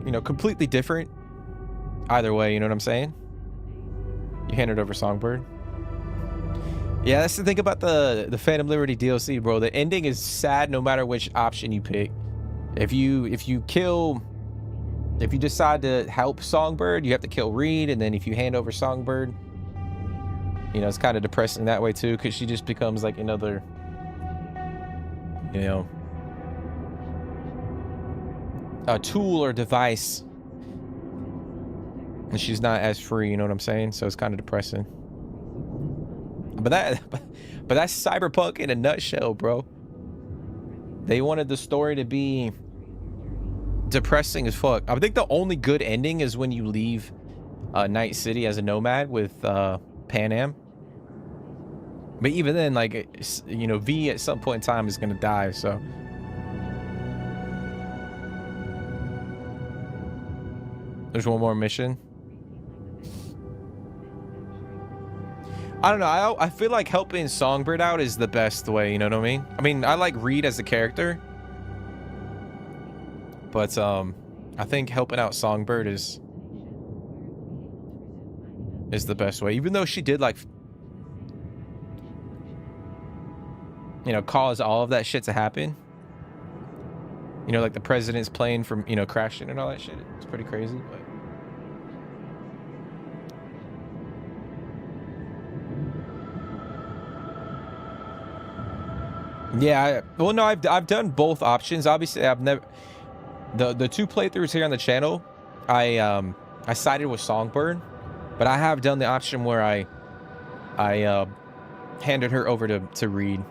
you know, completely different either way. You know what I'm saying? You hand it over Songbird. Yeah, that's the thing about the Phantom Liberty DLC, bro. The ending is sad no matter which option you pick. If you kill if you decide to help Songbird, you have to kill Reed, and then if you hand over Songbird, you know, it's kind of depressing that way too, because she just becomes like another, you know, a tool or device, and she's not as free, you know what I'm saying? So it's kind of depressing. But that's Cyberpunk in a nutshell, bro. They wanted the story to be depressing as fuck. I think the only good ending is when you leave Night City as a nomad with Pan Am. But even then, like, you know, V at some point in time is gonna die, so. There's one more mission. I don't know. I feel like helping Songbird out is the best way, you know what I mean? I mean, I like Reed as a character, but I think helping out Songbird is the best way. Even though she did, like, you know, cause all of that shit to happen. You know, like the president's plane from, you know, crashing and all that shit. It's pretty crazy, but. Yeah, well, no, I've done both options. Obviously, I've never the two playthroughs here on the channel. I sided with Songbird, but I have done the option where I handed her over to Reed.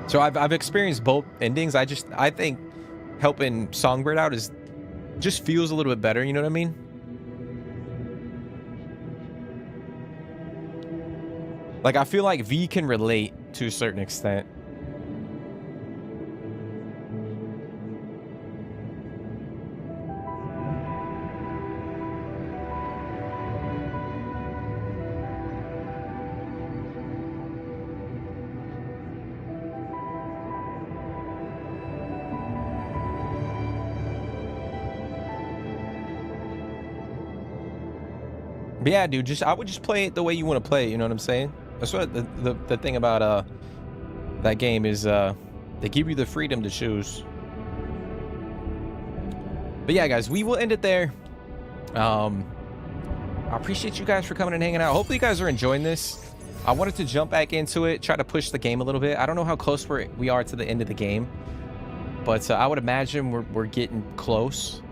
So I've experienced both endings. I think helping Songbird out just feels a little bit better. You know what I mean? Like, I feel like V can relate to a certain extent. But yeah, dude, I would just play it the way you want to play it, you know what I'm saying? That's what the thing about that game is, they give you the freedom to choose. But yeah, guys, we will end it there. I appreciate you guys for coming and hanging out. Hopefully you guys are enjoying this. I wanted to jump back into it, try to push the game a little bit. I don't know how close we are to the end of the game, but I would imagine we're getting close.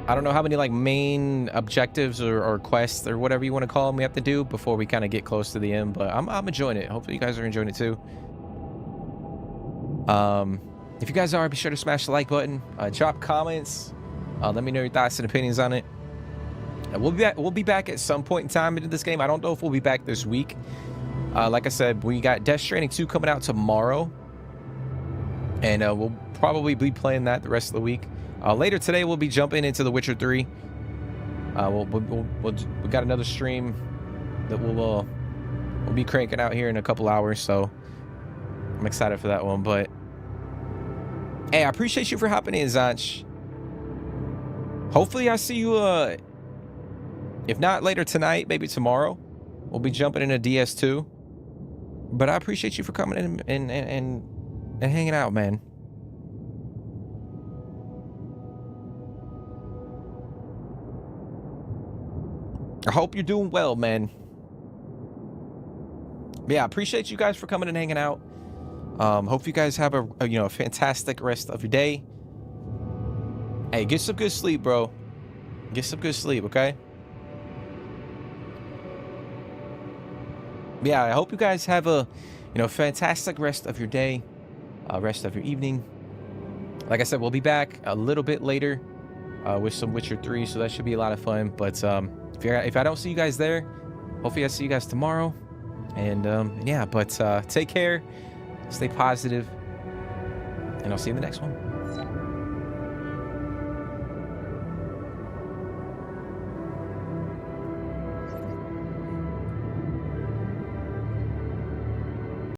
I don't know how many like main objectives or quests or whatever you want to call them we have to do before we kind of get close to the end, but I'm enjoying it. Hopefully you guys are enjoying it too. If you guys are, be sure to smash the like button, drop comments, let me know your thoughts and opinions on it. We'll be back at some point in time into this game. I don't know if we'll be back this week. Like I said, we got Death Stranding 2 coming out tomorrow, and we'll probably be playing that the rest of the week. Later today, we'll be jumping into The Witcher 3. We got another stream that we'll be cranking out here in a couple hours, so I'm excited for that one. But hey, I appreciate you for hopping in, Zanch. Hopefully, I see you. If not later tonight, maybe tomorrow. We'll be jumping into DS2. But I appreciate you for coming in and hanging out, man. I hope you're doing well, man. But yeah, I appreciate you guys for coming and hanging out. Hope you guys have a fantastic rest of your day. Hey, get some good sleep, bro. Get some good sleep, okay? But yeah, I hope you guys have a fantastic rest of your day, rest of your evening. Like I said, we'll be back a little bit later with some Witcher 3, so that should be a lot of fun. But if I don't see you guys there, hopefully I see you guys tomorrow. And yeah, but take care, stay positive, and I'll see you in the next one.